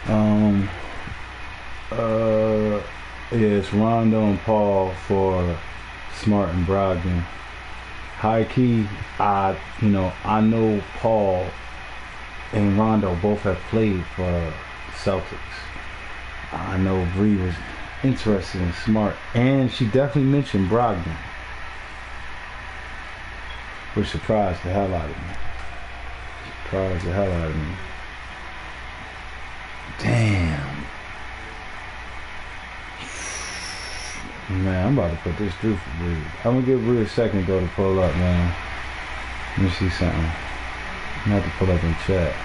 Um, uh, yeah, it's Rondo and Paul for Smart and Brogdon. High key, I know Paul and Rondo both have played for Celtics. I know Bree was interested in Smart, and she definitely mentioned Brogdon, which surprised the hell out of me. Surprised the hell out of me. Damn. Man, I'm about to put this through for Bree. I'm gonna give Bree a second though to pull up, man. Let me see something. I'm gonna have to pull up in chat.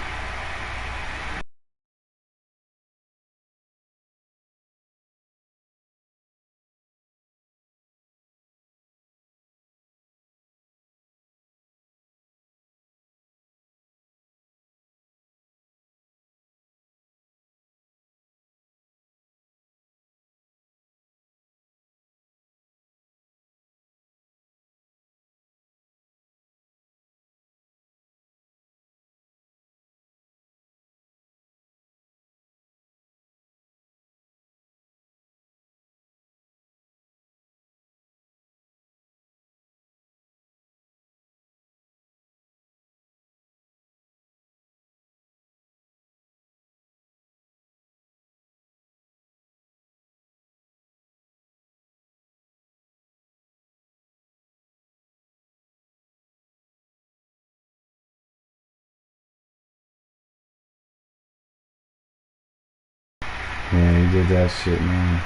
Man, he did that shit, man.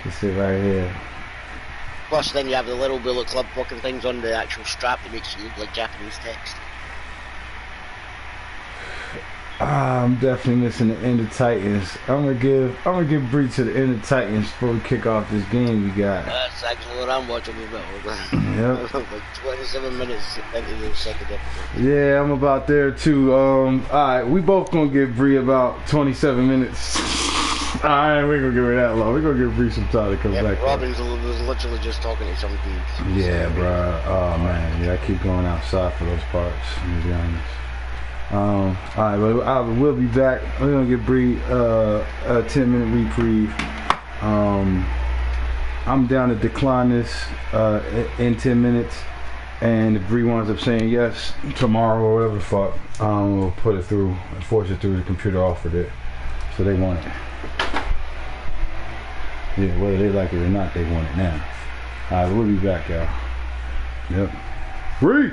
Just sit right here. Plus, then you have the little Bullet Club fucking things on the actual strap that makes you look like Japanese text. I'm definitely missing the end of Titans. I'm gonna give Bree to the end of Titans before we kick off this game we got. That's actually what I'm watching about. Yep. Like 27 minutes into the second episode. Yeah, I'm about there too. Alright, we both gonna give Bree about 27 minutes. Alright, we're gonna give her that long. We're gonna give Bree some time to come back. Robin's was literally just talking to some dudes. Yeah, bro. Oh man, yeah, I keep going outside for those parts, to be honest. Alright, but we'll be back. We're gonna give Bree a 10-minute reprieve. I'm down to decline this in 10 minutes, and if Bree winds up saying yes tomorrow or whatever the fuck, we'll put it through and force it through. The computer offered it, so they want it. Yeah, whether they like it or not, they want it now. Alright, we'll be back, y'all. Yep. Bree!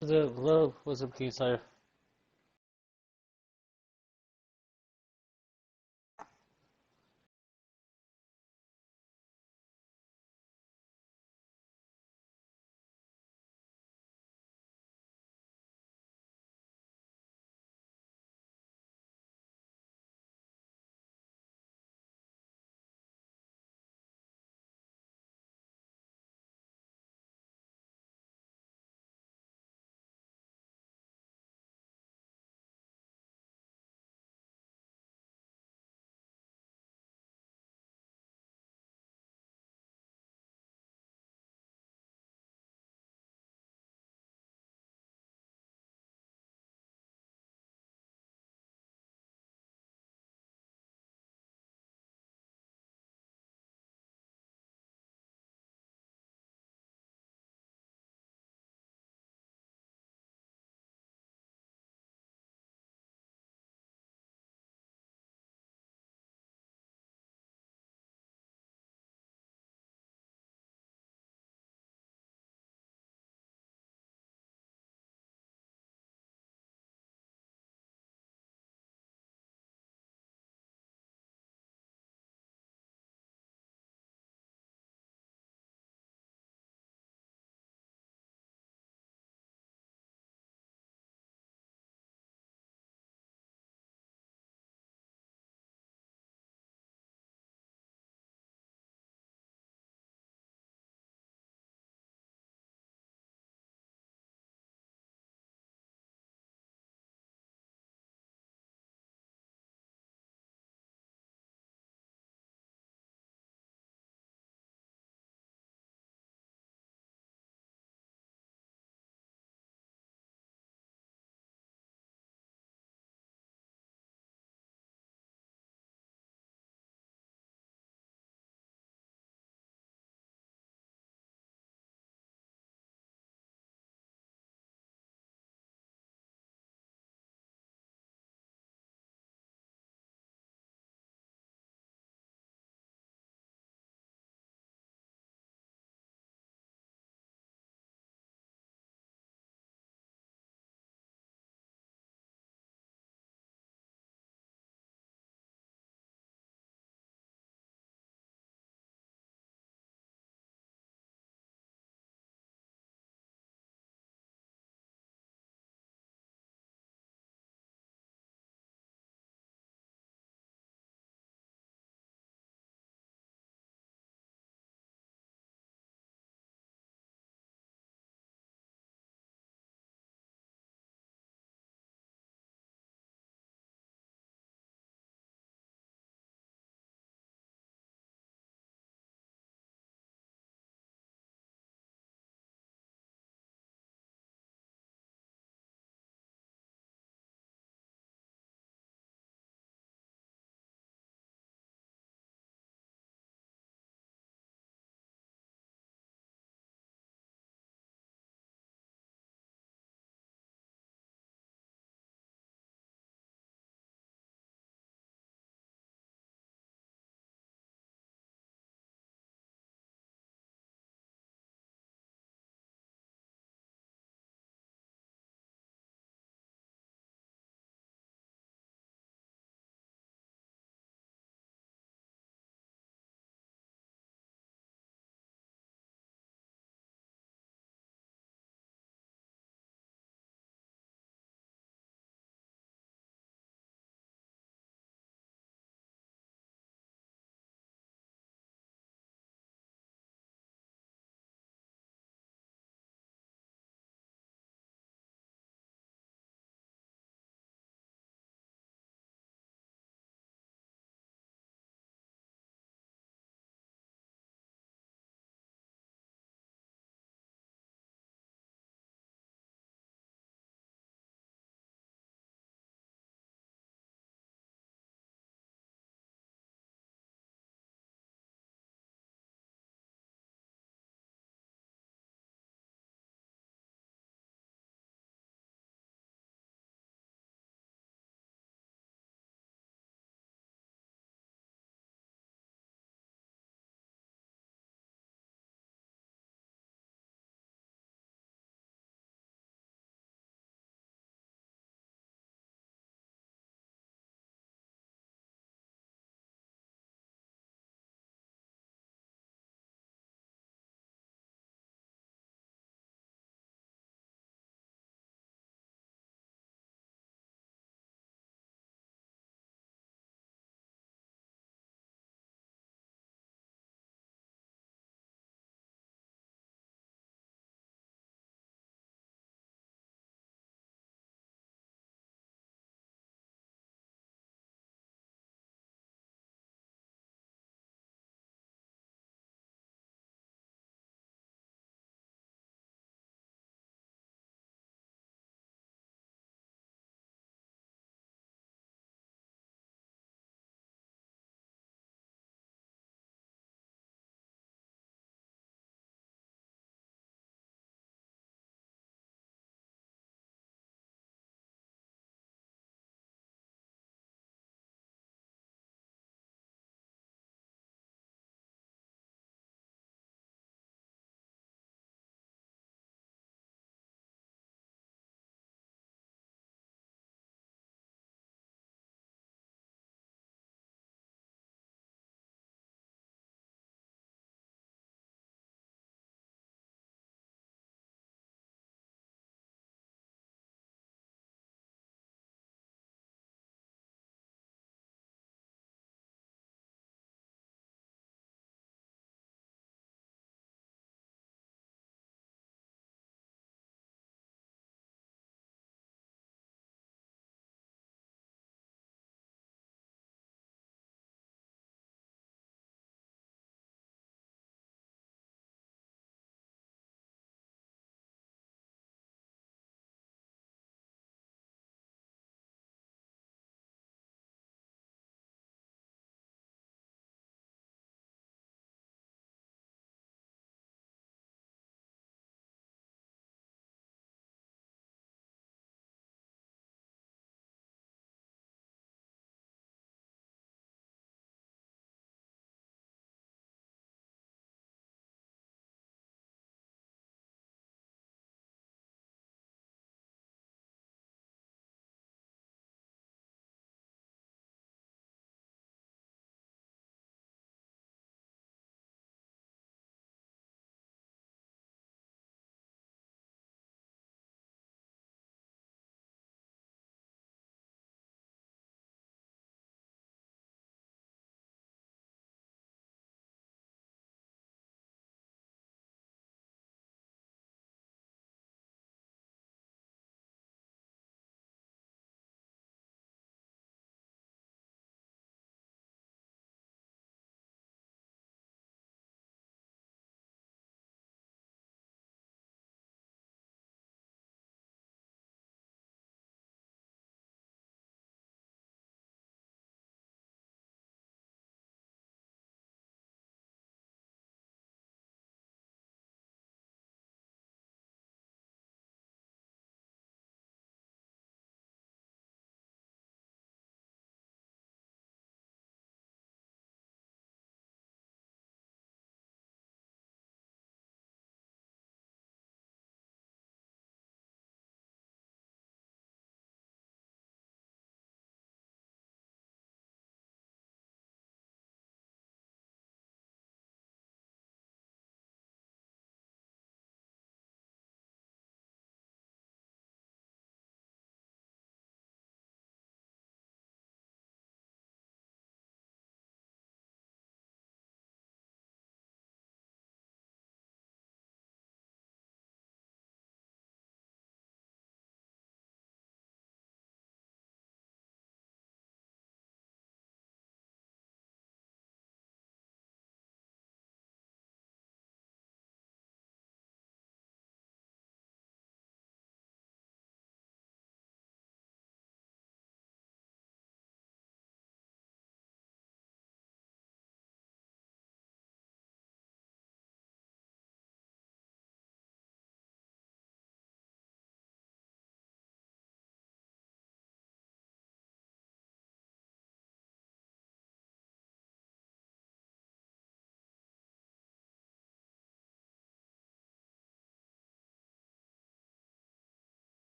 Hello, what's up, King Sire?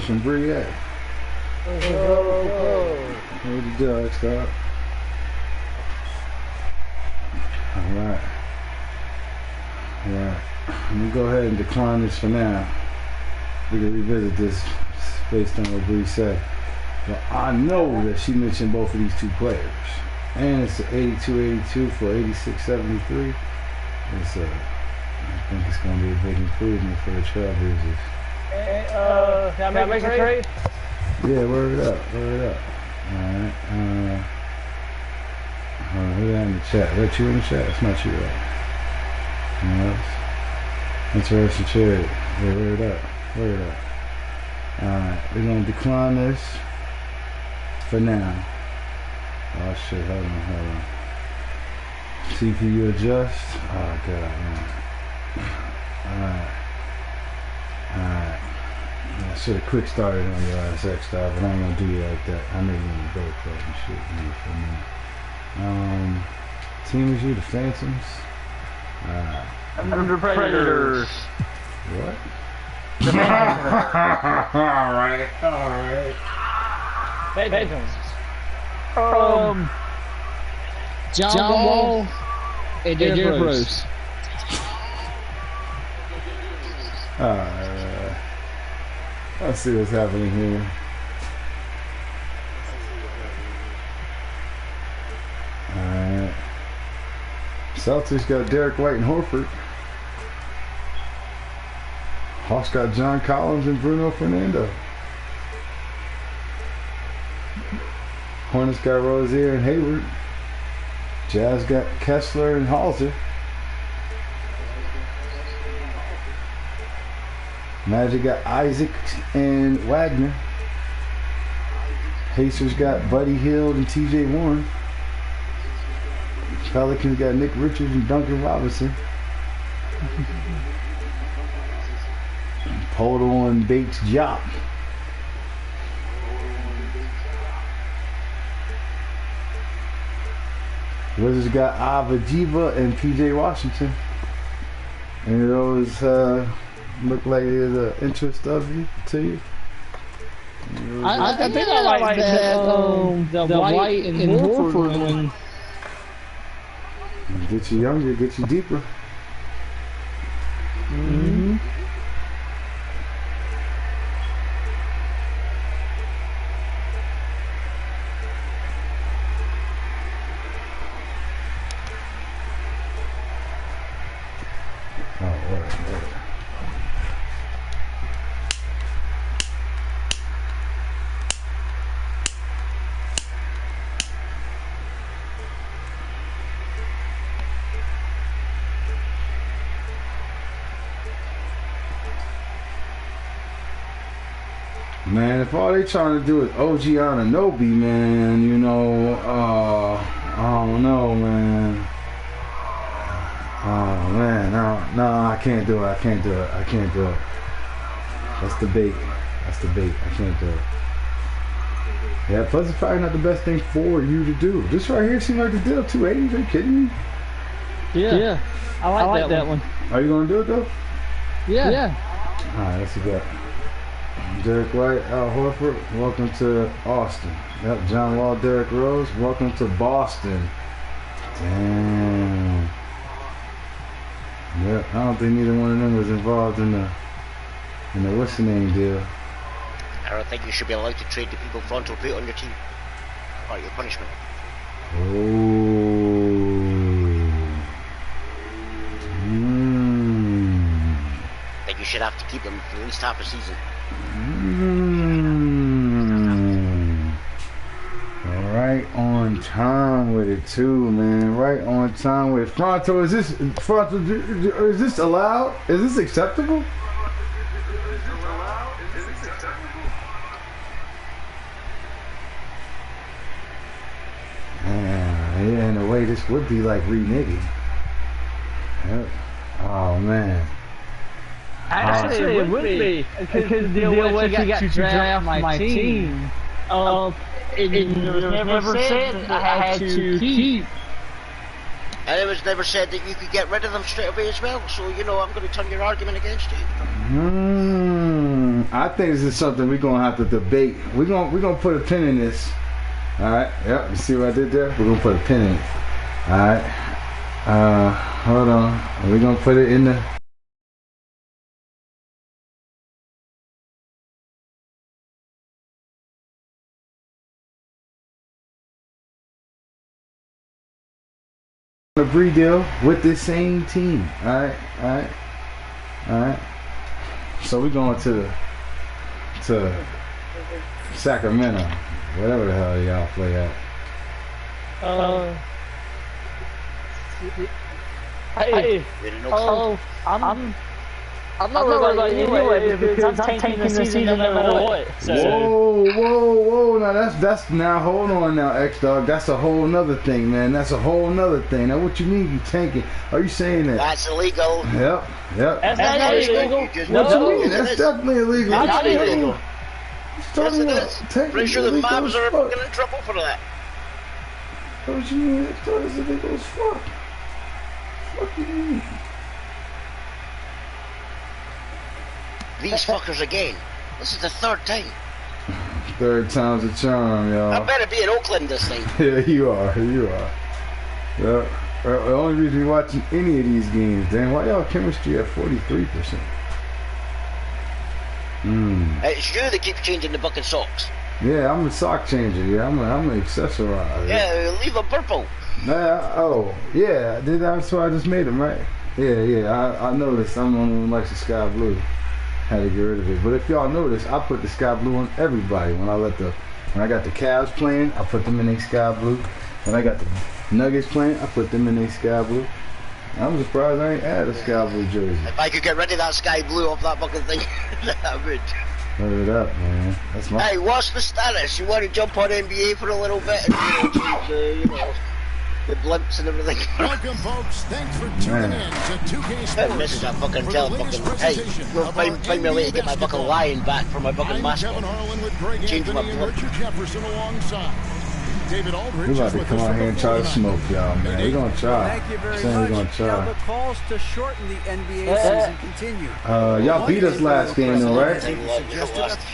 From Bree at? What the judge stop? Alright. Yeah. Let me go ahead and decline this for now. We can revisit this based on what Bree said. But I know that she mentioned both of these two players. And it's an 82-82 for 86-73. It's I think it's going to be a big improvement for the Trailblazers. Can I make a trade? Yeah, word it up, word it up. Alright, who that in the chat? Is that you in the chat? It's not you, right? Anyone else? Interesting trade. Yeah, word it up, word it up. Alright, we're going to decline this for now. Oh shit, hold on. CPU adjust. Oh god, man. Alright. I should have quick started on your ass X star, but I ain't gonna do you like that. I know you're gonna go club and shit, man, for me. Team is you, the Phantoms. Under Predators. What? Alright. Phantoms. John Wall and Derrick Rose. Let's see what's happening here. Alright. Celtics got Derek White and Horford. Hawks got John Collins and Bruno Fernando. Hornets got Rozier and Hayward. Jazz got Kessler and Halsey. Magic got Isaac and Wagner. Pacers got Buddy Hield and TJ Warren. Pelicans got Nick Richards and Duncan Robinson. Poto and Bates Jop. Wizards got Avajiva and PJ Washington. And those look like there's an interest of you to you. I think I like that the White and Horford one. Get you younger, get you deeper. Mm-hmm. Man, if all they trying to do is OG Anunoby, man, you know, I don't know, man. Oh, man, no, I can't do it. I can't do it. That's the bait. I can't do it. Yeah, plus it's probably not the best thing for you to do. This right here seems like the deal, 280. Are you kidding me? Yeah. I like that one. Are you going to do it, though? Yeah. All right, let's go. Derek White, Al Horford, welcome to Austin. Yep, John Wall, Derrick Rose, welcome to Boston. Damn. Yep, I don't think neither one of them was involved in the what's the name deal. I don't think you should be allowed to trade the people frontal foot on your team. Part of your punishment. I think you should have to keep them for at least half a season. Right on time with it too, man. Right on time with it. Fronto, is this allowed? Is this acceptable? Yeah, in a way this would be like reneging. Yep. Oh man. Actually, it would be because the way you got to draft my team. It was never said that I had to keep. And it was never said that you could get rid of them straight away as well. So, you know, I'm going to turn your argument against you. I think this is something we're gonna have to debate. We're gonna put a pin in this. All right. Yep. You see what I did there? We're gonna put a pin in it. All right. Hold on. We're gonna put it in the. A deal with this same team. All right. So we're going to Sacramento, whatever the hell y'all play at. I'm not worried about it anyway because I'm tanking the season no matter what. So. Whoa! Now now hold on now, X-Dog. That's a whole nother thing, man. That's a whole nother thing. Now what you mean you tanking? Are you saying that? That's illegal. Yep. That's not illegal. What you mean? That's definitely illegal. It's not illegal. Yes, it is. Pretty sure the Mavs are getting in trouble for that. What you mean? It's illegal as fuck. What you mean? These fuckers again. This is the third time. Third time's a charm, y'all. I better be in Oakland this time. Yeah, you are. Yeah. The only reason you're watching any of these games, damn, why y'all chemistry at 43%? It's you that keeps changing the bucket socks. Yeah, I'm a sock changer. Yeah, I'm an accessorizer. Yeah, leave them purple. Yeah, that's why I just made them, right? Yeah, I noticed I'm the only one who likes the sky blue. Had to get rid of it. But if y'all notice, I put the sky blue on everybody. When I got the Cavs playing, I put them in their sky blue. When I got the Nuggets playing, I put them in their sky blue. I'm surprised I ain't add a sky blue jersey. If I could get rid of that sky blue off that fucking thing, I would. Hurry it up, man. That's my. Hey, what's the status? You want to jump on NBA for a little bit and change, the blimps and everything? Welcome, folks. Thanks for tuning in to 2K Sports. Mrs. I fucking tell fucking, hey, go find me a way to get my fucking lion back for my fucking mascot. Change my blimp. Richard Jefferson alongside. David Aldridge. We're about to come out here and try to smoke y'all, man. We're going to try. Thank you very Saying much. we're going to try. Now, the calls to shorten the NBA season continue. Y'all beat us last game, though, right?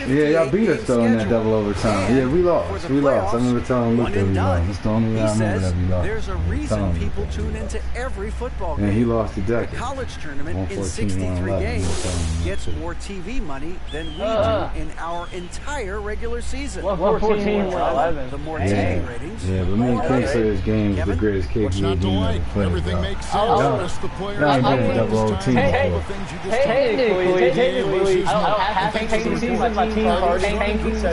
Yeah, y'all beat us, though, in that double overtime. Yeah, we lost. I remember telling Luke that we lost. That's the only way I remember that we lost. There's a reason people tune into every football game. And he lost the deck. The college tournament in 63 games gets more TV money than we do in our entire regular season. 14-11. The more TV ratings. Yeah, but me and King say this game is the greatest KBA game ever played. Everything makes sense. Y'all ain't been in double O team before. Technically, I don't have to take the season. My team already tanking, so.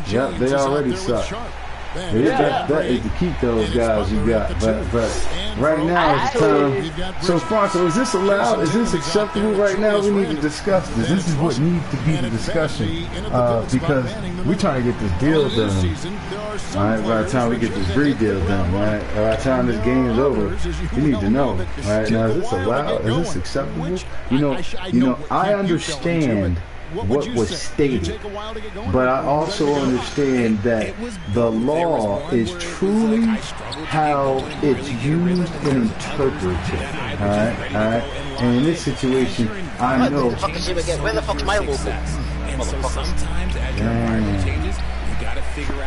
Yep, they already suck. That is to keep those guys you got. But right now it's time. So Fonso, is this allowed? Is this acceptable right now? We need to discuss this. This is what needs to be the discussion. Because we're trying to get this deal done. Alright, by the time we get this breed deal done, right? By the time this game is over, we need to know. Alright, now is this allowed? Is this acceptable? You know, I understand what was stated, but I also understand that the law is truly how it's used and interpreted. Alright? And in this situation, I know. Where the fuck's my logo?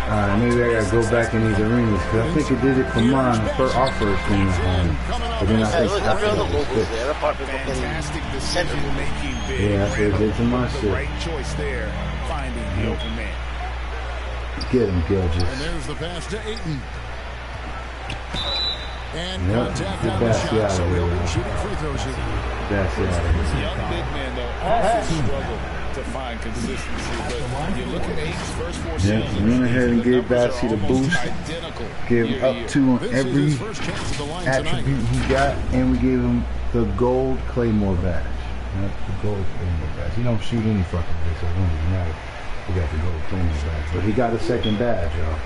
Alright, maybe I gotta go back in these arenas because I think it did it for mine for our first game at home. But then I think Look, every other logo's there, apart from fucking Central. yeah, that's what it did to my shit. Get him, Gilgis. And there's the pass to Ayton. And Yep, contact get on the back shot, out so of he'll here. be shooting free throws here. That's it. Young big man, though, also struggle to find consistency. But you look at Aiden's first four Yeah, seasons, went ahead and gave the numbers Bassey are the almost boost. identical Give year to up year. to him This is every his first chance at the line attribute tonight. he got, and we gave him the gold Claymore badge. Yep, the gold Claymore badge. He don't shoot any fucking way, so it don't even matter. He got the gold Claymore badge. But he got a second badge, y'all.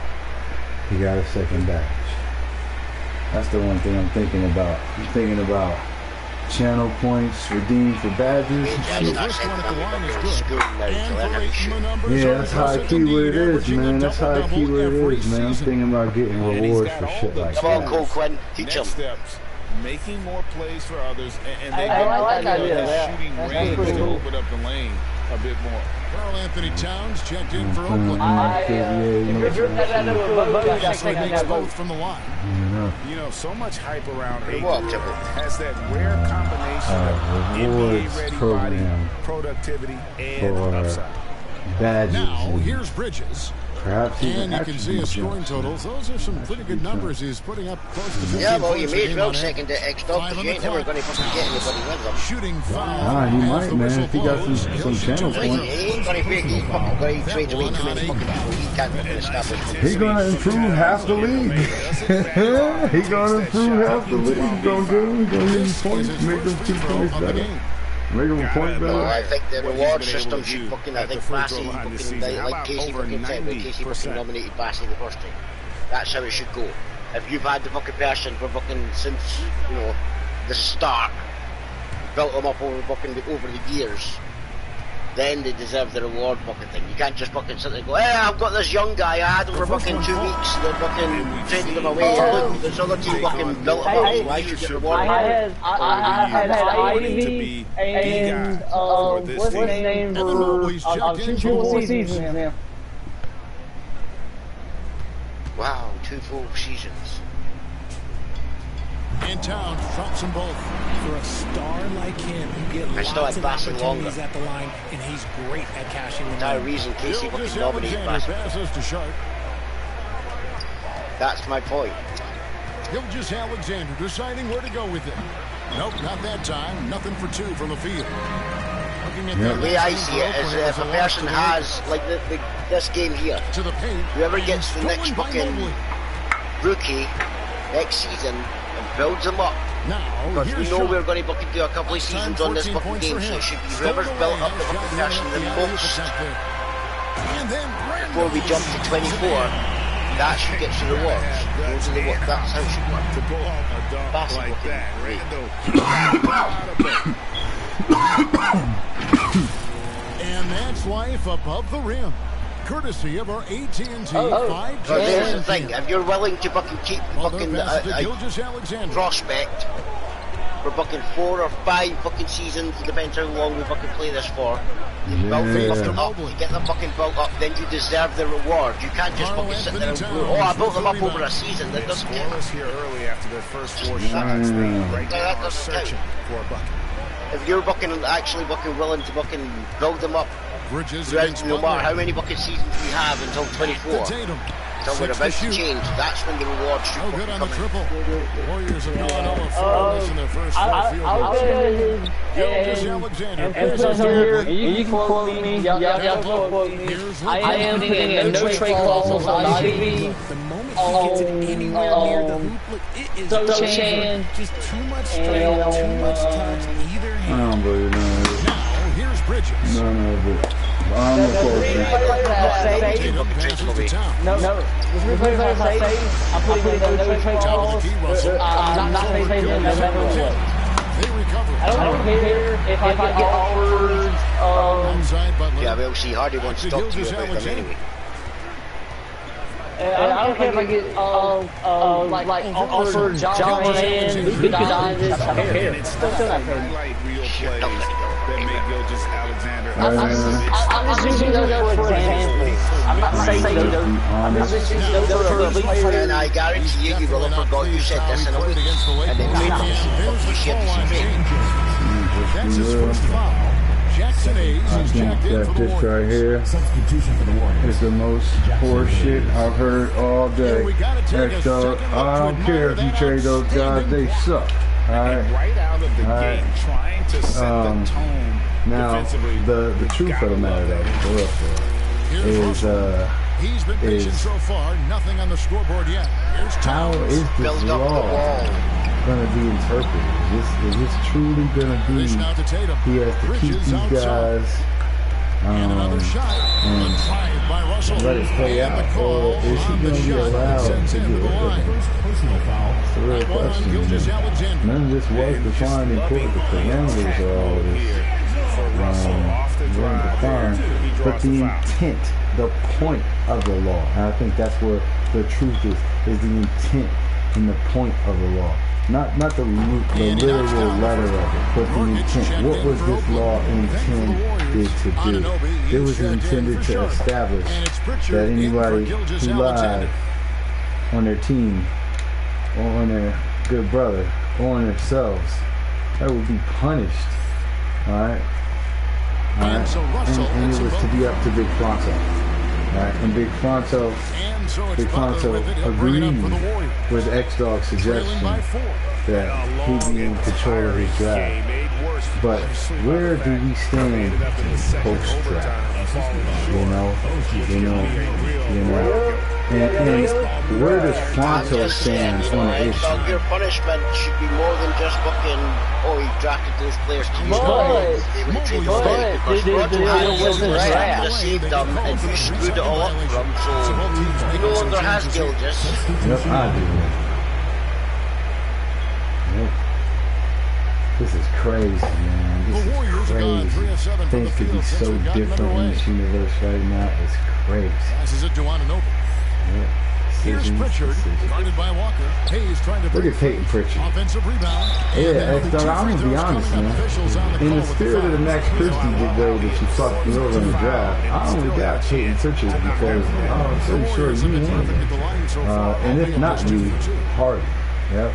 He got a second badge. That's the one thing I'm thinking about. I'm thinking about channel points redeemed for badges. Yeah, that's high key what it is, man. That's high key what it is, man. I'm thinking about getting rewards for shit like Come on, Cole that. Quinn, teach him. making more plays for others, and they I like get that shooting range pretty to cool. open up the lane a bit more. Carl Anthony Towns checked in for Oakland. Actually makes both from the line. You know, so much hype around Aiken has that rare combination of NBA-ready body, productivity, and upside. Badges. Now, here's Bridges. Perhaps And you can see his scoring totals. Those are some pretty good numbers. He's putting up close to 15 Yeah, well, you points a may as game well on second to X Dog because you ain't never going to fucking get anybody with them. Shooting foul. Ah, he might, man. If he got some channel He points. ain't going to break. He's fucking going to trade away too many fucking people. He can't fucking establish. He's gonna improve half the league. He's gonna improve half the league. He's gonna give him points, make them 2 points better. Make him a point No, better. I think the reward system should fucking, I think Bassey fucking, like Casey fucking said, when Casey fucking nominated Bassey the first time. That's how it should go. If you've had the fucking person for fucking since, you know, the start, built them up over the years, then they deserve the reward fucking thing. You can't just fucking sit there and go, hey, I've got this young guy, I had him for fucking 2 weeks, they're fucking trading him away, look, this other team fucking built him up, so I should get rewarded. I had Ivy and what's his name for 2 full seasons now. Wow, 2 full seasons. And Towns drops them both. For a star like him, you get I still lots had of Bassey opportunities longer. at the line, and he's great at cashing them Entire in. reason Casey fucking Gilgeous nominated Alexander Bassey. passes to Sharp. That's my point. Gilgeous Alexander deciding where to go with it. Nope, not that time. Nothing for 2 from the field. Looking at The way I see it is if a person has, like this game here, to the paint, whoever gets the next stolen by fucking Mobley. rookie next season and builds them up. Now, Because we here's know Sharp. we're going to fucking do a couple of seasons on this 14 fucking points game, for so him. it should be Stolen whoever's away. built up the Has fucking got person the the alley-oop most attack there. And then before we jump to 24. That's who gets the rewards. Those are the what. That's how it should work. To go off a dunk Basketball like that, game. Randall. And that's life above the rim. Courtesy of our AT&T 5G. But there's the thing, if you're willing to fucking keep fucking Gilgeous Alexander. prospect for fucking 4 or 5 fucking seasons, it depends how long we fucking play this for. You build them fucking up, you get them fucking built up, then you deserve the reward. You can't just fucking sit there and go, oh, I built them up over a season. That doesn't count. Scoreless here early after their first 4 shots. They right That now are doesn't searching count. for a bucket. If you're fucking actually fucking willing to fucking build them up, Bridges throughout, against no matter Butler. how many fucking seasons we have until 24, Tatum. until we're 6 about to shoot. change, that's when the rewards should No good fucking on the come in. triple. Warriors of Villanova flawless in their first 4 field I'll goals. go ahead Gilgeous and Alexander. put some here, and you can quote me. Y'all quote me. I am putting in no trade clause on Ivy. The moment he gets it anywhere near the hoop, look, it is Sochan, just too much strength, too much touch, either I hand. don't believe none of it. Now, here's Bridges. None of it. I'm a Tatum passes to Towns. No. The 3 players I say, I'm putting in no trade clause. I'm not trading them no matter what. They recover. I don't care if I get offered. Outside Butler. Yeah, well, see, Hardy wants to talk to you about them anyway. I don't care if I get like offered John and Luka Doncic. I don't care. Still not care. Highlight reel plays that make Gilgeous Alexander. I'm just using those for example. I'm not saying those. I'm just using those for elite players. And I guarantee you will have forgot you said this in a week. And then made you shit this evening. That's his first foul. Jackson Hayes I is think jacked in that for the this right Warriors. here is the most horse shit I've heard all day. Next dog, I don't care if you trade those guys, they suck. Alright? Right out of the Alright. gate, trying to set the tone Now, defensively. the truth of the matter though, for real, Here's is Russell. He's been patient so far. Nothing on the scoreboard yet. Here's how Towns. is this Build up the law wall. gonna be interpreted? Is this truly gonna be Dish now to Tatum. he has to keep Bridges these outside. guys And another shot. and Fired by Russell. let it play And the out, call or is he on the gonna be shot allowed to sends get him to rid the of line. him? That's the real That one on question. Gilgeous Alexander. None of this was defined in court. The parameters of all this weren't defined, but the intent, the point of the law, and I think that's where the truth is the intent and the point of the law. not the literal letter of it, but the intent. What was this law intended to do? It was intended to establish that anybody who lied on their team, or on their good brother, or on themselves, that would be punished. Alright? And it was to be up to Big Fronto. Alright? And Big Fronto agreed with X-Dog's suggestion that he be in control of his draft. But where do we stand post-draft? And where does Fronto stand on the issue? Your punishment should be more than just fucking, he drafted those players to use because Fronto had a wisdom to save them, and you screwed it all up for him, so he no longer has Gilgis. Yep, I do. Yep. This is crazy, man. This is crazy. Things could be so different in this universe right now. It's crazy. Passes it to Ananobi. Yeah. Here's Pritchard, guarded by Walker. Hayes trying to look at Peyton Pritchard. Offensive rebound. Yeah, I'm going to be honest, man. In the spirit of the Max Christie debate that you fucked me over in the draft, I only got Peyton Pritchard because I'm pretty sure you won. And if not you, Hardy. Yep.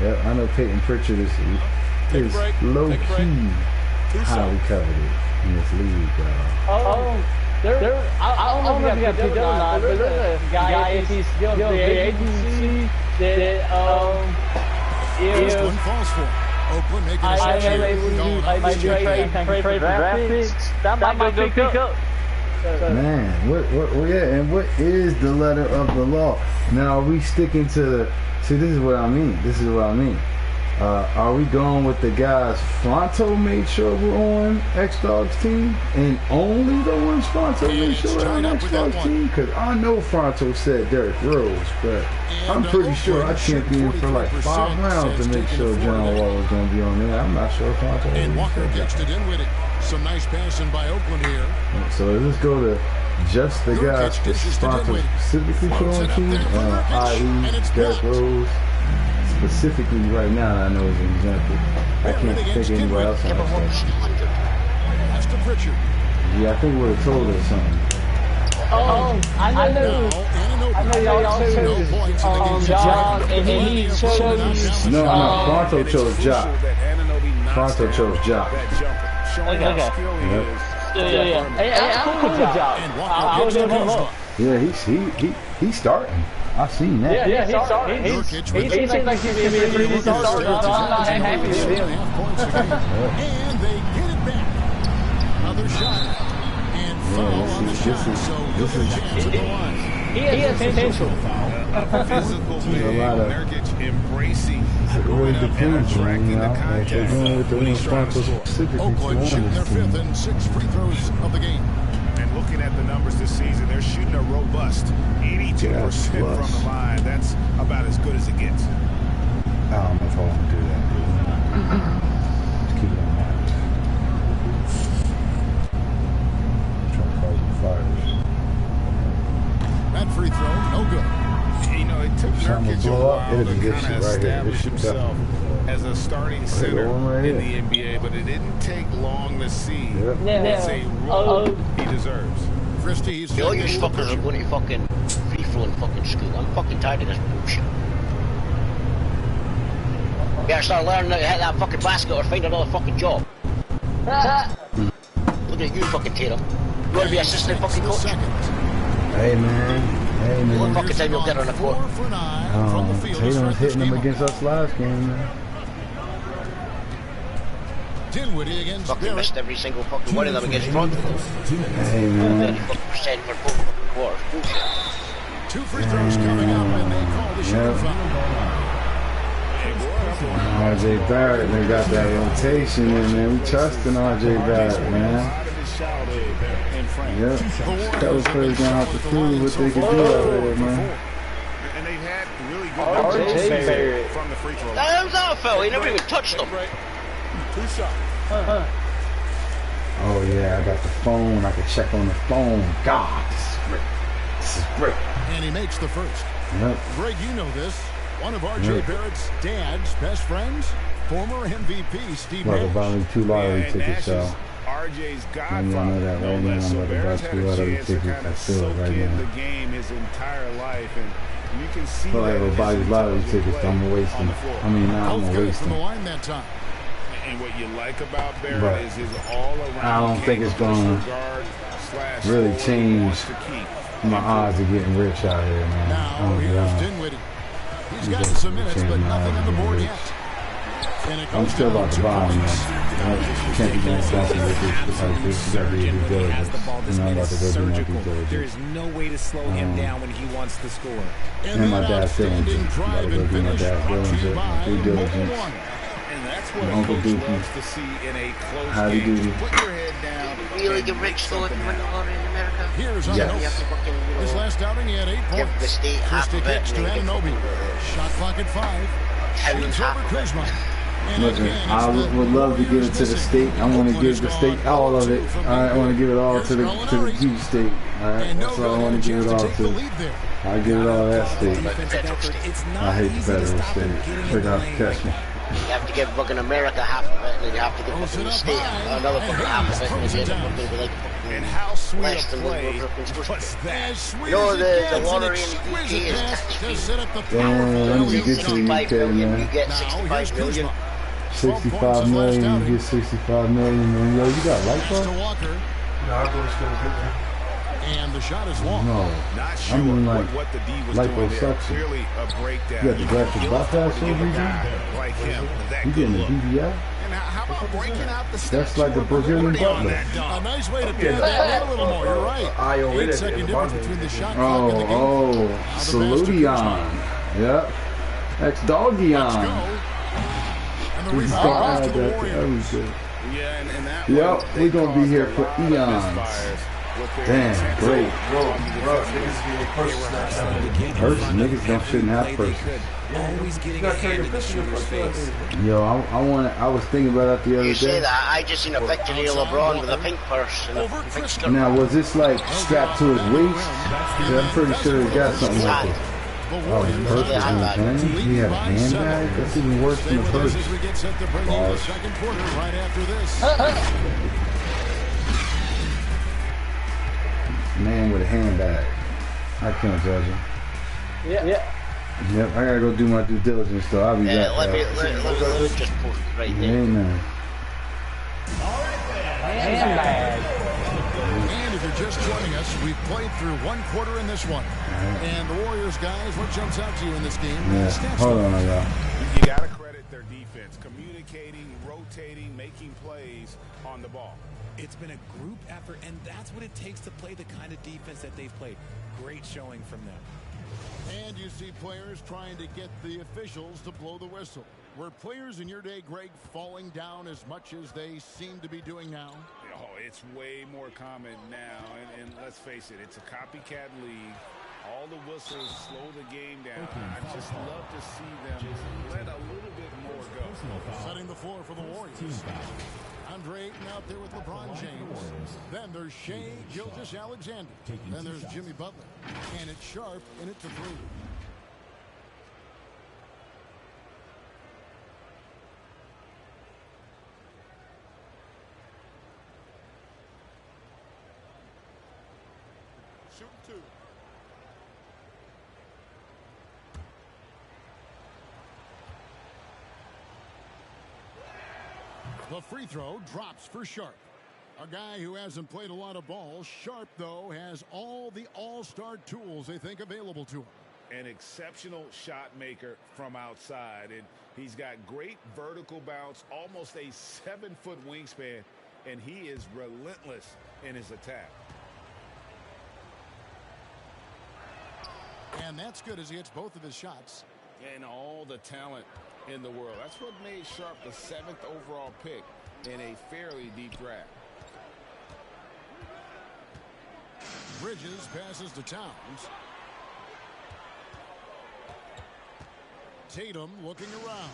Yep, I know Peyton Pritchard is low-key highly coveted in this league, bro. I don't know if you got picked up or not, but there's a guy if he's still the agency that This one falls for Oakland making a trade for draft picks. That might go pick up. Man, and what is the letter of the law? Now, are we sticking to see, this is what I mean. Are we going with the guys Fronto made sure were on X-Dog's team, and only the ones Fronto made sure were on X-Dog's team? Because I know Fronto said Derrick Rose, but I'm pretty sure I championed for like 5 rounds to make sure John Wall was going to be on there. I'm not sure Fronto was. And Walker gets it in with it. Some nice passing by Oakland here. So let's go to just the guys that Fronto specifically put on the team, i.e. Derrick Rose. Specifically right now, I know as an example. I can't think of anywhere else on That's to Pritchard. Yeah, I think we would have told us something. I know y'all chose Jock, and he chose... No, Fronto chose Jock. Fronto chose Jock. Okay. Yeah. Hey, I'm cool with Jock. I Yeah, he's starting. I've seen that. Yeah, he's starting. He seems like he's going to be a pretty good starter. I'm not happy with him. And they get it back. Another shot. And foul on the shot. So this is the line. He has potential. Physical man, Nurkic embracing it really depends on, you know, like they're doing with the wing Fronto specifically. Oakland shooting their 5th and 6th free throws of the game. And looking at the numbers this season, they're shooting a robust 82% from the line. That's about as good as it gets. I don't know if I want to do that. Just keep it on mind. I'm trying to cause you fires. That free throw, no good. You know, it took Nurkic a while to kind of establish himself as a starting center in the NBA, but it didn't take long to see it's a role he deserves. Christie's all you fuckers are going to fucking free-flowing fucking school. I'm fucking tired of this bullshit. You gotta start learning how to hit that fucking basket or find another fucking job. Look at you fucking Tatum. You want to be assistant fucking coach? Hey man. What fucking time you'll get on the court? Tatum was hitting them against us last game, man. Dinwiddie against fucking missed every single fucking one of them against Toronto. Hey man. 30% for both quarters. Bullshit. 2 free throws coming up, and they call the shooting foul. RJ Barrett, they got that rotation in, man. We trusting RJ Barrett, man. Yep. Those players gonna have to prove what they can do out there, man. And they've had really good RJ Barrett from the free throw line. That was out, fella. He never even touched them. 2 shots. Oh yeah, I got the phone. I can check on the phone. God, this is great. This is great. And he makes the first. Yep. Greg, you know this. One of R.J. Barrett's dad's best friends, former MVP Steve Like Nash. about 2 lottery tickets, y'all. RJ's And y'all know that right now. I'm about 2 lottery tickets. I feel it right now. The game his entire life, and you can see feel like everybody's lottery tickets I'm wasting. I mean, now I'm wasting. And what you like about Barrett is his all-around. I don't think it's going to really change my odds of getting rich out here, man. Now here's Dinwiddie. He's gotten some minutes, but nothing on the board yet. I'm still about the bottom, man. I can't be doing something with this like this. You gotta be due diligence. I'm about to go do my due diligence. There is no way to slow him down when he wants to score. And my dad's feelings. Gotta go do my dad's feelings, my due diligence. And that's what Uncle Dookie. loves to see in a close How do you game. do? Put your head down. Really get rich though if you win the lottery in America. Here's yes. His last outing, he had 8 Give points. the state half of it. To Anunoby. Shot clock at 5. Shoots over Kuzma. Listen, I would love to give it to the state. I want to give the state all of it. I want to give it all to the Duke state. All right, that's all I want to give it all to. I give it all to that state. I hate the federal state. Figure out to catch me. You have to give fucking America half of it, and then you have to give fucking the state another fucking half of it, and then you're going to be like And how sweet less a than play what we're supposed was to. that? You know, the lottery in the UK is tax-free. Damn, let me get to the 65 UK, million, man. you get 65 million. 65 million, you get 65 million, man. Yo, you got light bulb? No, I go to school to get there. And the shot is long. No. Not sure I mean, like, what the D was doing there. liposuction. Clearly a breakdown. You got the graphic bypass surgery, like him, that you good getting a look. BBI? And how about breaking out the That's like the Brazilian butler. A nice way to pin that a little more. You're right. 8-second difference between the shot clock and the game. Salutian. Yep. Ex-Doggion. And the rebound to the Warriors. Yeah, and that Yep, we're going to be here for eons. Damn, great. Purse, niggas shouldn't have purses. Always getting a hand in the shooter's face. Yo, I was thinking about that the other You say day. that, I just seen a picture of LeBron with a pink purse and a pink skirt. Now, was this like strapped to his waist? Yeah, I'm pretty sure he got something like it. Oh, his purse was in his hand? He had a handbag? That's even worse than a purse. Balls. Man with a handbag. I can't judge him. Yeah. Yep, I gotta go do my due diligence though. I'll be back. Let me just put it right there. Amen. And if you're just joining us, we've played through 1 quarter in this one. And the Warriors, guys, what jumps out to you in this game? Yeah. Hold on, y'all. You got to credit their defense, communicating, rotating, making plays on the ball. It's been a group effort, and that's what it takes to play the kind of defense that they've played. Great showing from them. And you see players trying to get the officials to blow the whistle. Were players in your day, Greg, falling down as much as they seem to be doing now? Oh, it's way more common now, and let's face it, it's a copycat league. All the whistles slow the game down. I just love to see them let a little bit more go. Setting the floor for the Warriors. Andre Ayton out there with LeBron James. Then there's Shea Gilgeous-Alexander. Then there's Jimmy Butler. And it's Sharp in it to 3. Shoot 2. The free throw drops for Sharp. A guy who hasn't played a lot of ball. Sharp, though, has all the all-star tools they think available to him. An exceptional shot maker from outside, and he's got great vertical bounce, almost a 7-foot wingspan, and he is relentless in his attack. And that's good as he hits both of his shots. And all the talent in the world. That's what made Sharp the 7th overall pick in a fairly deep draft. Bridges passes to Towns. Tatum looking around.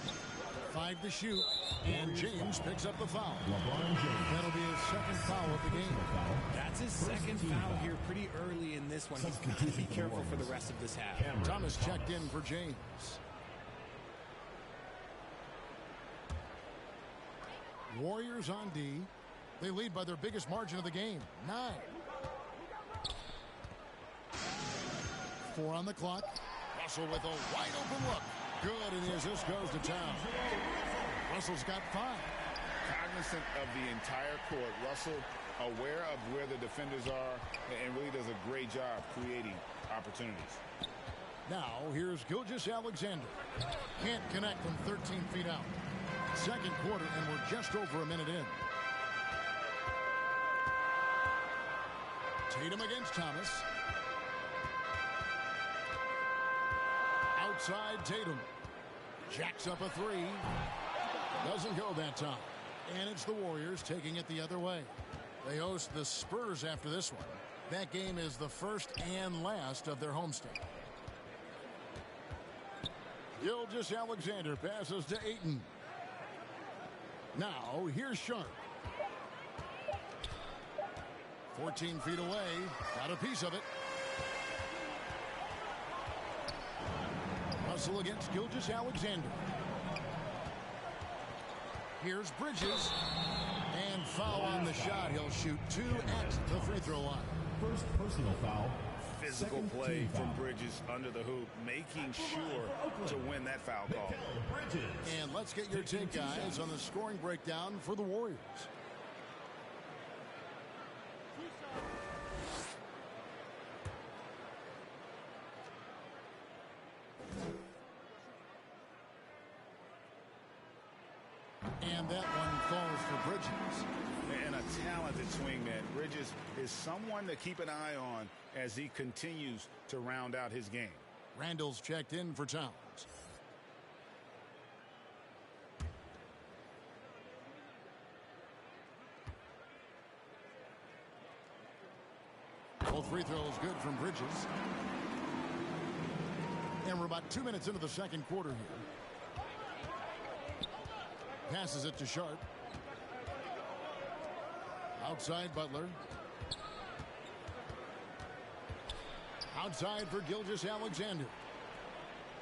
5 to shoot. And James picks up the foul. That'll be his 2nd foul of the game. That's his 2nd foul here pretty early in this one. He's got to be careful for the rest of this half. Thomas checked in for James. Warriors on D. They lead by their biggest margin of the game, 9. 4 on the clock. Russell with a wide open look. Good, and his assist goes to town. Russell's got 5. Cognizant of the entire court. Russell aware of where the defenders are and really does a great job creating opportunities. Now, here's Gilgeous-Alexander. Can't connect from 13 feet out. Second quarter, and we're just over a minute in. Tatum against Thomas. Outside Tatum. Jacks up a 3. Doesn't go that time. And it's the Warriors taking it the other way. They host the Spurs after this one. That game is the first and last of their homestand. Gilgeous-Alexander passes to Ayton. Now, here's Sharp. 14 feet away. Got a piece of it. Russell against Gilgeous-Alexander. Here's Bridges. And foul on the shot. He'll shoot 2 at the free throw line. First personal foul. Physical play from Bridges under the hoop, making sure to win that foul call. And let's get your take, guys, on the scoring breakdown for the Warriors. And that one falls for Bridges. And a talented swingman. Bridges is someone to keep an eye on as he continues to round out his game. Randall's checked in for Towns. Both free throws good from Bridges. And we're about 2 minutes into the second quarter here. Passes it to Sharp. Outside Butler. Outside for Gilgeous-Alexander.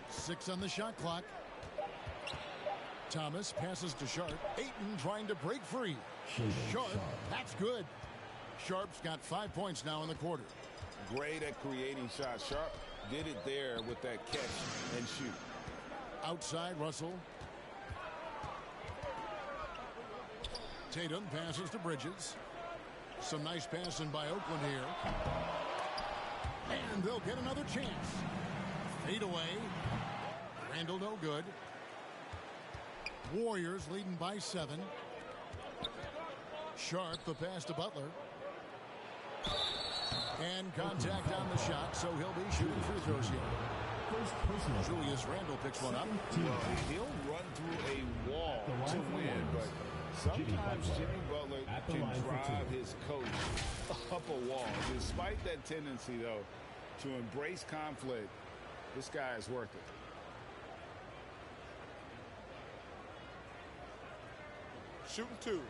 6 on the shot clock. Thomas passes to Sharp. Ayton trying to break free. Sharp, that's good. Sharp's got 5 points now in the quarter. Great at creating shots. Sharp did it there with that catch and shoot. Outside Russell. Tatum passes to Bridges. Some nice passing by Oakland here. And they'll get another chance. Fade away. Randall no good. Warriors leading by 7. Sharp, the pass to Butler. And contact on the shot, so he'll be shooting free throws here. Julius Randle picks one up. Well, he'll run through a wall to win, but sometimes Jimmy Butler can drive his coach up a wall. Despite that tendency, though, to embrace conflict, this guy is worth it. Shooting 2.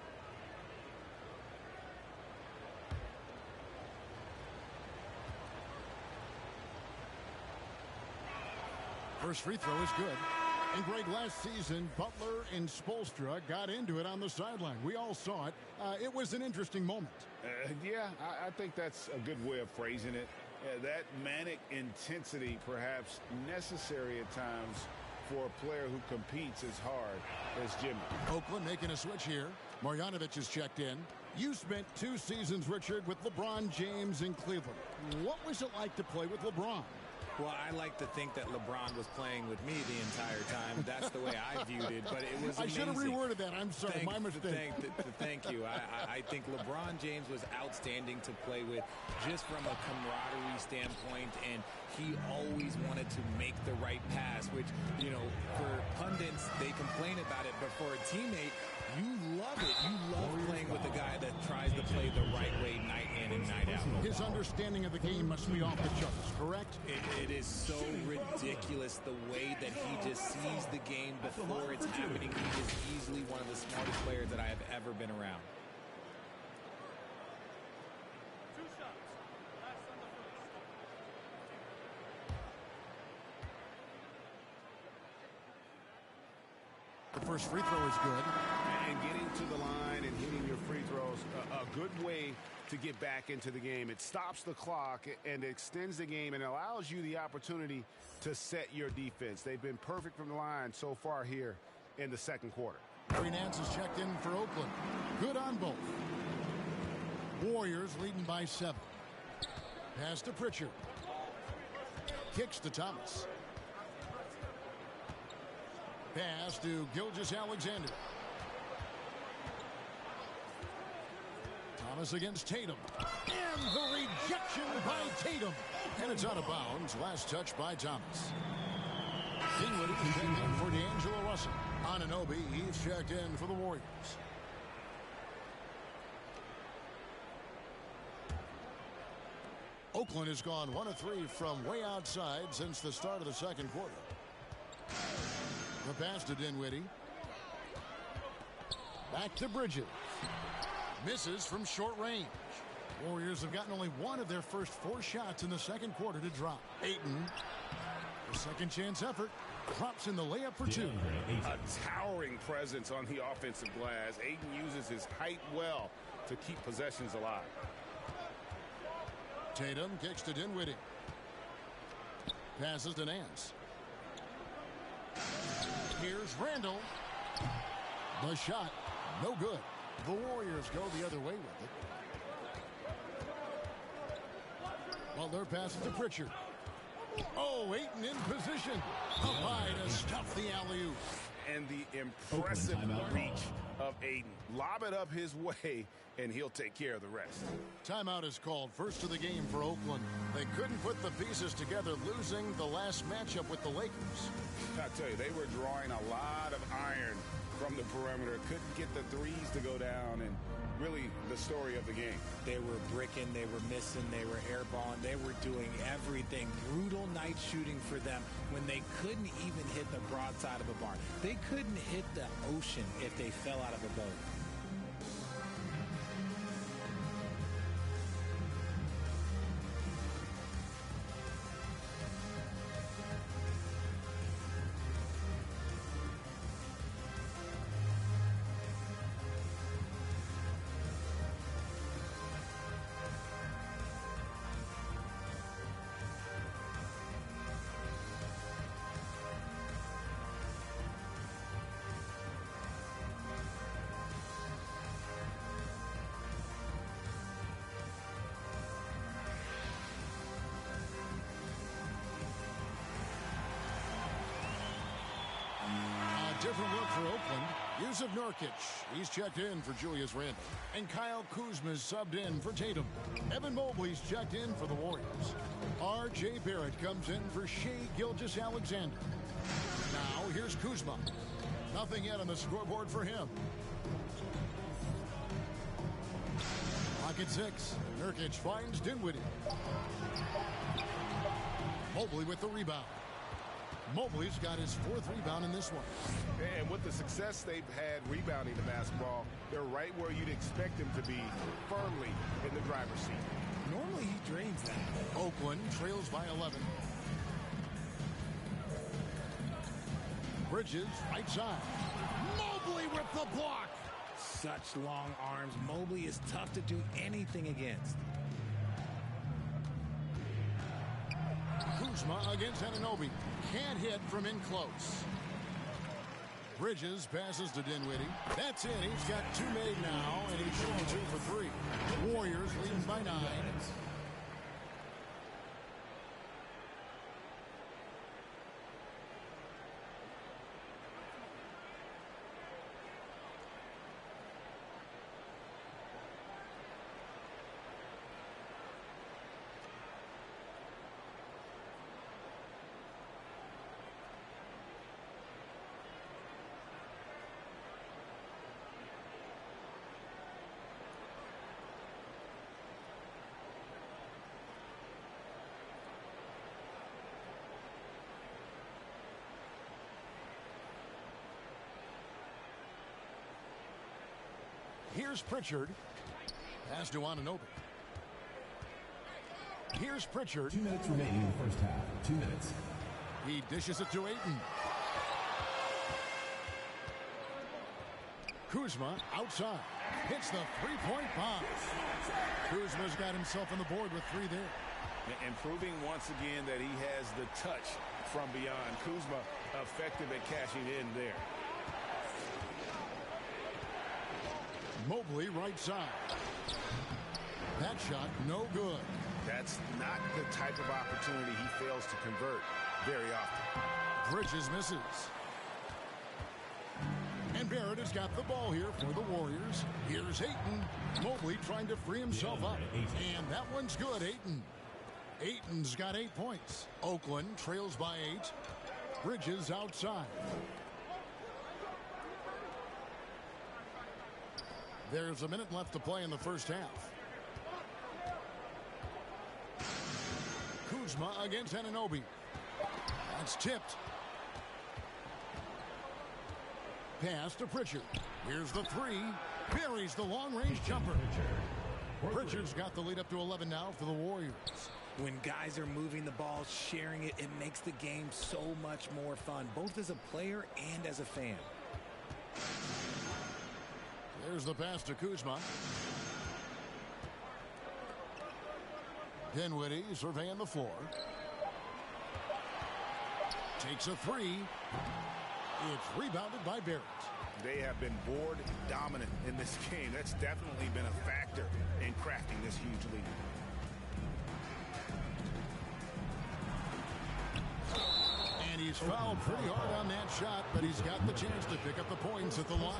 First free throw is good. And Greg, last season, Butler and Spoelstra got into it on the sideline. We all saw it. It was an interesting moment. Yeah, I think that's a good way of phrasing it. That manic intensity, perhaps necessary at times for a player who competes as hard as Jimmy. Oakland making a switch here. Marjanovic is checked in. You spent 2 seasons, Richard, with LeBron James in Cleveland. What was it like to play with LeBron? Well, I like to think that LeBron was playing with me the entire time. That's the way I viewed it, but it was amazing. I should have reworded that. I'm sorry, my mistake. Thank you. I think LeBron James was outstanding to play with just from a camaraderie standpoint, and he always wanted to make the right pass, which, you know, for pundits, they complain about it, but for a teammate, you love it. You love playing with a guy that tries to play the right way night in and night out. His understanding of the game must be off the charts, correct? It is so ridiculous the way that he just sees the game before it's happening. He is easily one of the smartest players that I have ever been around. 2 shots. Last on the first. The first free throw is good. And getting to the line and hitting your free throws, a good way to get back into the game. It stops the clock and extends the game and allows you the opportunity to set your defense. They've been perfect from the line so far here in the second quarter. Larry Nance is checked in for Oakland. Good on both. Warriors leading by 7. Pass to Pritchard. Kicks to Thomas. Pass to Gilgeous-Alexander. Thomas against Tatum. And the rejection by Tatum. And it's out of bounds. Last touch by Thomas. Dinwiddie is checked in for D'Angelo Russell. Anunoby, he's checked in for the Warriors. Oakland has gone 1 of 3 from way outside since the start of the second quarter. The pass to Dinwiddie. Back to Bridges. Misses from short range. Warriors have gotten only 1 of their first 4 shots in the second quarter to drop. Ayton, the second chance effort, drops in the layup for 2. A towering presence on the offensive glass. Ayton uses his height well to keep possessions alive. Tatum kicks to Dinwiddie. Passes to Nance. Here's Randall. The shot, no good. The Warriors go the other way with it. Butler passes to Pritchard. Oh, Ayton in position. Up high to stuff the alley-oop. And the impressive reach of Ayton. Lob it up his way, and he'll take care of the rest. Timeout is called. First of the game for Oakland. They couldn't put the pieces together, losing the last matchup with the Lakers. I tell you, they were drawing a lot of iron from the perimeter. Couldn't get the threes to go down, and really the story of the game. They were bricking, they were missing, they were airballing, they were doing everything. Brutal night shooting for them when they couldn't even hit the broadside of a bar. They couldn't hit the ocean if they fell out of a boat. Different look for Oakland. Yusuf Nurkic, he's checked in for Julius Randle. And Kyle Kuzma's subbed in for Tatum. Evan Mobley's checked in for the Warriors. R.J. Barrett comes in for Shai Gilgeous-Alexander. Now here's Kuzma. Nothing yet on the scoreboard for him. Pocket 6. Nurkic finds Dinwiddie. Mobley with the rebound. Mobley's got his 4th rebound in this one. And with the success they've had rebounding the basketball, they're right where you'd expect them to be, firmly in the driver's seat. Normally he drains that. Oakland trails by 11. Bridges, right side. Mobley with the block. Such long arms. Mobley is tough to do anything against. Kuzma against Anunoby. Can't hit from in close. Bridges passes to Dinwiddie. That's it. He's got 2 made now, and he's shooting 2 for 3. Warriors leading by 9. Here's Pritchard. Pass to Anunoby. Here's Pritchard. 2 minutes remaining in the first half. 2 minutes. He dishes it to Ayton. Kuzma outside. Hits the three-point bomb. Kuzma's got himself on the board with 3 there. And proving once again that he has the touch from beyond. Kuzma effective at cashing in there. Mobley right side. That shot no good. That's not the type of opportunity he fails to convert very often. Bridges misses. And Barrett has got the ball here for the Warriors. Here's Ayton. Mobley trying to free himself up. And that one's good, Ayton. Ayton's got 8 points. Oakland trails by 8. Bridges outside. There's a minute left to play in the first half. Kuzma against Anunoby. That's tipped. Pass to Pritchard. Here's the 3. Buries the long-range jumper. Pritchard's got the lead up to 11 now for the Warriors. When guys are moving the ball, sharing it, it makes the game so much more fun, both as a player and as a fan. There's the pass to Kuzma. Dinwiddie surveying the floor. Takes a 3. It's rebounded by Barrett. They have been board dominant in this game. That's definitely been a factor in crafting this huge lead. And he's fouled pretty hard on that shot, but he's got the chance to pick up the points at the line.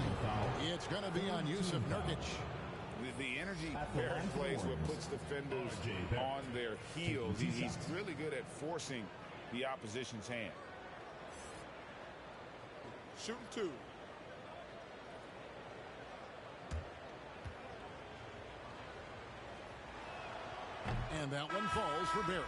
It's going to be on Yusuf Nurkic. The energy Barrett plays with puts defenders on their heels. He's really good at forcing the opposition's hand. Shooting 2. And that one falls for Barrett.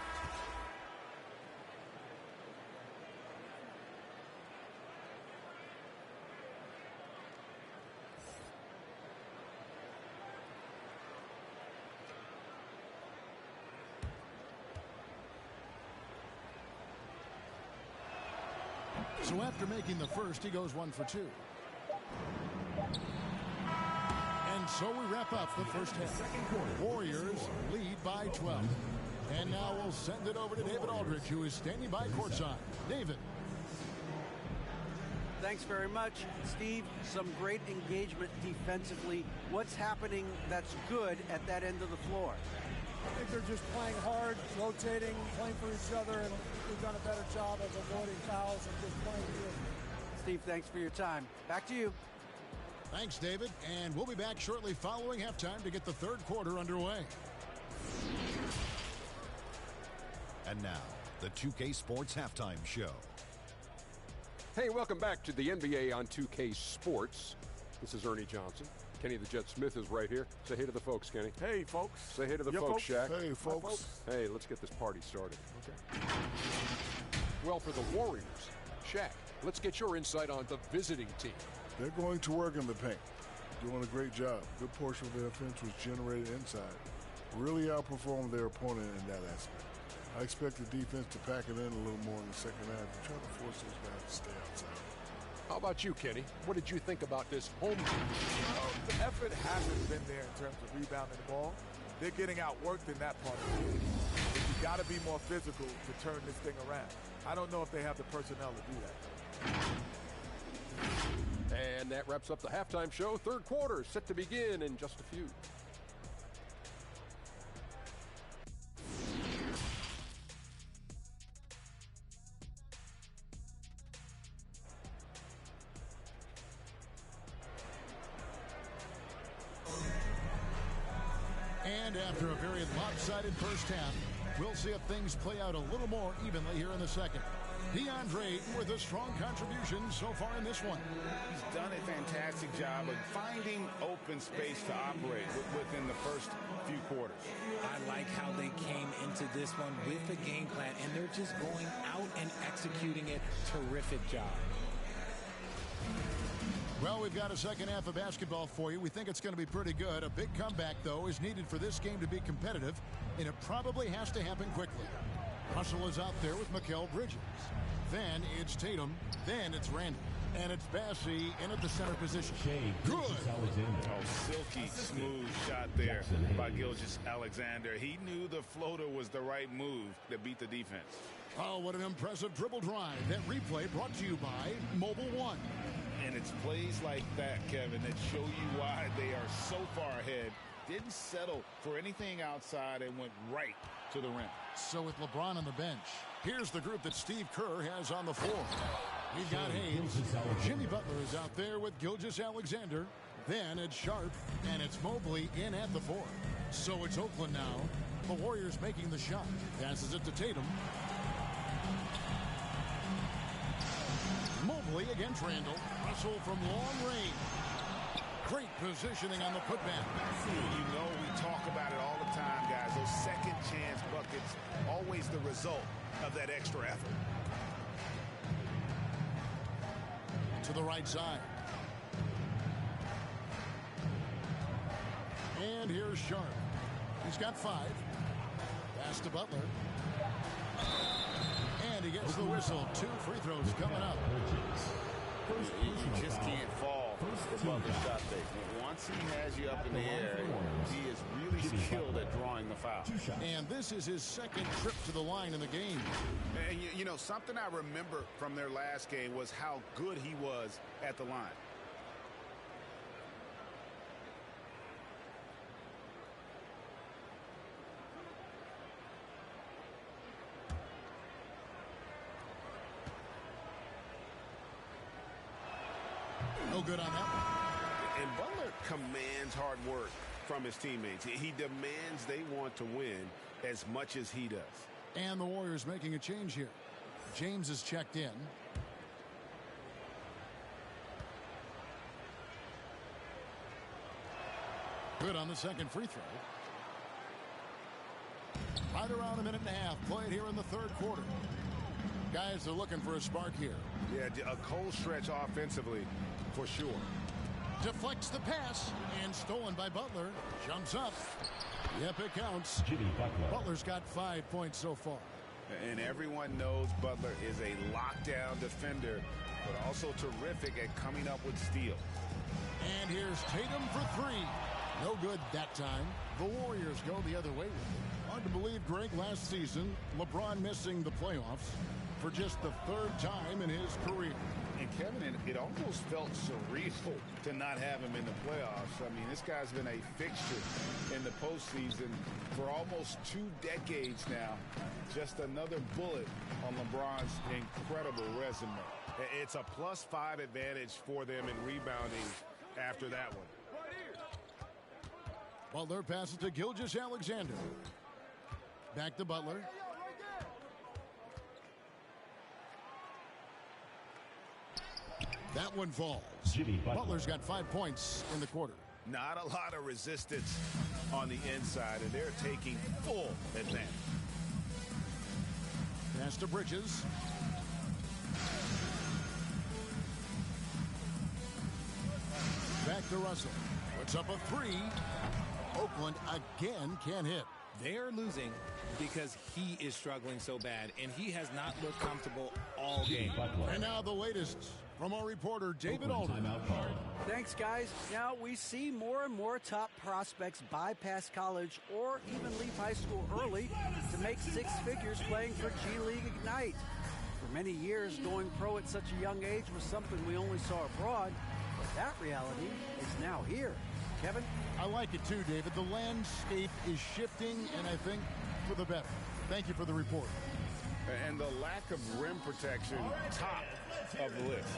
So after making the first, he goes 1 for 2. And so we wrap up the first half. Warriors lead by 12. And now we'll send it over to David Aldridge, who is standing by courtside. David. Thanks very much, Steve. Some great engagement defensively. What's happening that's good at that end of the floor? I think they're just playing hard, rotating, playing for each other, and we've done a better job of avoiding fouls and just playing good. Steve, thanks for your time. Back to you. Thanks, David. And we'll be back shortly following halftime to get the third quarter underway. And now, the 2K Sports Halftime Show. Hey, welcome back to the NBA on 2K Sports. This is Ernie Johnson. Kenny the Jet Smith is right here. Say hey to the folks, Kenny. Hey, folks. Say hey to the folks, Shaq. Hey, folks. Hey, let's get this party started. Okay. Well, for the Warriors, Shaq, let's get your insight on the visiting team. They're going to work in the paint. Doing a great job. Good portion of their offense was generated inside. Really outperformed their opponent in that aspect. I expect the defense to pack it in a little more in the second half and try to force those guys to stay outside. How about you, Kenny? What did you think about this home team? Well, the effort hasn't been there in terms of rebounding the ball. They're getting outworked in that part of the game. You got to be more physical to turn this thing around. I don't know if they have the personnel to do that. And that wraps up the halftime show. Third quarter set to begin in just a few. And after a very lopsided first half, we'll see if things play out a little more evenly here in the second. DeAndre with a strong contribution so far in this one. He's done a fantastic job of finding open space to operate within the first few quarters. I like how they came into this one with a game plan, and they're just going out and executing it. Terrific job. Well, we've got a second half of basketball for you. We think it's going to be pretty good. A big comeback, though, is needed for this game to be competitive, and it probably has to happen quickly. Russell is out there with Mikal Bridges. Then it's Tatum. Then it's Randle. And it's Bassey in at the center position. Good. Oh, silky smooth shot there by Gilgeous-Alexander. He knew the floater was the right move to beat the defense. Oh, what an impressive dribble drive. That replay brought to you by Mobile One. And it's plays like that, Kevin, that show you why they are so far ahead. Didn't settle for anything outside and went right to the rim. So with LeBron on the bench, here's the group that Steve Kerr has on the floor. We've got Hayes. Jimmy Butler is out there with Gilgeous-Alexander. Then it's Sharp, and it's Mobley in at the 4. So it's Oakland now. The Warriors making the shot. Passes it to Tatum. Mobley against Randall. Russell from long range. Great positioning on the putback. You know we talk about it all the time, guys. Those second chance buckets, always the result of that extra effort. To the right side. And here's Sharp. He's got 5. Pass to Butler. And he gets the whistle. 2 free throws coming up. You just can't fall for Butler's shot fake. Once he has you up in the air, he is really skilled at drawing the foul. And this is his second trip to the line in the game. And you know, something I remember from their last game was how good he was at the line. No good on that one. And Butler commands hard work from his teammates. He demands they want to win as much as he does. And the Warriors making a change here. James is checked in. Good on the second free throw. Right around a minute and a half played here in the third quarter. Guys are looking for a spark here. Yeah, a cold stretch offensively for sure. Deflects the pass and stolen by Butler. Jumps up. Yep, it counts. Butler's got 5 points so far. And everyone knows Butler is a lockdown defender, but also terrific at coming up with steals. And here's Tatum for 3. No good that time. The Warriors go the other way with it. Hard to believe, Greg, last season, LeBron missing the playoffs for just the 3rd time in his career. And Kevin, it almost felt surreal to not have him in the playoffs. I mean, this guy's been a fixture in the postseason for almost 2 decades now. Just another bullet on LeBron's incredible resume. It's a +5 advantage for them in rebounding after that one. Butler passes to Gilgeous-Alexander. Back to Butler. That one falls. Butler's got 5 points in the quarter. Not a lot of resistance on the inside, and they're taking full advantage. Pass to Bridges. Back to Russell. Puts up a 3. Oakland again can't hit. They're losing because he is struggling so bad, and he has not looked comfortable all game. And now the latest from our reporter, David Aldridge. Thanks, guys. Now we see more and more top prospects bypass college or even leave high school early to make 6 figures playing for G League Ignite. For many years, going pro at such a young age was something we only saw abroad, but that reality is now here. Kevin? I like it too, David. The landscape is shifting, and I think for the better. Thank you for the report. And the lack of rim protection, top of the list.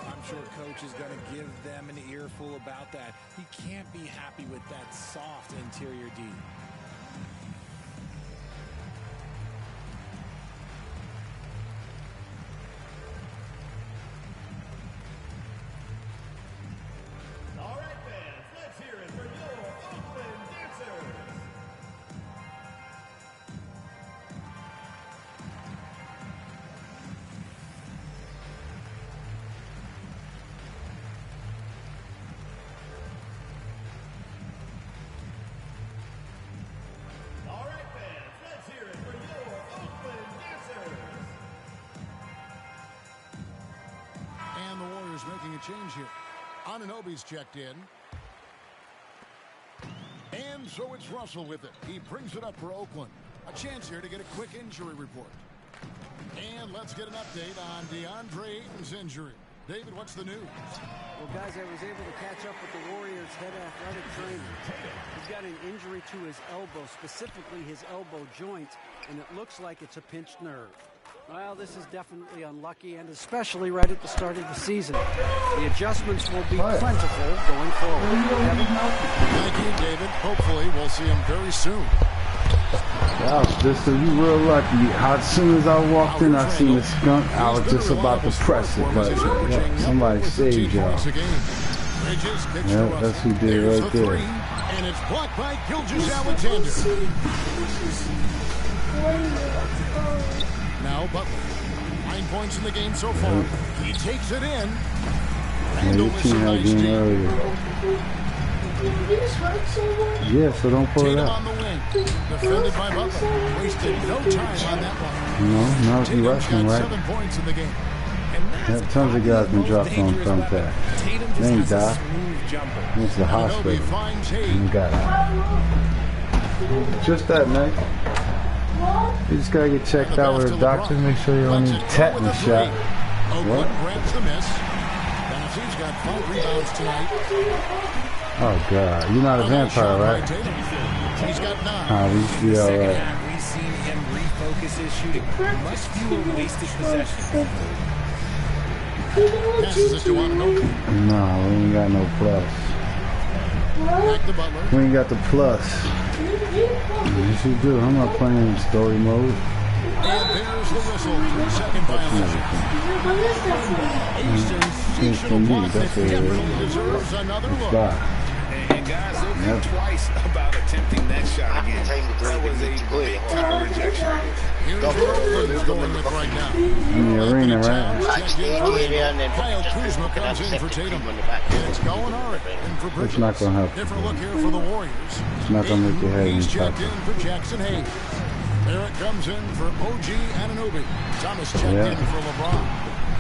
I'm sure Coach is going to give them an earful about that. He can't be happy with that soft interior D. All right, fans, let's hear it for your Oakland dancers. making a change here. Anunoby's checked in. And so it's Russell with it. He brings it up for Oakland. A chance here to get a quick injury report. And let's get an update on DeAndre Ayton's injury. David, what's the news? Well, guys, I was able to catch up with the Warriors' head athletic trainer. He's got an injury to his elbow, specifically his elbow joint, and it looks like it's a pinched nerve. Well, this is definitely unlucky, and especially right at the start of the season. The adjustments will be plentiful going forward. Thank you, David. Hopefully, we'll see him very soon. Wow, just so you real lucky. As soon as I walked in, I seen the skunk. I was just about to press it, but somebody saved y'all. Yeah, that's who did right there. And it's blocked by Gilgeous-Alexander. Now Butler, 9 points in the game so far. He takes it in. Your team had game earlier. Yeah, so don't pull it out. On the wing, defended by Butler. Wasted no time on that one. No, not if you rush him, right? 7 points in the game. Yeah, tons of guys been dropped on thumbtack. They ain't died. Went to the hospital. And got out. Just that, man. You just gotta get checked out with a doctor. Make sure you don't need a tetanus shot. Oakland grabs the miss. Tennessee's got 5 rebounds tonight. Oh God, you're not a vampire, right? He's got 9. Ah, we be all right. We've seen him refocus his shooting. Much fewer wasted possessions. Passes it to Anunoby. Nah, we ain't got no plus. Back to Butler. We ain't got the plus. Yes, you do. I'm not playing in story mode. And there's the whistle. 3-second violation. A sensational block that definitely deserves another look. And guys, they'll think twice about attempting that shot again. That was a big type of rejection. Here's what Oakland is going with right now. In the arena, right? Kyle Kuzma comes in for Tatum. It's going hard. And for Bridges. It's not going to help. Different look here for the Warriors. It's not going to make your head He's any checked in for Jackson Hayes. There it comes in for OG Anunoby. Thomas checked in for LeBron.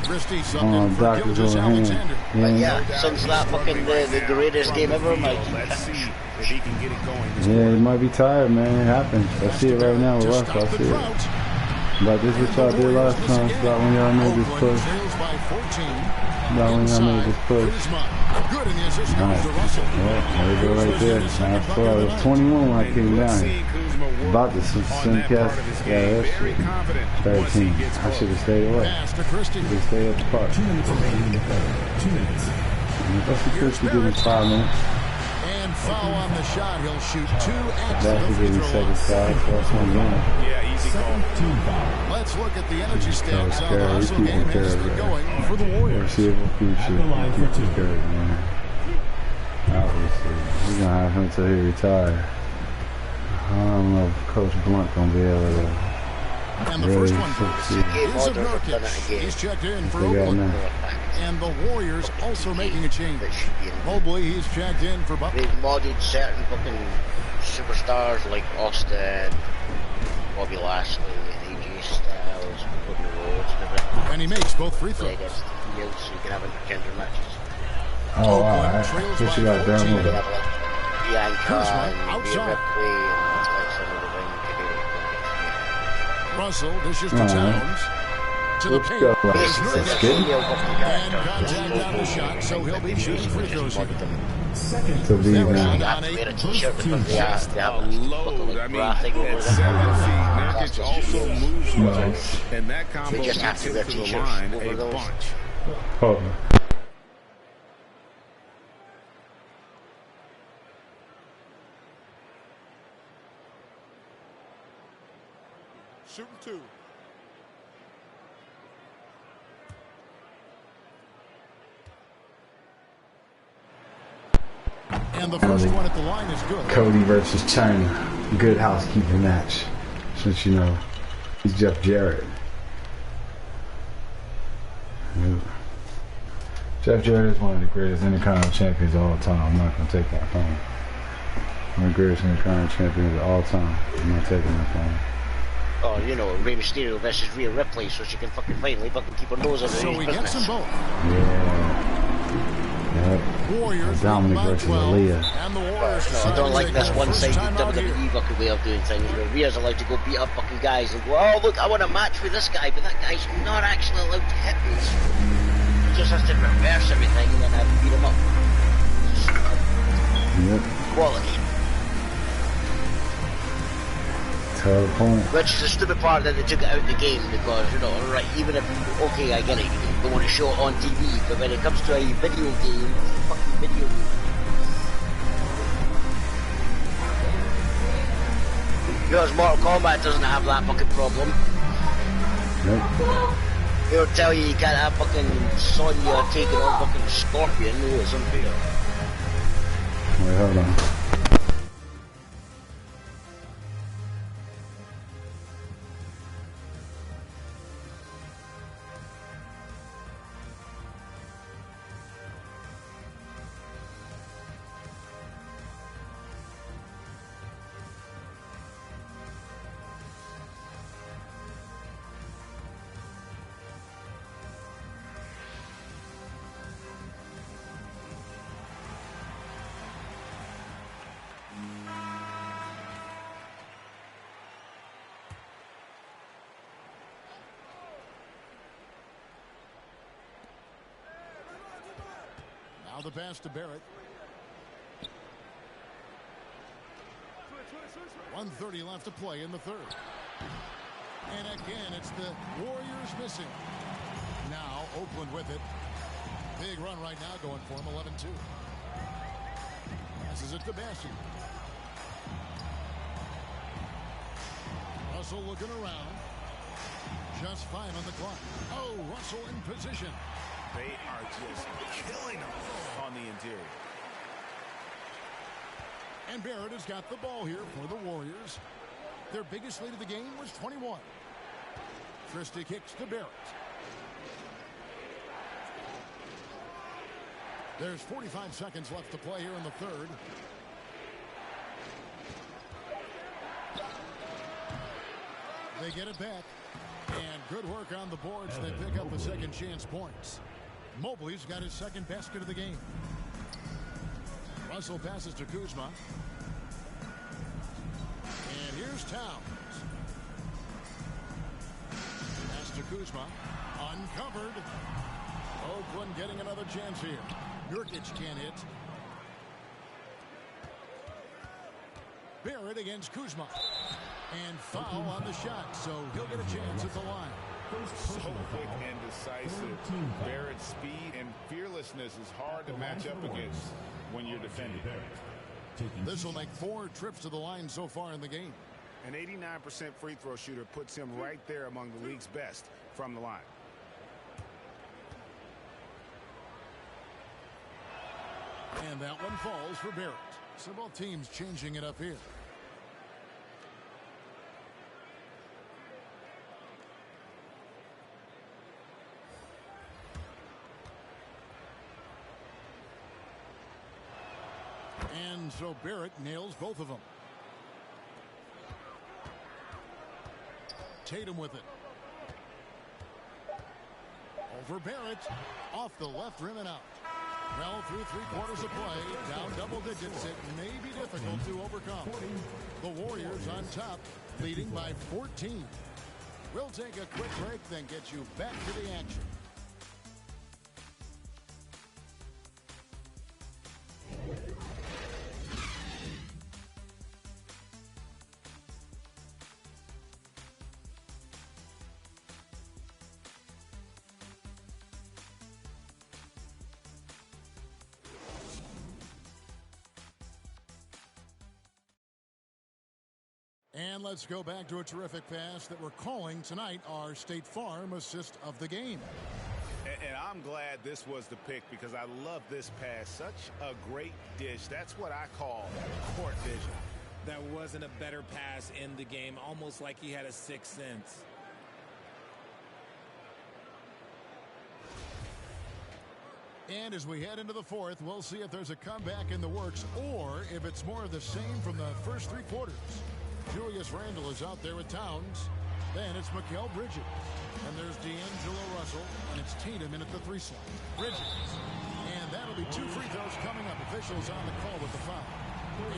Christie subbed in for Gilgeous-Alexander. Yeah, since that fucking the greatest game ever, Mike. Let's see if he can get it going. Yeah, he might be tired, man. It happens. I see it right now with Russ. I see it. But this is what y'all did last time. About when y'all made this push. About when y'all made this push. Nice. Yeah, there we go right there. I saw it was 21 when I came down here. About to send cast. Yeah, that's shit. 13. I should have stayed away. Should have stayed at the park. That's the Christie give me 5 minutes. And foul on the shot. He'll shoot 2 at the free throw line. That's one game. Yeah, easy call. Let's look at the energy stats on the hustle game as they're going for the Warriors. See if we'll keep shit. Man. Obviously, we're gonna have him until he retires. I don't know if Coach Blunt gonna be able to. And the first one is of Nurkic. He's checked in for Oakland. And the Warriors also making a change. Mobley, he's checked in for Butler. They've modded certain fucking superstars like Austin, Bobby Lashley, and AJ Styles, Cody Rhodes, and everything. And he makes both free throws. So you can have intergender matches. Oh, alright. What you got down with it? Outside. Russell dishes to Towns. To the paint. And contact on the shot, so he'll be shooting free throws here. To be load. I mean, at 7 feet. Nurkic also moves well, and that combo gets him to the line a bunch. Oh. Shooting 2. And the first one at the line is good. Cody versus China. Good housekeeping match. Since you know, he's Jeff Jarrett. Yeah. Jeff Jarrett is one of the greatest Intercontinental champions of all time. I'm not going to take that from him. One of the greatest Intercontinental champions of all time. I'm not taking that from him. Oh, you know, Rey Mysterio versus Rhea Ripley, so she can fucking finally fucking keep her nose under So he gets them both. Yeah. Warriors Dominic about versus 12, Aaliyah. and the Warriors No, I don't like this one-sided timeout here. WWE fucking way of doing things where Rhea's allowed to go beat up fucking guys and go, oh look, I want a match with this guy, but that guy's not actually allowed to hit me. He just has to reverse everything and then I beat him up. Yep. Quality. Point. Which is a stupid part that they took it out of the game because, you know, right, even if, okay, I get it, they want to show it on TV, but when it comes to a video game, it's a fucking video game. Because Mortal Kombat doesn't have that fucking problem. Nope. They'll tell you can't have fucking Sonya taking on fucking Scorpion. No, it's unfair. Wait, hold on. Now the pass to Barrett. 1:30 left to play in the third. And again, it's the Warriors missing. Now Oakland with it. Big run right now going for him, 11-2. Passes it to Bassi. Russell looking around. Just fine on the clock. Oh, Russell in position. They are just killing them on the interior. And Barrett has got the ball here for the Warriors. Their biggest lead of the game was 21. Christie kicks to Barrett. There's 45 seconds left to play here in the third. They get it back. And good work on the boards. They pick up the second chance points. Mobley's got his second basket of the game. Russell passes to Kuzma. And here's Towns. Pass to Kuzma. Uncovered. Oakland getting another chance here. Nurkic can't hit. Barrett against Kuzma. And foul on the shot, so he'll get a chance at the line. So quick and decisive. Barrett's speed and fearlessness is hard to match up against when you're defending. This will make 4 trips to the line so far in the game. An 89% free throw shooter puts him right there among the league's best from the line. And that one falls for Barrett. So both teams changing it up here. And so Barrett nails both of them. Tatum with it. Over Barrett. Off the left rim and out. Well, through 3/4 of play, down double digits, it may be difficult to overcome. The Warriors on top, leading by 14. We'll take a quick break, then get you back to the action. And let's go back to a terrific pass that we're calling tonight our State Farm assist of the game. And I'm glad this was the pick because I love this pass. Such a great dish. That's what I call court vision. That wasn't a better pass in the game, almost like he had a sixth sense. And as we head into the fourth, we'll see if there's a comeback in the works or if it's more of the same from the first 3 quarters. Julius Randle is out there with Towns. Then it's Mikal Bridges. And there's D'Angelo Russell. And it's Tatum in at the 3 slot. Bridges. And that'll There'll be 2 free throws coming up. Officials on the call with the foul.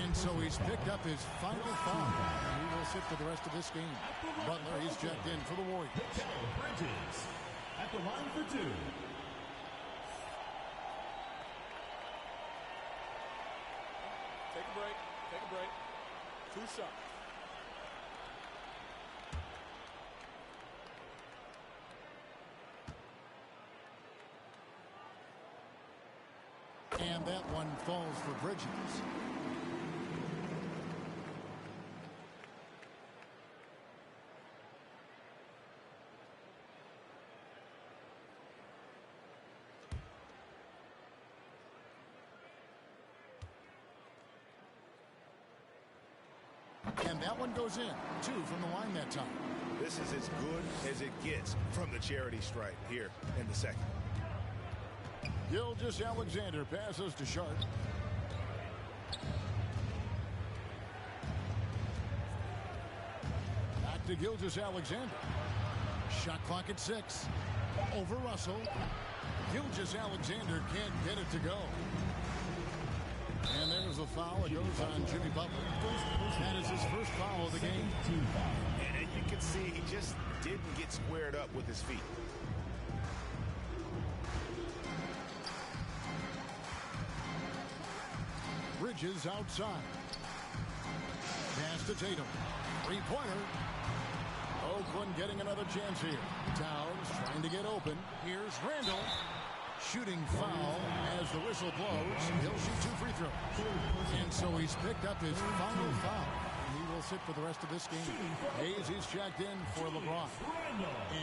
And so he's picked up his final foul. And he will sit for the rest of this game. Butler, he's checked in for the Warriors. Bridges at the line for 2. Take a break. Take a break. 2 shots. And that one falls for Bridges. And that one goes in. 2 from the line that time. This is as good as it gets from the charity stripe here in the second. Gilgeous-Alexander passes to Sharp. Back to Gilgeous-Alexander. Shot clock at 6. Over Russell. Gilgeous-Alexander can't get it to go. And there's a foul. It goes on Jimmy Butler. That is his first foul of the game. And you can see he just didn't get squared up with his feet. Bridges outside. Pass to Tatum. 3-pointer. Oakland getting another chance here. Towns trying to get open. Here's Randall. Shooting foul as the whistle blows. He'll shoot 2 free throws. And so he's picked up his final foul. He will sit for the rest of this game. Hayes, he's checked in for LeBron.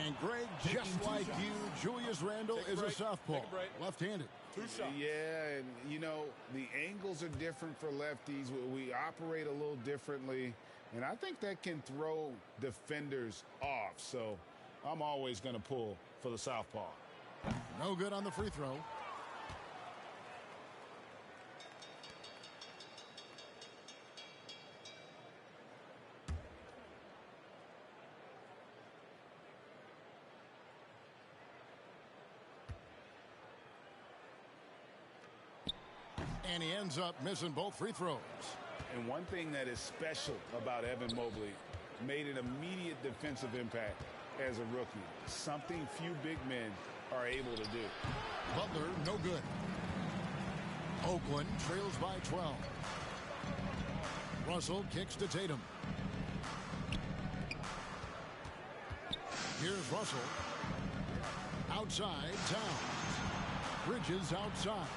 And Greg, just like you, Julius Randle is a southpaw. Left-handed. 2 shots. Yeah, and you know, the angles are different for lefties. We operate a little differently. And I think that can throw defenders off. So I'm always going to pull for the southpaw. No good on the free throw. And he ends up missing both free throws. And one thing that is special about Evan Mobley, made an immediate defensive impact as a rookie. Something few big men are able to do. Butler, no good. Oakland trails by 12. Russell kicks to Tatum. Here's Russell. Outside, Towns. Bridges outside.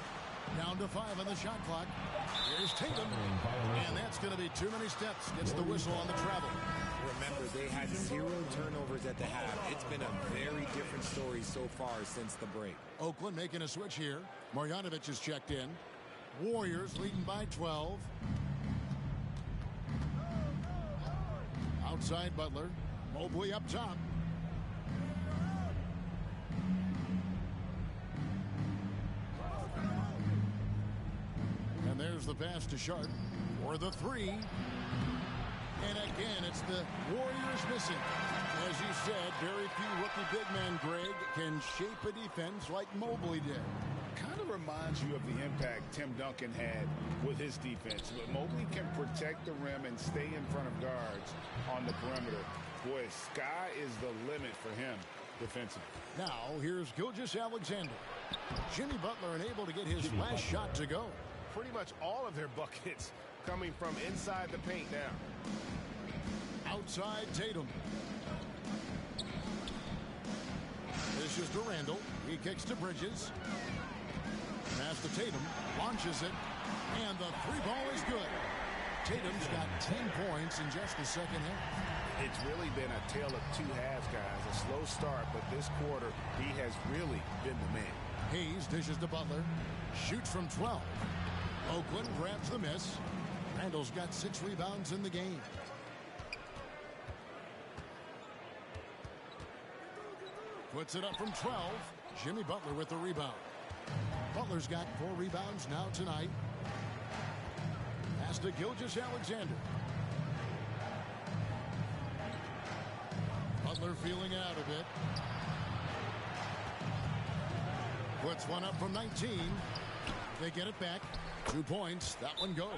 Down to 5 on the shot clock. Here's Tatum. And that's going to be too many steps. Gets the whistle on the travel. Remember, they had 0 turnovers at the half. It's been a very different story so far since the break. Oakland making a switch here. Marjanovic is checked in. Warriors leading by 12. Outside Butler. Mobley up top. And there's the pass to Sharp for the 3. And again, it's the Warriors missing. As you said, very few rookie big men, Greg, can shape a defense like Mobley did. Kind of reminds you of the impact Tim Duncan had with his defense. But Mobley can protect the rim and stay in front of guards on the perimeter. Boy, sky is the limit for him defensively. Now, here's Gilgeous-Alexander. Jimmy Butler unable to get his last shot to go. Pretty much all of their buckets coming from inside the paint now. Outside Tatum. This is to Randall. He kicks to Bridges. Pass to Tatum. Launches it. And the 3-ball is good. Tatum's got 10 points in just the second half. It's really been a tale of 2 halves, guys. A slow start, but this quarter, he has really been the man. Hayes dishes to Butler. Shoots from 12. Oakland grabs the miss. Randall's got 6 rebounds in the game. Puts it up from 12. Jimmy Butler with the rebound. Butler's got 4 rebounds now tonight. Pass to Gilgeous-Alexander. Butler feeling out a bit. Puts one up from 19. They get it back. 2 points. That one goes.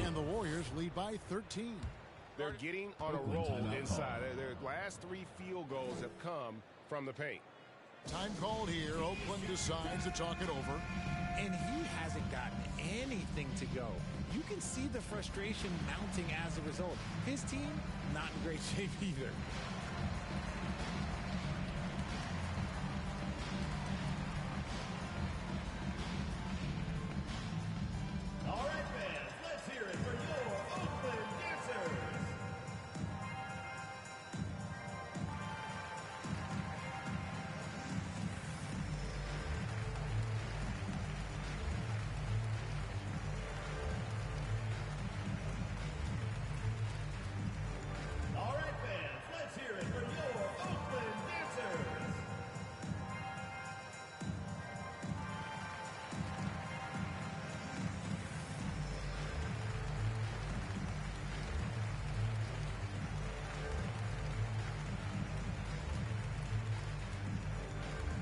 And the Warriors lead by 13. They're getting on a roll inside. Their last 3 field goals have come from the paint. Time called here. Oakland decides to talk it over. And he hasn't gotten anything to go. You can see the frustration mounting as a result. His team, not in great shape either. All right, fans, let's hear it for your Oakland Dancers. All right, fans, let's hear it for your Oakland Dancers.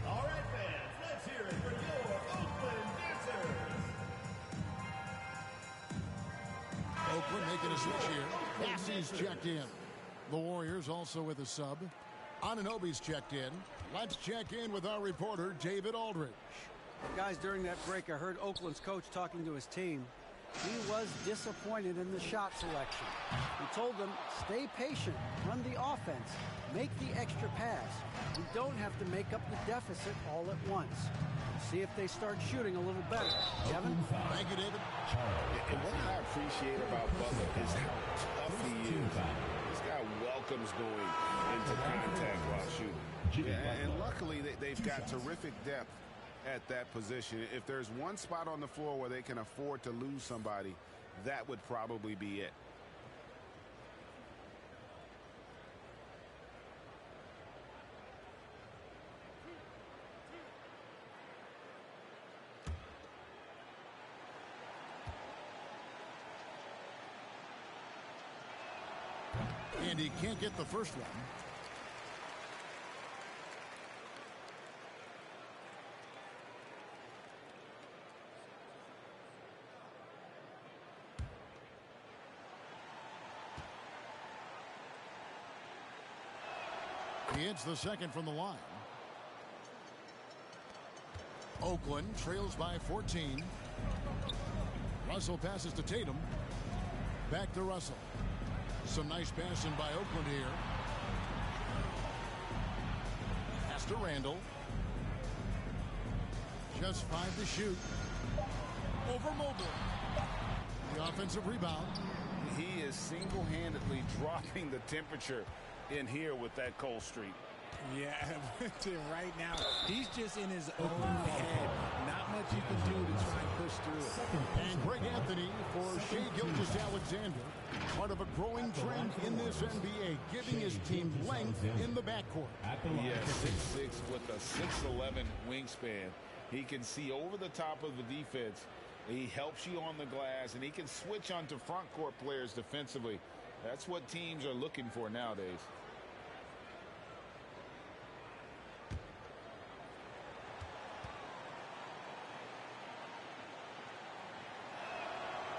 All right, fans, let's hear it for your Oakland Dancers. Oakland making a switch here. Cassie's checked in. The Warriors also with a sub. Anunoby's checked in. Let's check in with our reporter, David Aldridge. Guys, during that break, I heard Oakland's coach talking to his team. He was disappointed in the shot selection. He told them, stay patient, run the offense, make the extra pass. We don't have to make up the deficit all at once. See if they start shooting a little better. Kevin? Thank you, David. And what I appreciate about Butler is how tough he is. This guy welcomes going into contact while shooting. And luckily, they've got terrific depth at that position. If there's one spot on the floor where they can afford to lose somebody, that would probably be it. And he can't get the first one. He hits the second from the line. Oakland trails by 14. Russell passes to Tatum. Back to Russell. Some nice passing by Oakland here. Pass to Randall. Just 5 to shoot. Over Mobley. The offensive rebound. He is single-handedly dropping the temperature in here with that cold streak. Yeah, right now, he's just in his own head. Not much you can do to try and push through it. And Greg Anthony for Shai Gilgeous-Alexander. Part of a growing trend in this NBA, giving his team length in the backcourt. Yes, 6'6" with a 6'11" wingspan. He can see over the top of the defense. He helps you on the glass, and he can switch onto front court players defensively. That's what teams are looking for nowadays.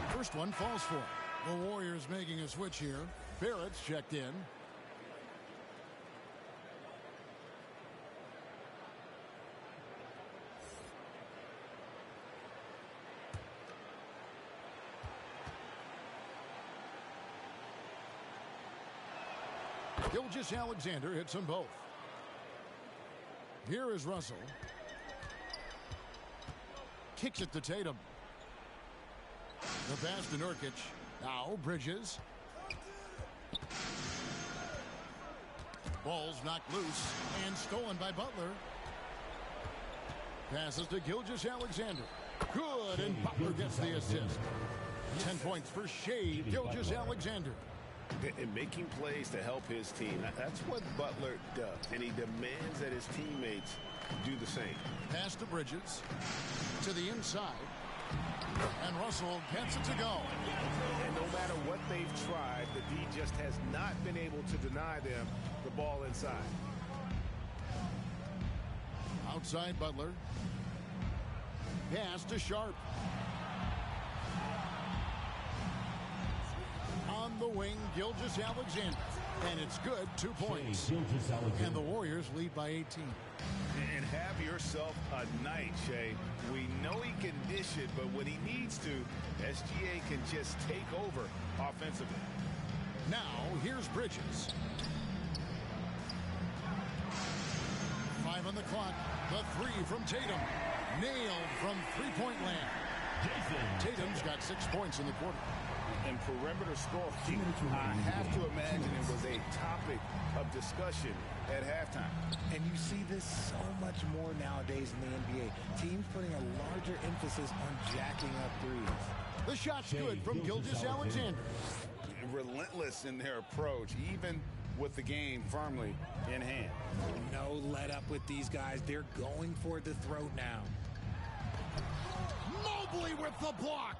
First one falls for him. The Warriors making a switch here. Barrett's checked in. Gilgeous-Alexander hits them both. Here is Russell. Kicks it to Tatum. The pass to Nurkic. Now Bridges. Ball's knocked loose and stolen by Butler. Passes to Gilgeous-Alexander. Good, and Butler gets the assist. 10 points for Shai Gilgeous-Alexander. And making plays to help his team. That's what Butler does, and he demands that his teammates do the same. Pass to Bridges. To the inside. And Russell gets it to go. And no matter what they've tried, the D just has not been able to deny them the ball inside. Outside Butler. Pass to Sharp. On the wing, Gilgeous-Alexander. And it's good, 2 points. And the Warriors lead by 18. And have yourself a night, Shea. We know he can dish it, but when he needs to, SGA can just take over offensively. Now, here's Bridges. 5 on the clock. The 3 from Tatum. Nailed from three-point land. Tatum's got 6 points in the quarter. And perimeter scoring, I have to imagine it was a topic of discussion at halftime. And you see this so much more nowadays in the NBA. Teams putting a larger emphasis on jacking up threes. The shot's good from Gilgeous-Alexander. Relentless in their approach, even with the game firmly in hand. No let up with these guys. They're going for the throat now. Mobley with the block.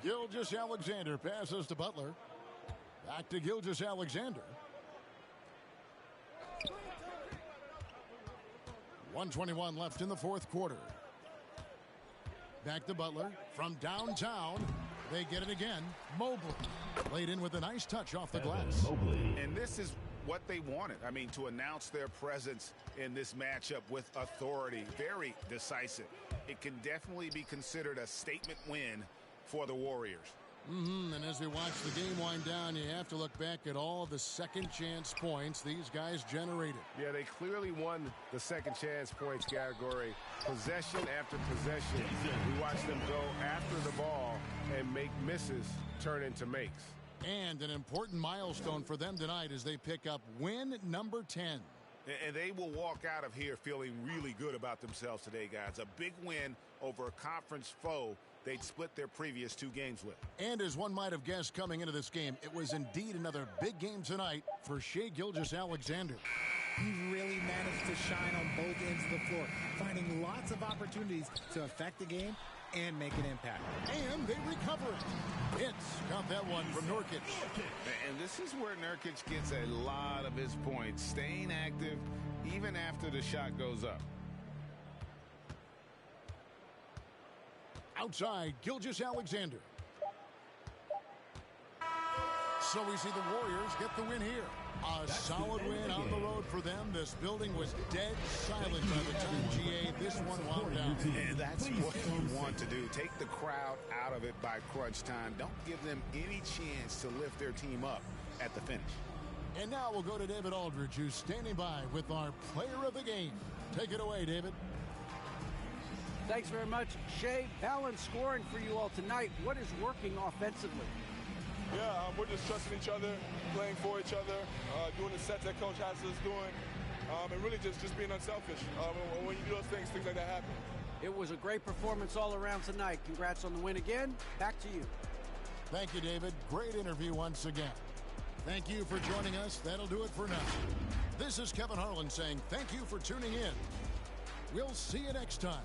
Gilgeous-Alexander passes to Butler. Back to Gilgeous-Alexander. 1:21 left in the fourth quarter. Back to Butler from downtown. They get it again. Mobley laid in with a nice touch off the glass. And this is what they wanted. I mean, to announce their presence in this matchup with authority. Very decisive. It can definitely be considered a statement win for the Warriors. And as we watch the game wind down, you have to look back at all the second chance points these guys generated. Yeah, they clearly won the second chance points category. Possession after possession. We watched them go after the ball and make misses turn into makes. And an important milestone for them tonight as they pick up win number 10. And they will walk out of here feeling really good about themselves today, guys. A big win over a conference foe they'd split their previous 2 games with. And as one might have guessed coming into this game, it was indeed another big game tonight for Shai Gilgeous-Alexander. He really managed to shine on both ends of the floor, finding lots of opportunities to affect the game and make an impact. And they recover it. Hits got that one from Nurkic. And this is where Nurkic gets a lot of his points, staying active even after the shot goes up. Outside, Gilgeous-Alexander. So we see the Warriors get the win here. A solid win on the road for them. This building was dead silent by the time GA this one wound down. And that's what you want to do. Take the crowd out of it by crunch time. Don't give them any chance to lift their team up at the finish. And now we'll go to David Aldridge, who's standing by with our player of the game. Take it away, David. Thanks very much, Shai. Balanced scoring for you all tonight. What is working offensively? Yeah, we're just trusting each other, playing for each other, doing the sets that Coach has us doing, and really just being unselfish. When you do those things like that happen. It was a great performance all around tonight. Congrats on the win again. Back to you. Thank you, David. Great interview once again. Thank you for joining us. That'll do it for now. This is Kevin Harlan saying thank you for tuning in. We'll see you next time.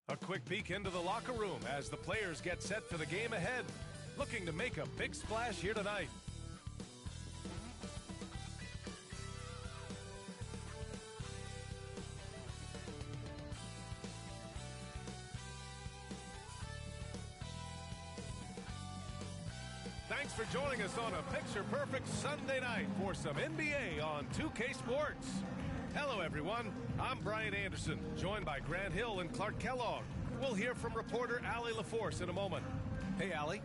A quick peek into the locker room as the players get set for the game ahead. Looking to make a big splash here tonight. Thanks for joining us on a picture-perfect Sunday night for some NBA on 2K Sports. Hello, everyone. I'm Brian Anderson, joined by Grant Hill and Clark Kellogg. We'll hear from reporter Allie LaForce in a moment. Hey, Allie.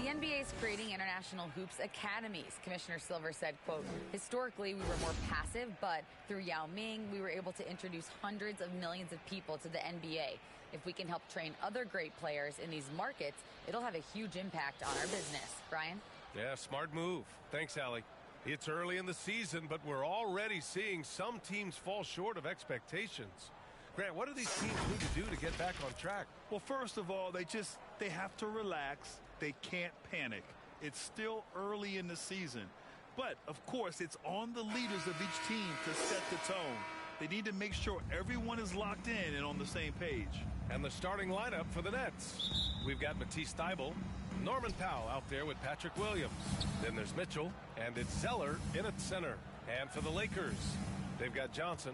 The NBA is creating international hoops academies. Commissioner Silver said, quote, historically, we were more passive, but through Yao Ming, we were able to introduce hundreds of millions of people to the NBA. If we can help train other great players in these markets, it'll have a huge impact on our business. Brian? Yeah, smart move. Thanks, Allie. It's early in the season, but we're already seeing some teams fall short of expectations. Grant, what do these teams need to do to get back on track? Well, first of all, they have to relax. They can't panic. It's still early in the season. But, of course, it's on the leaders of each team to set the tone. They need to make sure everyone is locked in and on the same page. And the starting lineup for the Nets. We've got Matisse Thybulle, Norman Powell out there with Patrick Williams. Then there's Mitchell, and it's Zeller in at center. And for the Lakers, they've got Johnson.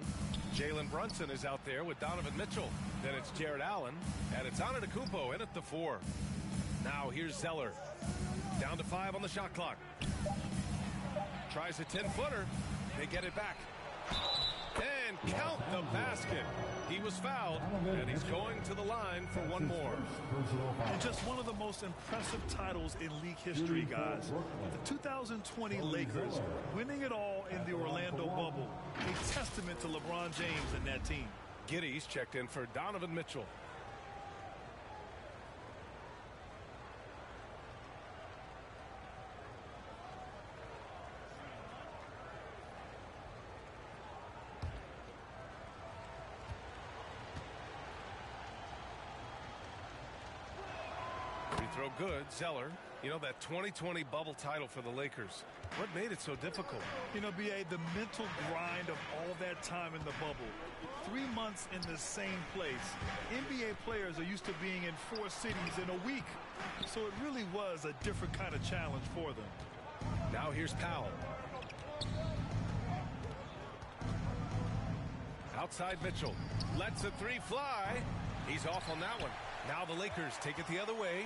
Jalen Brunson is out there with Donovan Mitchell. Then it's Jared Allen, and it's Antetokounmpo in at the 4. Now here's Zeller. Down to 5 on the shot clock. Tries a 10-footer. They get it back. And count the basket. He was fouled, and he's going to the line for one more. And just one of the most impressive titles in league history, guys. The 2020 Lakers winning it all in the Orlando bubble. A testament to LeBron James and that team. Giddey's checked in for Donovan Mitchell. Throw good. Zeller. You know, that 2020 bubble title for the Lakers. What made it so difficult? You know, B.A., the mental grind of all that time in the bubble. 3 months in the same place. NBA players are used to being in 4 cities in a week. So it really was a different kind of challenge for them. Now here's Powell. Outside Mitchell. Lets a 3 fly. He's off on that one. Now the Lakers take it the other way.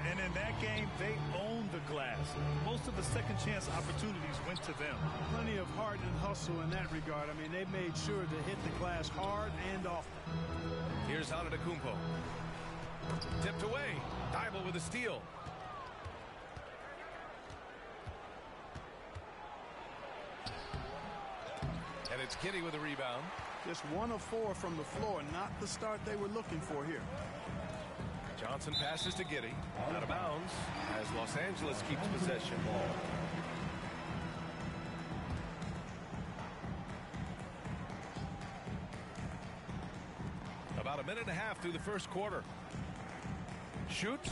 And in that game, they owned the glass. Most of the second chance opportunities went to them. Plenty of heart and hustle in that regard. I mean, they made sure to hit the glass hard and often. Here's Antetokounmpo. Tipped away. Thybulle with a steal. And it's Giddey with a rebound. Just 1 of 4 from the floor, not the start they were looking for here. Johnson passes to Giddey. Out of bounds as Los Angeles keeps possession. About a minute and a half through the first quarter. Shoots.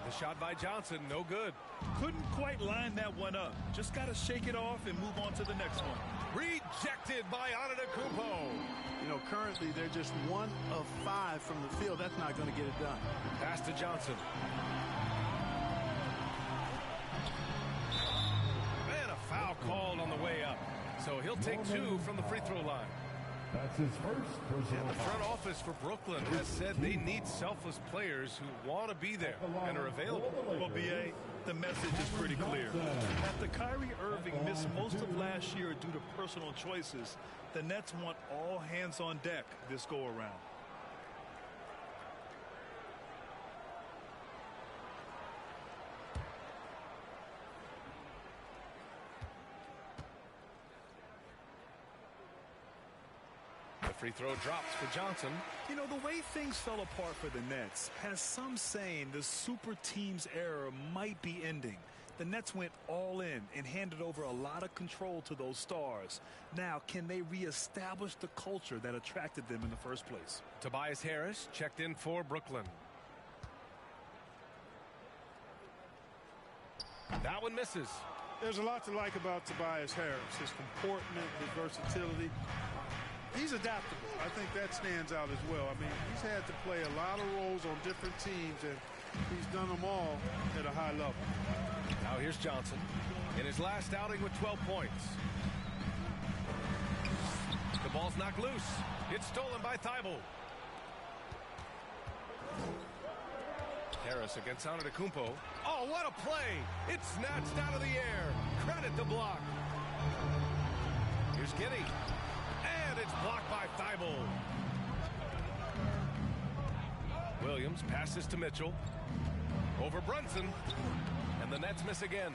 The shot by Johnson, no good. Couldn't quite line that one up. Just got to shake it off and move on to the next one. Rejected by Antetokounmpo. You know, currently they're just 1 of 5 from the field. That's not going to get it done. Pass to Johnson. And a foul called on the way up. So he'll take 2 from the free throw line. That's his first personal. And the front office for Brooklyn has said they need selfless players who want to be there and are available. Well, B.A., the message is pretty clear. After Kyrie Irving missed most of last year due to personal choices, the Nets want all hands on deck this go-around. Free throw drops for Johnson. You know, the way things fell apart for the Nets has some saying the super team's era might be ending. The Nets went all in and handed over a lot of control to those stars. Now, can they reestablish the culture that attracted them in the first place? Tobias Harris checked in for Brooklyn. That one misses. There's a lot to like about Tobias Harris. His comportment, his versatility. He's adaptable. I think that stands out as well. I mean, he's had to play a lot of roles on different teams, and he's done them all at a high level. Now here's Johnson in his last outing with 12 points. The ball's knocked loose. It's stolen by Thibault. Harris against Antetokounmpo. Oh, what a play! It's snatched out of the air. Credit the block. Here's Giddey. And it's blocked by Thibault. Williams passes to Mitchell. Over Brunson. And the Nets miss again.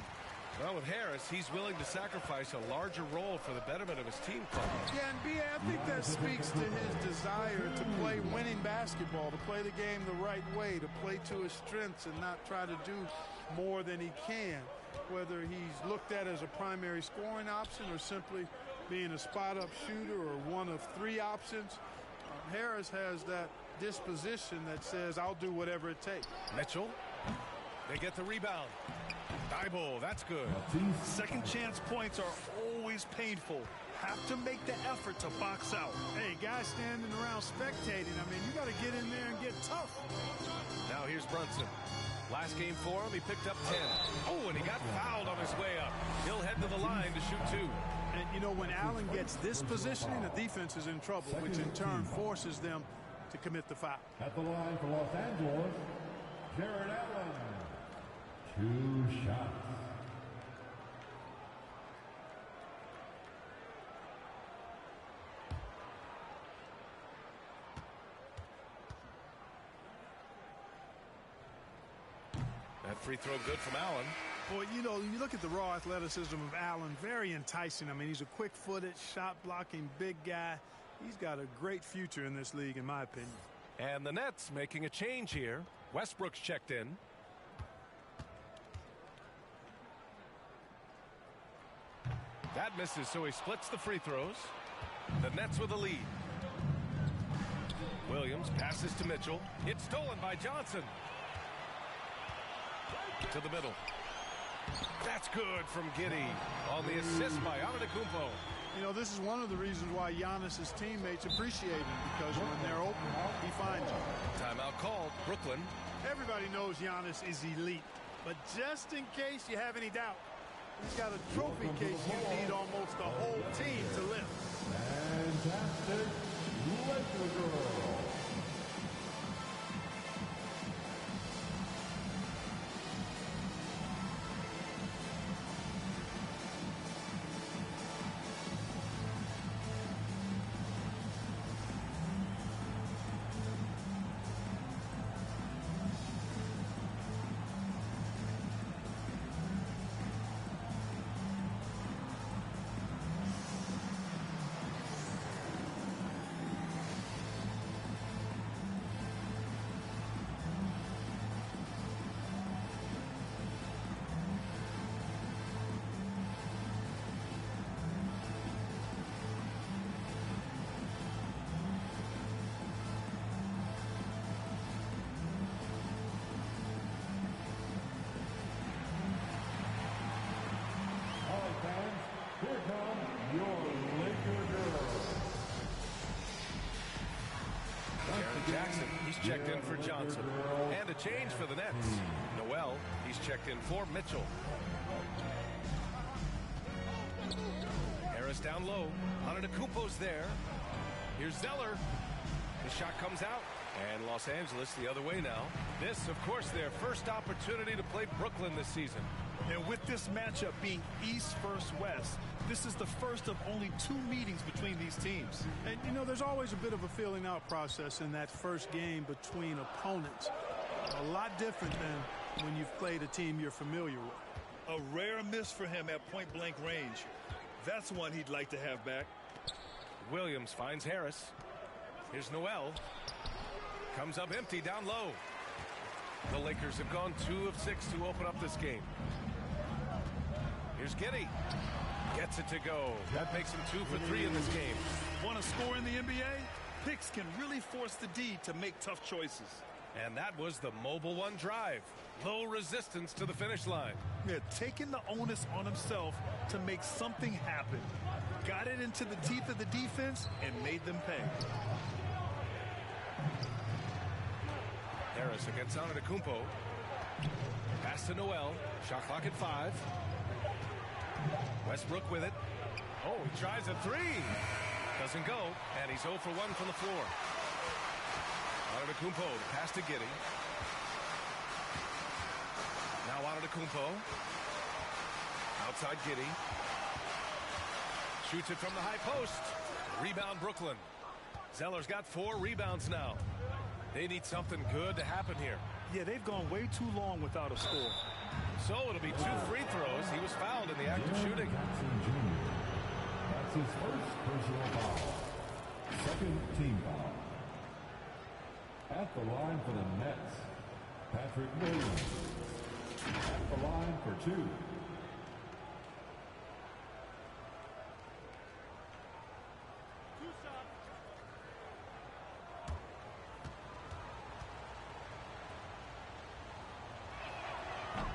Well, with Harris, he's willing to sacrifice a larger role for the betterment of his team. Yeah, and B.A., I think that speaks to his desire to play winning basketball, to play the game the right way, to play to his strengths and not try to do more than he can, whether he's looked at as a primary scoring option or simply being a spot-up shooter or one of three options. Harris has that disposition that says, I'll do whatever it takes. Mitchell, they get the rebound. Thibault, that's good. Second chance points are always painful. Have to make the effort to box out. Hey, guys standing around spectating, I mean, you got to get in there and get tough. Now here's Brunson. Last game for him, he picked up 10. Oh, and he got fouled on his way up. He'll head to the line to shoot 2. And, you know, when Allen gets this positioning, the defense is in trouble, which in turn forces them to commit the foul. At the line for Los Angeles, Jared Allen. 2 shots. That free throw good from Allen. Boy, you know, you look at the raw athleticism of Allen, very enticing. I mean, he's a quick-footed, shot-blocking big guy. He's got a great future in this league, in my opinion. And the Nets making a change here. Westbrook's checked in. That misses, so he splits the free throws. The Nets with a lead. Williams passes to Mitchell. It's stolen by Johnson. To the middle. That's good from Giddey on the assist by Antetokounmpo. You know, this is one of the reasons why Giannis's teammates appreciate him, because when they're open, he finds them. Timeout called. Brooklyn. Everybody knows Giannis is elite, but just in case you have any doubt, he's got a trophy case you need almost the whole team to lift. Fantastic. Laker girl. Jackson, he's checked in for Johnson. And a change for the Nets. Noel, he's checked in for Mitchell. Harris down low. Antetokounmpo's there. Here's Zeller. The shot comes out. And Los Angeles the other way now. This, of course, their first opportunity to play Brooklyn this season. And with this matchup being East versus West, this is the first of only 2 meetings between these teams. And, you know, there's always a bit of a feeling out process in that first game between opponents. A lot different than when you've played a team you're familiar with. A rare miss for him at point-blank range. That's one he'd like to have back. Williams finds Harris. Here's Noel. Comes up empty down low. The Lakers have gone 2 of 6 to open up this game. Here's Giddey. Gets it to go. That makes him 2 for 3 in this game. Want to score in the NBA? Picks can really force the D to make tough choices. And that was the mobile 1 drive. Low resistance to the finish line. Yeah, taking the onus on himself to make something happen. got it into the teeth of the defense and made them pay. Harris against Antetokounmpo. Pass to Noel. Shot clock at 5. Westbrook with it. Oh, he tries a 3. Doesn't go, and he's 0 for 1 from the floor. Antetokounmpo, pass to Giddey. Now Antetokounmpo. Outside Giddey. Shoots it from the high post. Rebound Brooklyn. Zeller's got 4 rebounds now. They need something good to happen here. Yeah, they've gone way too long without a score. So it'll be 2 free throws. He was fouled in the act of shooting. That's his first personal foul. Second team foul. At the line for the Nets, Patrick Williams. At the line for 2.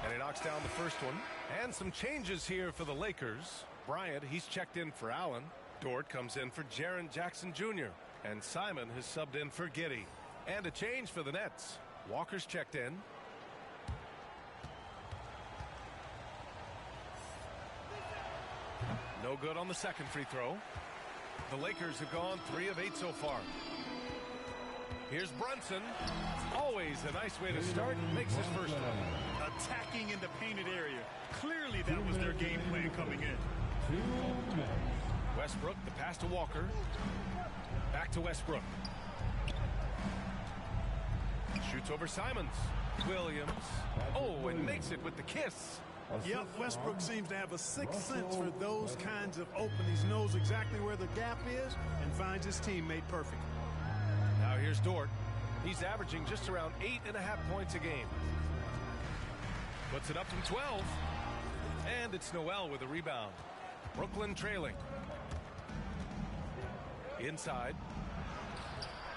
And he knocks down the first one. And some changes here for the Lakers. Bryant, he's checked in for Allen. Dort comes in for Jaren Jackson Jr. And Simon has subbed in for Giddey. And a change for the Nets. Walker's checked in. No good on the second free throw. The Lakers have gone 3 of 8 so far. Here's Brunson. Always a nice way to start. Makes his first one. Attacking in the painted area. Clearly that was their game plan coming in. Westbrook, the pass to Walker. Back to Westbrook. Shoots over Simons. Williams. Oh, and makes it with the kiss. Yep, Westbrook seems to have a sixth sense for those kinds of openings. Knows exactly where the gap is and finds his teammate perfect. Now here's Dort. He's averaging just around 8.5 points a game. Puts it up from 12. And it's Noel with a rebound. Brooklyn trailing. Inside.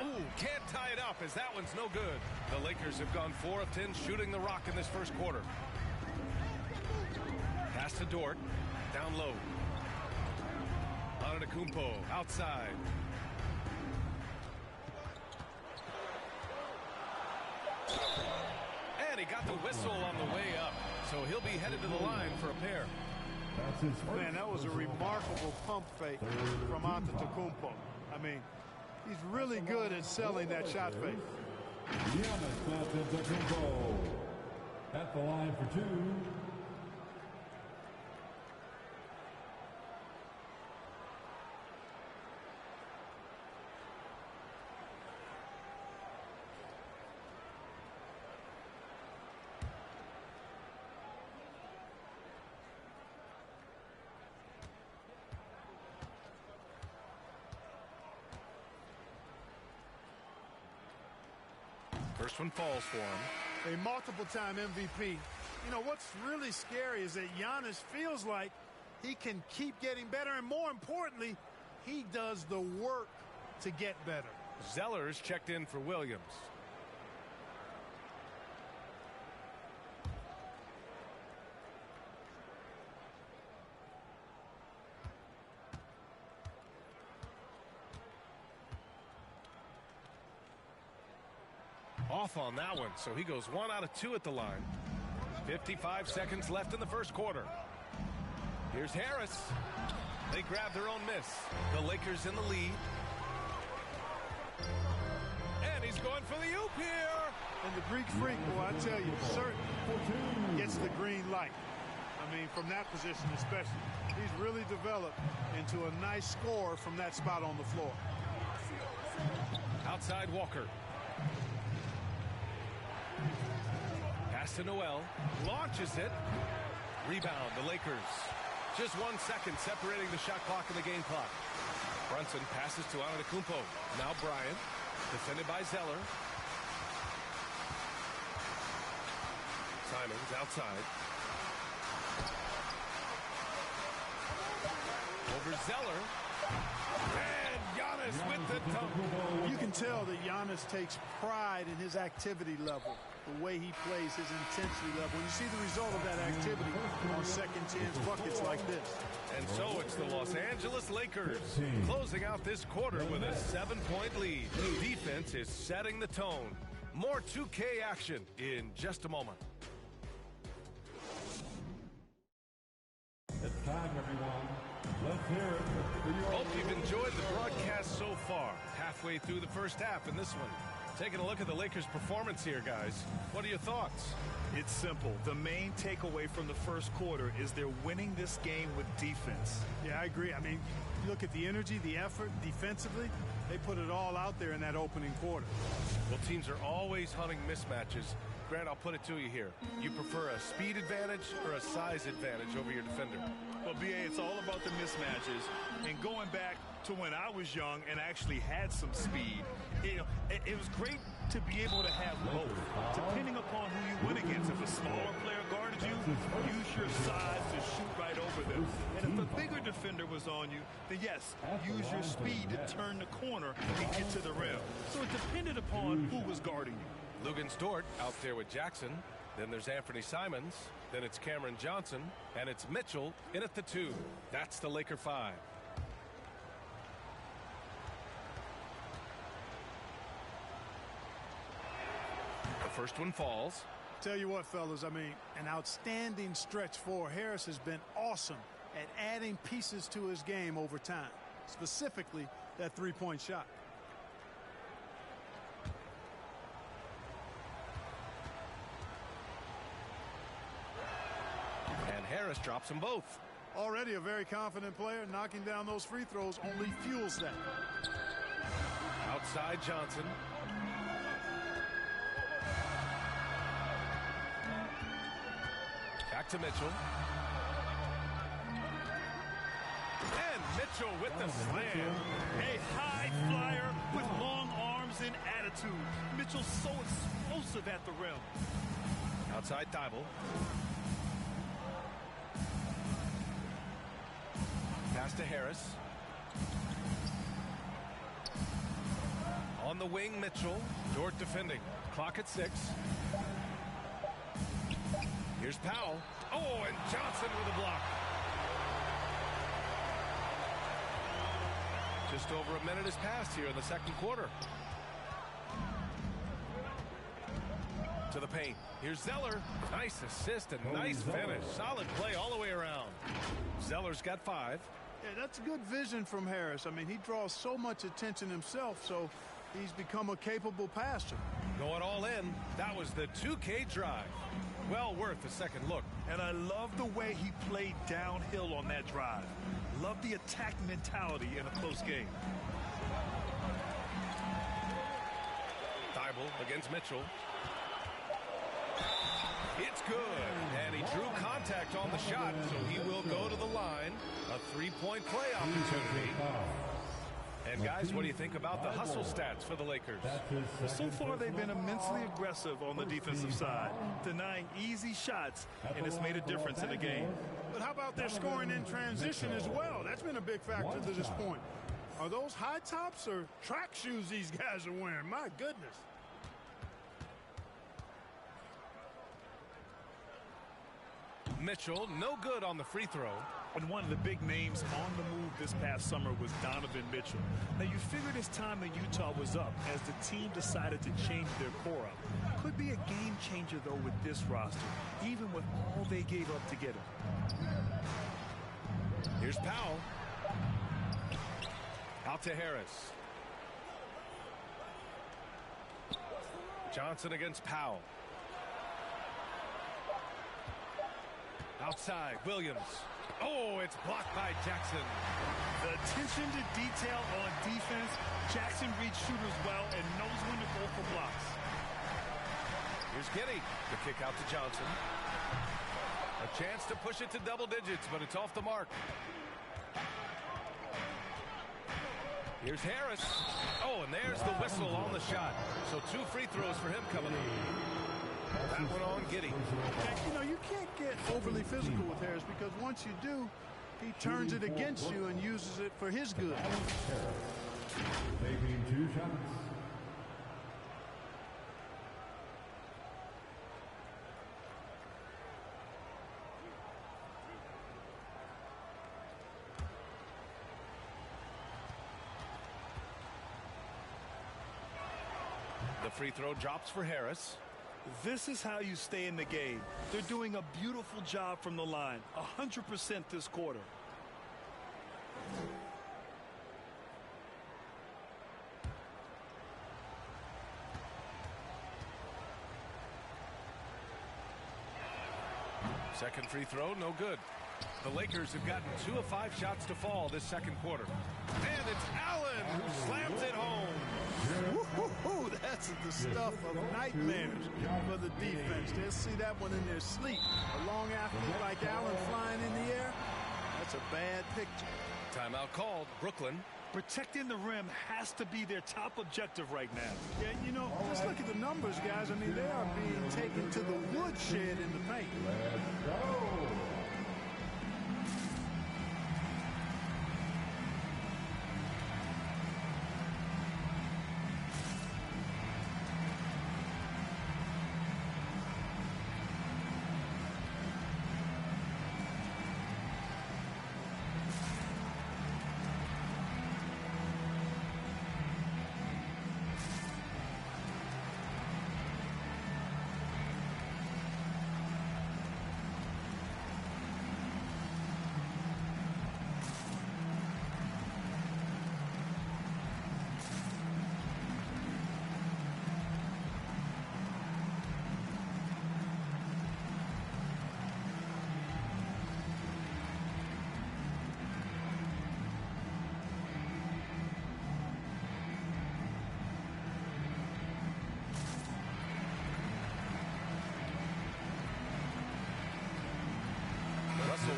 Ooh, can't tie it up as that one's no good. The Lakers have gone 4 of 10 shooting the rock in this first quarter. Pass to Dort. Down low. Antetokounmpo outside. And he got the whistle on the way up. So he'll be headed to the line for a pair. Man, that was a remarkable pump fake from Antetokounmpo. I mean, he's really good at selling that shot fake. Antetokounmpo at the line for 2. First one falls for him. A multiple-time MVP. You know, what's really scary is that Giannis feels like he can keep getting better, and more importantly, he does the work to get better. Zeller's checked in for Williams. Off on that one, so he goes 1 out of 2 at the line. 55 seconds left in the first quarter. Here's Harris. They grab their own miss. The Lakers in the lead. And he's going for the oop here. And the Greek freak, boy, I tell you, certainly gets the green light. I mean, from that position especially. He's really developed into a nice score from that spot on the floor. Outside Walker. Pass to Noel. Launches it. Rebound, the Lakers. Just 1 second separating the shot clock and the game clock. Brunson passes to Antetokounmpo. Now Bryant. Defended by Zeller. Simons outside. Over Zeller. And Giannis with the dunk. You can can tell that Giannis takes pride in his activity level, the way he plays, his intensity level. When you see the result of that activity on second chance buckets like this. And so it's the Los Angeles Lakers closing out this quarter with a 7-point lead. Defense is setting the tone. More 2K action in just a moment. It's time, everyone. Let's hear it for your... Hope you've enjoyed the broadcast so far. Halfway through the first half in this one. Taking a look at the Lakers' performance here, guys. What are your thoughts? It's simple. The main takeaway from the first quarter is they're winning this game with defense. Yeah, I agree. I mean, you look at the energy, the effort, defensively, they put it all out there in that opening quarter. Well, teams are always hunting mismatches. Grant, I'll put it to you here. You prefer a speed advantage or a size advantage over your defender? Well, BA, it's all about the mismatches. And going back to when I was young and actually had some speed, it was great to be able to have both, depending upon who you went against. If a smaller player guarded you, use your size to shoot right over them. And if a bigger defender was on you, then yes, use your speed to turn the corner and get to the rim. So it depended upon who was guarding you. Lugens Dort out there with Jackson. Then there's Anthony Simons. Then it's Cameron Johnson. And it's Mitchell in at the 2. That's the Laker 5. The first one falls. Tell you what, fellas, I mean, an outstanding stretch for Harris has been awesome at adding pieces to his game over time, specifically that three-point shot. And Harris drops them both. Already a very confident player. Knocking down those free throws only fuels that. Outside Johnson. Back to Mitchell. And Mitchell with the slam. A high flyer with long arms and attitude. Mitchell's so explosive at the rim. Outside Thibault. Pass to Harris. On the wing, Mitchell. Dort defending. Clock at 6. Here's Powell. Oh, and Johnson with a block. Just over a minute has passed here in the second quarter. To the paint. Here's Zeller. Nice assist and nice finish. Solid play all the way around. Zeller's got 5. Yeah, that's good vision from Harris. I mean, he draws so much attention himself, so he's become a capable passer. Going all in. That was the 2K drive. Well worth a second look. And I love the way he played downhill on that drive. Love the attack mentality in a close game. Thibault against Mitchell. It's good. And he drew contact on the shot, so he will go to the line. A 3-point play opportunity. And guys, what do you think about the hustle stats for the Lakers? So far, they've been immensely aggressive on the defensive side, denying easy shots, and it's made a difference in the game. But how about their scoring in transition as well? That's been a big factor to this point. Are those high tops or track shoes these guys are wearing? My goodness. Mitchell, no good on the free throw. And one of the big names on the move this past summer was Donovan Mitchell. Now, you figured his time in Utah was up as the team decided to change their core up. Could be a game changer, though, with this roster, even with all they gave up to get him. Here's Powell. Out to Harris. Johnson against Powell. Outside, Williams. Oh, it's blocked by Jackson. The attention to detail on defense. Jackson reads shooters well and knows when to go for blocks. Here's Giddey. The kick out to Johnson. A chance to push it to double digits, but it's off the mark. Here's Harris. Oh, and there's the whistle on the shot. So 2 free throws for him coming up. That one on Giddey. You know, you can't get overly physical with Harris because once you do, he turns it against you and uses it for his good. Taking 2 shots. The free throw drops for Harris. This is how you stay in the game. They're doing a beautiful job from the line. 100% this quarter. Second free throw, no good. The Lakers have gotten 2 of 5 shots to fall this second quarter. And it's Allen who slams it home. Woo-hoo-hoo, that's the stuff of nightmares for the defense. They'll see that one in their sleep. A long athlete like Allen flying in the air, that's a bad picture. Timeout called. Brooklyn. Protecting the rim has to be their top objective right now. Yeah, you know, just look at the numbers, guys. I mean, they are being taken to the woodshed in the paint. Let's go.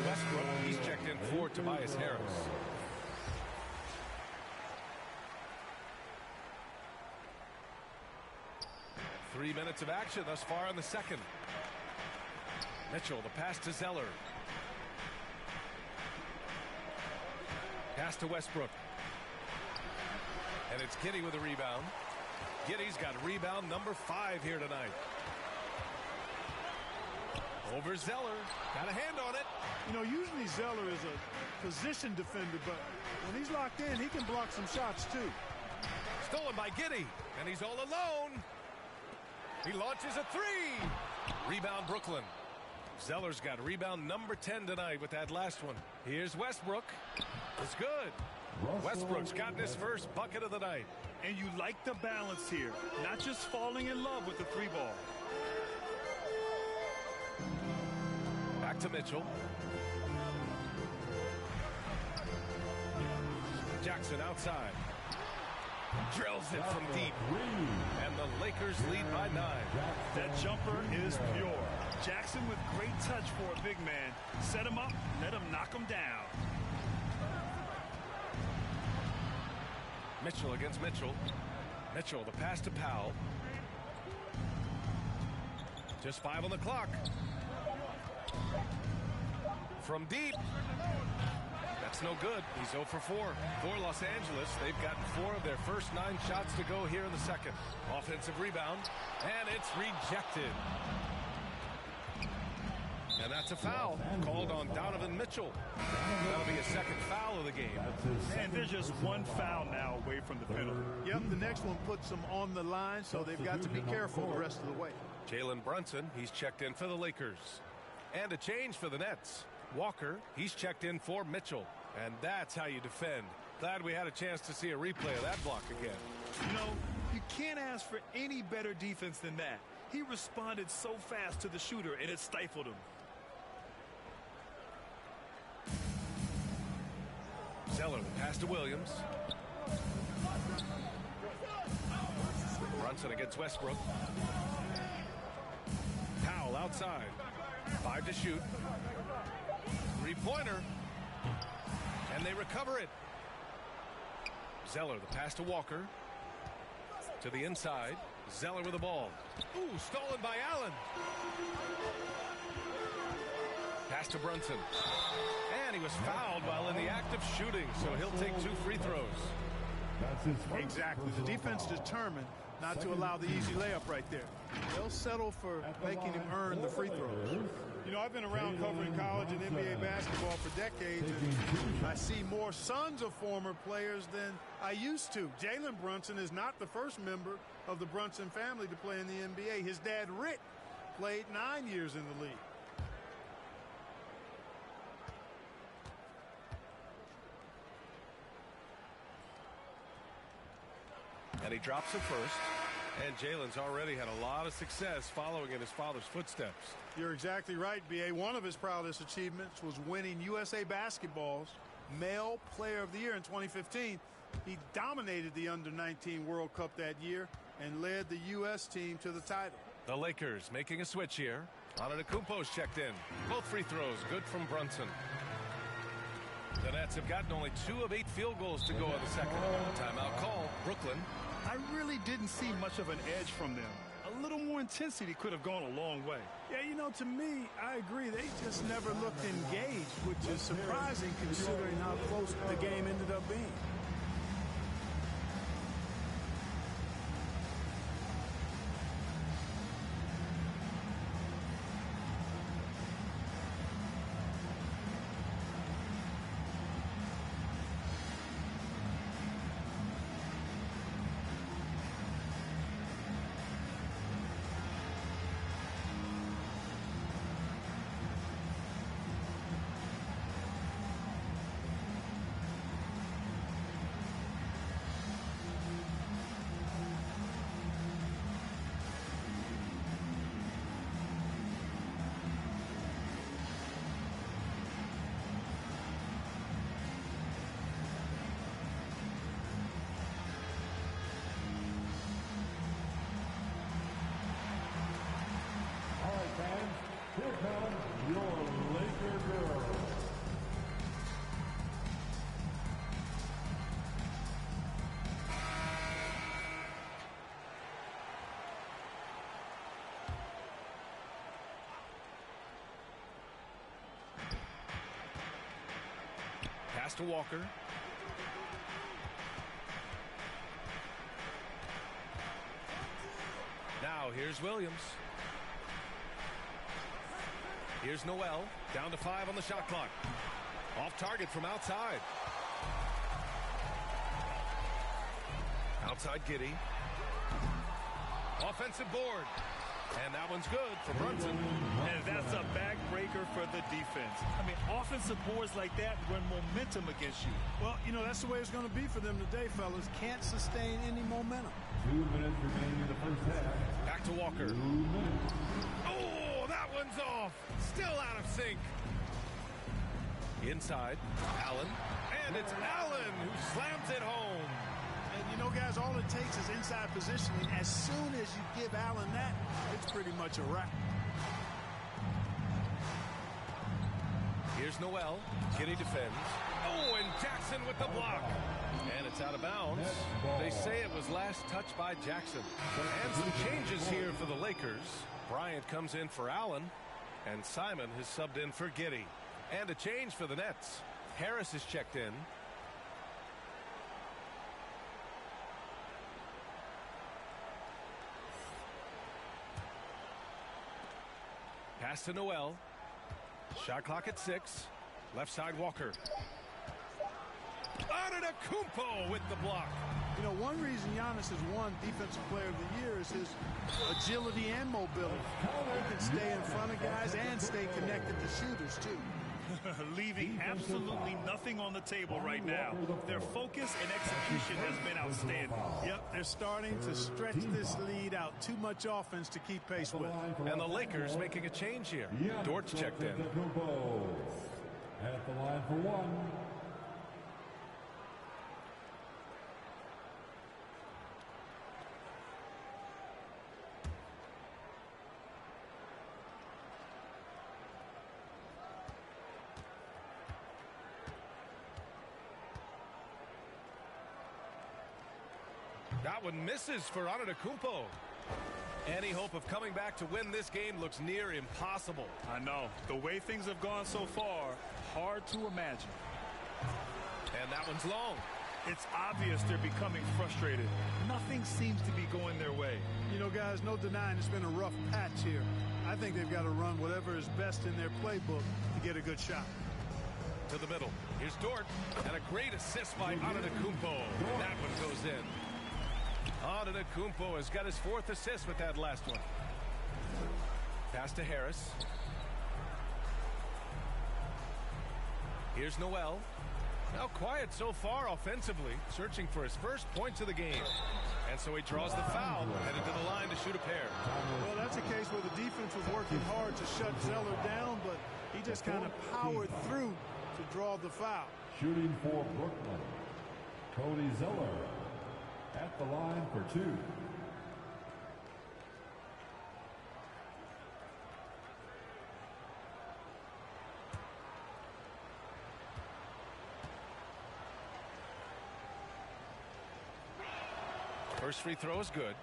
Westbrook, he's checked in for Tobias Harris. Three minutes of action thus far in the second. Mitchell, the pass to Zeller. Pass to Westbrook. And it's Giddey with a rebound. Giddey's got rebound number 5 here tonight. Over Zeller. Got a hand on it. You know, usually Zeller is a position defender, but when he's locked in, he can block some shots too. Stolen by Giddey, and he's all alone. He launches a 3. Rebound Brooklyn. Zeller's got rebound number 10 tonight with that last one. Here's Westbrook. It's good. Westbrook's gotten his first bucket of the night. And you like the balance here. Not just falling in love with the 3 ball. Back to Mitchell. Jackson outside. Drills it from deep. And the Lakers lead by 9. That jumper is pure. Jackson with great touch for a big man. Set him up, let him knock him down. Mitchell against Mitchell. Mitchell, the pass to Powell. Just 5 on the clock. From deep. That's no good. He's 0 for 4. For Los Angeles, they've gotten 4 of their first 9 shots to go here in the second. Offensive rebound, and it's rejected. And that's a foul called on Donovan Mitchell. That'll be a second foul of the game. And there's just one foul now away from the penalty. Yep, the next one puts them on the line, so they've got to be careful the rest of the way. Jalen Brunson, he's checked in for the Lakers. And a change for the Nets. Walker, he's checked in for Mitchell. And that's how you defend. Glad we had a chance to see a replay of that block again. You know, you can't ask for any better defense than that. He responded so fast to the shooter, and it stifled him. Zeller, the pass to Williams. Brunson against Westbrook. Powell outside. 5 to shoot. 3-pointer. And they recover it. Zeller, the pass to Walker. To the inside. Zeller with the ball. Ooh, stolen by Allen. Pass to Brunson. And he was fouled while in the act of shooting, so he'll take 2 free throws. Exactly. The defense determined not to allow the easy layup right there. They'll settle for making him earn the free throws. You know, I've been around covering college and NBA basketball for decades, and I see more sons of former players than I used to. Jalen Brunson is not the first member of the Brunson family to play in the NBA. His dad, Rick, played 9 years in the league. And he drops it first. And Jalen's already had a lot of success following in his father's footsteps. You're exactly right, B.A. One of his proudest achievements was winning USA Basketball's Male Player of the Year in 2015. He dominated the Under-19 World Cup that year and led the U.S. team to the title. The Lakers making a switch here. Antetokounmpo's checked in. Both free throws good from Brunson. The Nets have gotten only 2 of 8 field goals to go in the second. Timeout call, Brooklyn. I really didn't see much of an edge from them. A little more intensity could have gone a long way. Yeah, you know, to me, I agree. They just never looked engaged, which is surprising considering how close the game ended up being. Pass to Walker. Now here's Williams. Here's Noel. Down to 5 on the shot clock. Off target from outside. Outside Giddey. Offensive board. And that one's good for Brunson. And that's a backbreaker for the defense. I mean, offensive boards like that run momentum against you. Well, you know, that's the way it's going to be for them today, fellas. Can't sustain any momentum. 2 minutes remaining in the first half. Back to Walker. 2 minutes. Oh, that one's off. Still out of sync. Inside, Allen. And it's Allen who slams it home. And, you know, guys, all it takes is inside positioning. As soon as you give Allen that, it's pretty much a wrap. Here's Noel. Giddey defends. Oh, and Jackson with the block. And it's out of bounds. They say it was last touched by Jackson. And some changes here for the Lakers. Bryant comes in for Allen. And Simon has subbed in for Giddey. And a change for the Nets. Harris is checked in. Pass to Noel. Shot clock at 6. Left side Walker. Antetokounmpo with the block. You know, one reason Giannis has won Defensive Player of the Year is his agility and mobility. He can stay in front of guys and stay connected to shooters, too. Leaving absolutely nothing on the table right now. Their focus and execution has been outstanding. Yep, they're starting to stretch this lead out. Too much offense to keep pace with. And the Lakers making a change here. Dort's checked in. At the line for 1. That one misses for Antetokounmpo. Any hope of coming back to win this game looks near impossible. I know. The way things have gone so far, hard to imagine. And that one's long. It's obvious they're becoming frustrated. Nothing seems to be going their way. You know, guys, no denying it's been a rough patch here. I think they've got to run whatever is best in their playbook to get a good shot. To the middle. Here's Dort. And a great assist by Antetokounmpo. That one goes in. Antetokounmpo has got his 4th assist with that last one. Pass to Harris. Here's Noel. Now quiet so far offensively, searching for his first points of the game. And so he draws the foul, headed to the line to shoot a pair. Well, that's a case where the defense was working hard to shut Zeller down, but he just kind of powered through to draw the foul. Shooting for Brooklyn, Cody Zeller at the line for 2. First free throw is good.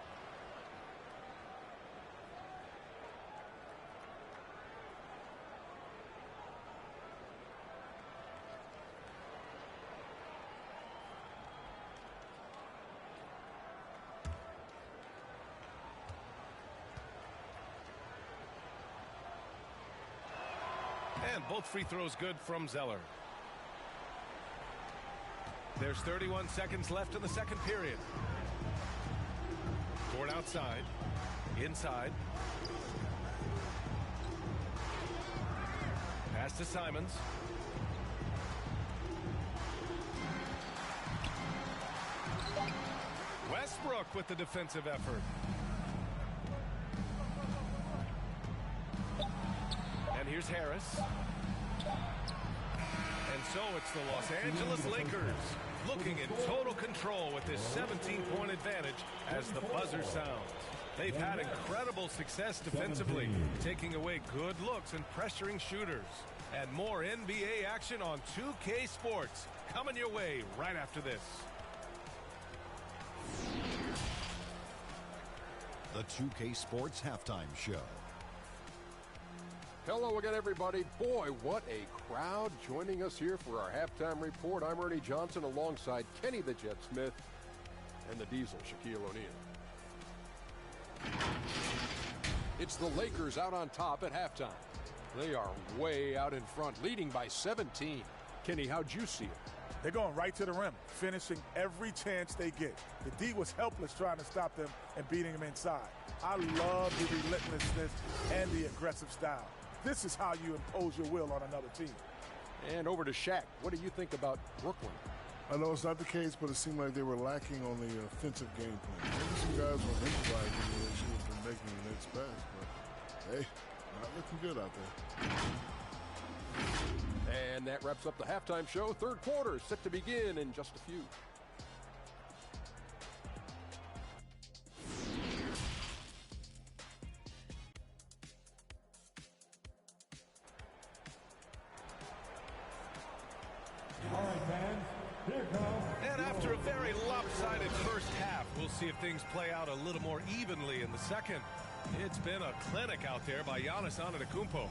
And both free throws good from Zeller. There's 31 seconds left in the second period. Dort outside. Inside. Pass to Simons. Westbrook with the defensive effort. And here's Harris. And so it's the Los Angeles Lakers looking in total control with this 17-point advantage as the buzzer sounds. They've had incredible success defensively, taking away good looks and pressuring shooters. And more NBA action on 2K Sports coming your way right after this. The 2K Sports Halftime Show. Hello again, everybody. Boy, what a crowd joining us here for our halftime report. I'm Ernie Johnson alongside Kenny the Jet Smith and the Diesel, Shaquille O'Neal. It's the Lakers out on top at halftime. They are way out in front, leading by 17. Kenny, how'd you see it? They're going right to the rim, finishing every chance they get. The D was helpless trying to stop them and beating them inside. I love the relentlessness and the aggressive style. This is how you impose your will on another team. And over to Shaq. What do you think about Brooklyn? I know it's not the case, but it seemed like they were lacking on the offensive game plan. Maybe some guys were improvising when they should have been making the next pass, but hey, not looking good out there. And that wraps up the halftime show. Third quarter set to begin in just a few. And after a very lopsided first half, we'll see if things play out a little more evenly in the second. It's been a clinic out there by Giannis Antetokounmpo.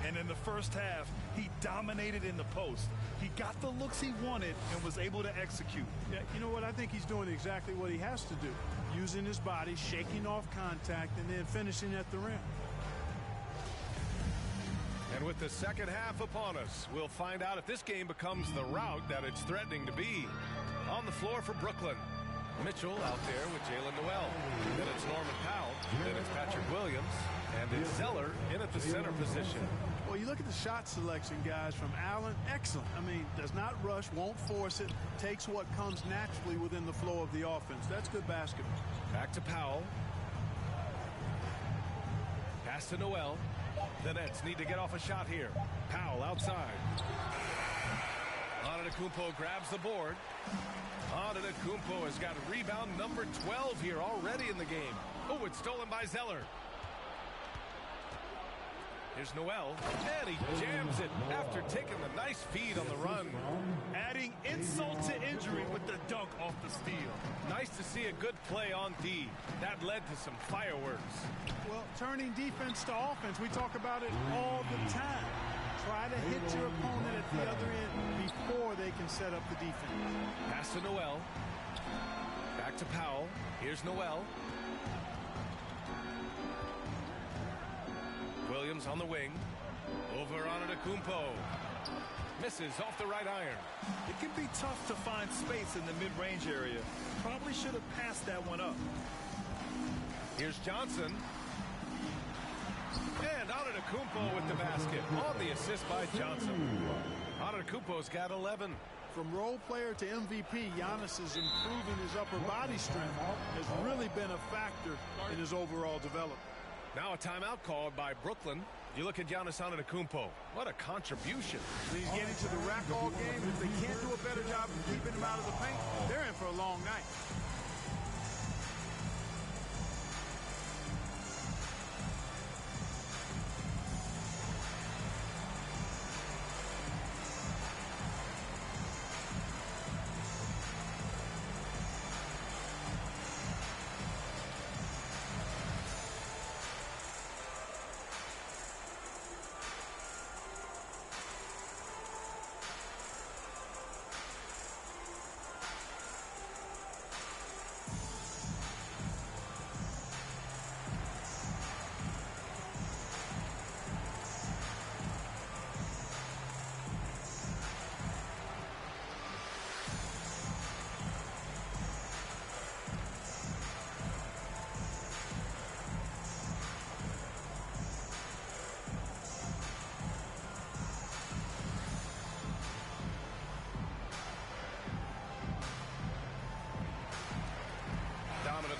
And in the first half, he dominated in the post. He got the looks he wanted and was able to execute. Yeah, you know what? I think he's doing exactly what he has to do. Using his body, shaking off contact, and then finishing at the rim. And with the second half upon us, we'll find out if this game becomes the rout that it's threatening to be. On the floor for Brooklyn, Mitchell out there with Jalen Noel. Then it's Norman Powell. Then it's Patrick Williams. And it's Zeller in at the center position. Well, you look at the shot selection, guys, from Allen. Excellent. I mean, does not rush, won't force it, takes what comes naturally within the flow of the offense. That's good basketball. Back to Powell. Pass to Noel. The Nets need to get off a shot here. Powell outside. Antetokounmpo grabs the board. Antetokounmpo has got rebound number 12 here already in the game. Oh, it's stolen by Zeller. Here's Noel, and he jams it after taking the nice feed on the run. Adding insult to injury with the dunk off the steal. Nice to see a good play on D. That led to some fireworks. Well, turning defense to offense, we talk about it all the time. Try to hit your opponent at the other end before they can set up the defense. Pass to Noel. Back to Powell. Here's Noel. Williams on the wing. Over on Antetokounmpo. Misses off the right iron. It can be tough to find space in the mid-range area. Probably should have passed that one up. Here's Johnson. And Antetokounmpo with the basket. On the assist by Johnson. Antetokounmpo's got 11. From role player to MVP, Giannis is improving his upper body strength. Has really been a factor in his overall development. Now a timeout called by Brooklyn. You look at Giannis Antetokounmpo. What a contribution. He's getting to the rack all game. If they can't do a better job of keeping him out of the paint, they're in for a long night.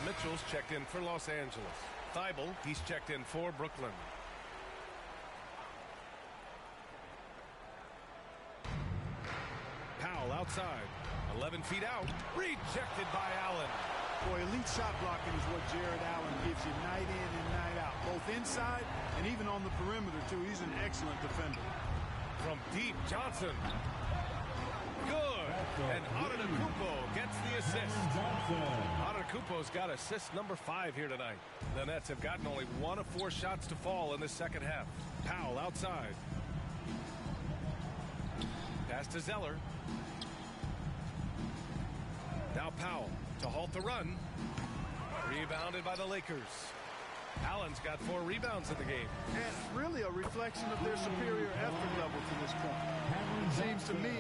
Mitchell's checked in for Los Angeles. Thibault, he's checked in for Brooklyn. Powell outside. 11 feet out. Rejected by Allen. Boy, elite shot blocking is what Jared Allen gives you night in and night out. Both inside and even on the perimeter, too. He's an excellent defender. From deep, Johnson. Good. And Antetokounmpo gets the assist. Antetokounmpo's got assist number 5 here tonight. The Nets have gotten only 1 of 4 shots to fall in the second half. Powell outside. Pass to Zeller. Now Powell to halt the run. Rebounded by the Lakers. Allen's got 4 rebounds in the game. And really a reflection of their superior effort level to this point. It seems to me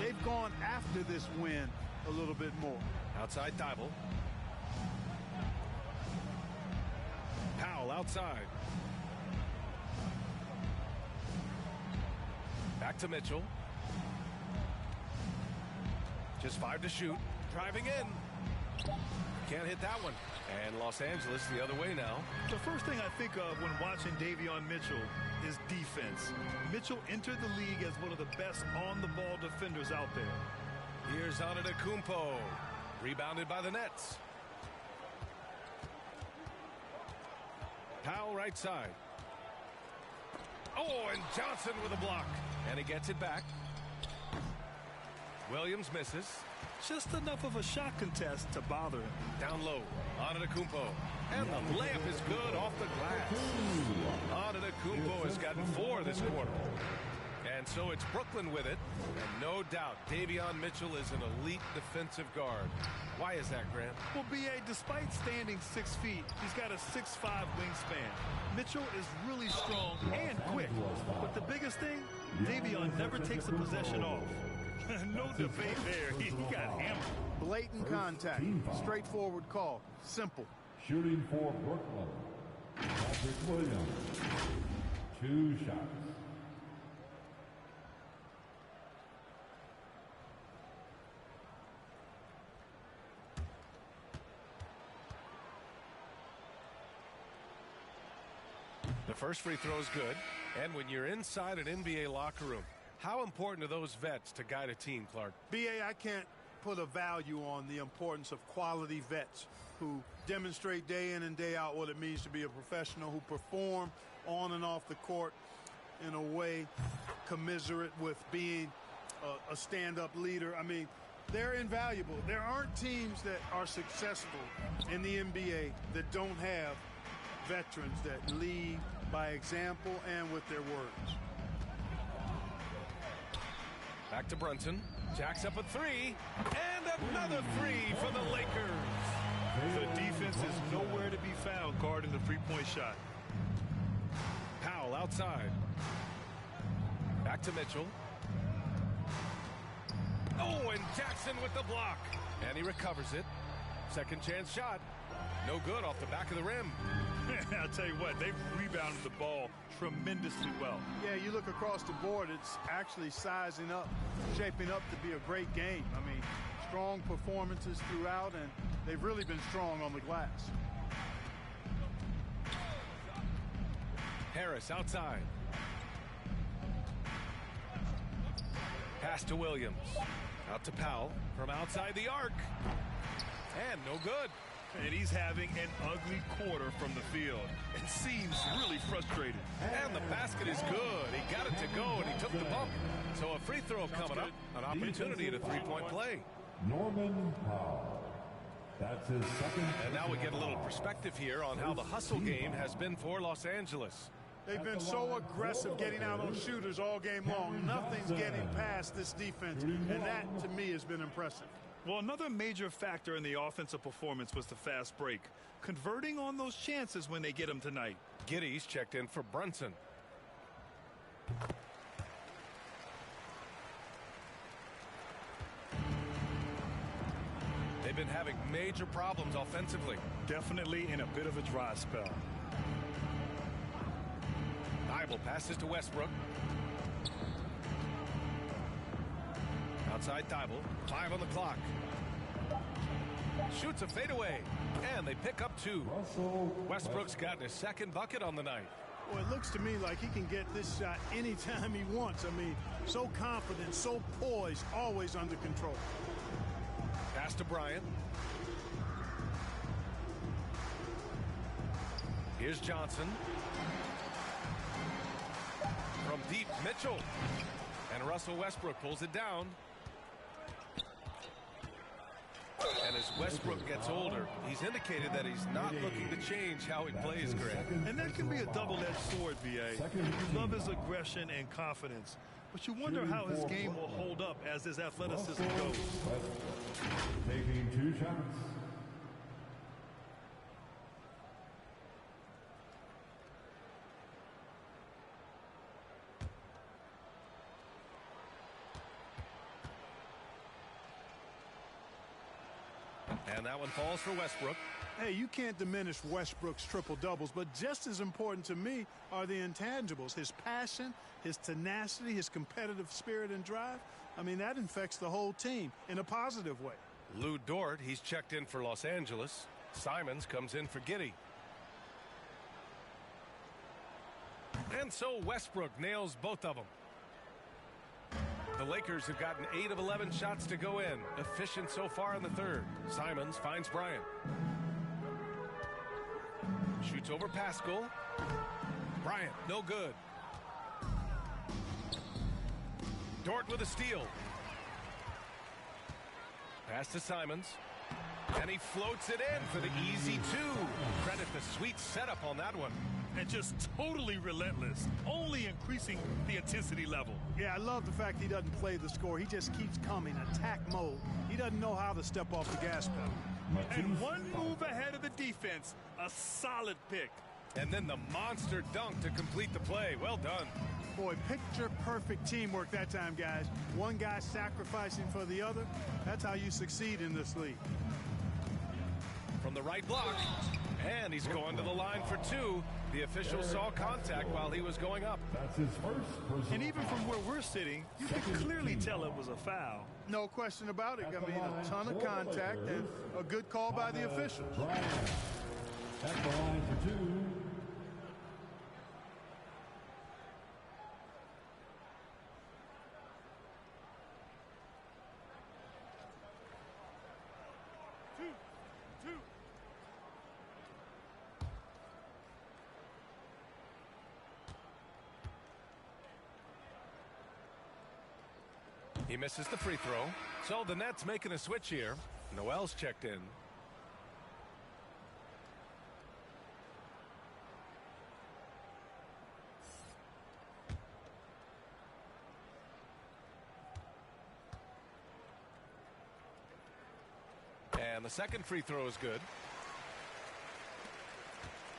they've gone after this win a little bit more. Outside Thibault. Powell outside. Back to Mitchell. Just 5 to shoot. Driving in. Can't hit that one. And Los Angeles the other way now. The first thing I think of when watching Davion Mitchell is defense. Mitchell entered the league as one of the best on-the-ball defenders out there. Here's Antetokounmpo. Rebounded by the Nets. Powell right side. Oh, and Johnson with a block. And he gets it back. Williams misses. Just enough of a shot contest to bother him. Down low. Antetokounmpo. And the layup is good off the glass. Antetokounmpo has gotten 4 this quarter. And so it's Brooklyn with it. And no doubt, Davion Mitchell is an elite defensive guard. Why is that, Grant? Well, B.A., despite standing 6 feet, he's got a 6'5" wingspan. Mitchell is really strong and quick. But the biggest thing, Davion never takes a possession off. No debate there. He got hammered. Blatant contact. Straightforward call. Simple. Shooting for Brooklyn, Patrick Williams. 2 shots. The first free throw is good. And when you're inside an NBA locker room, how important are those vets to guide a team, Clark? B.A., I can't put a value on the importance of quality vets who demonstrate day in and day out what it means to be a professional, who perform on and off the court in a way commiserate with being a stand-up leader. I mean, they're invaluable. There aren't teams that are successful in the NBA that don't have veterans that lead by example and with their words. Back to Brunson. Jacks up a three. And another three for the Lakers. The defense is nowhere to be found guarding the three-point shot. Powell outside. Back to Mitchell. Oh, and Jackson with the block. And he recovers it. Second chance shot. No good off the back of the rim. I'll tell you what, they've rebounded the ball tremendously well. Yeah, you look across the board, it's actually sizing up, shaping up to be a great game. I mean, strong performances throughout, and they've really been strong on the glass. Harris outside. Pass to Williams. Out to Powell from outside the arc. And no good. And he's having an ugly quarter from the field. It seems really frustrated. And the basket is good. He got it to go, and he took the bump. So a free throw coming up. An opportunity at a three-point play. Norman Powell. That's his second. And now we get a little perspective here on how the hustle game has been for Los Angeles. They've been so aggressive getting out on shooters all game long. Nothing's getting past this defense, and that, to me, has been impressive. Well, another major factor in the offensive performance was the fast break. Converting on those chances when they get them tonight. Giddy's checked in for Brunson. They've been having major problems offensively. Definitely in a bit of a dry spell. Thibault passes to Westbrook. Outside Thibault. 5 on the clock. Shoots a fadeaway. And they pick up 2. Westbrook's gotten his second bucket on the night. Well, it looks to me like he can get this shot anytime he wants. I mean, so confident, so poised, always under control. Pass to Bryant. Here's Johnson. From deep, Mitchell. And Russell Westbrook pulls it down. And as Westbrook gets older, he's indicated that he's not looking to change how he plays, Greg. And that can be a double-edged sword, B.A. You love his aggression and confidence, but you wonder how his game will hold up as his athleticism goes. Taking 2 shots. And that one falls for Westbrook. Hey, you can't diminish Westbrook's triple-doubles, but just as important to me are the intangibles. His passion, his tenacity, his competitive spirit and drive. I mean, that infects the whole team in a positive way. Lou Dort, he's checked in for Los Angeles. Simons comes in for Giddey. And so Westbrook nails both of them. The Lakers have gotten 8 of 11 shots to go in. Efficient so far in the third. Simons finds Bryant. Shoots over Pascal. Bryant, no good. Dort with a steal. Pass to Simons. And he floats it in for the easy 2. Credit the sweet setup on that one. And just totally relentless, only increasing the intensity level. Yeah, I love the fact he doesn't play the score. He just keeps coming, attack mode. He doesn't know how to step off the gas pedal. And one move ahead of the defense, a solid pick. And then the monster dunk to complete the play. Well done. Boy, picture-perfect teamwork that time, guys. One guy sacrificing for the other. That's how you succeed in this league. From the right block. And he's going to the line for 2. The official saw contact while he was going up. That's his first. And even from where we're sitting, you can clearly tell it was a foul. No question about it. I mean, a ton of contact and a good call by the officials. Bryant at the line for 2. He misses the free throw. So the Nets making a switch here. Noel's checked in. And the second free throw is good.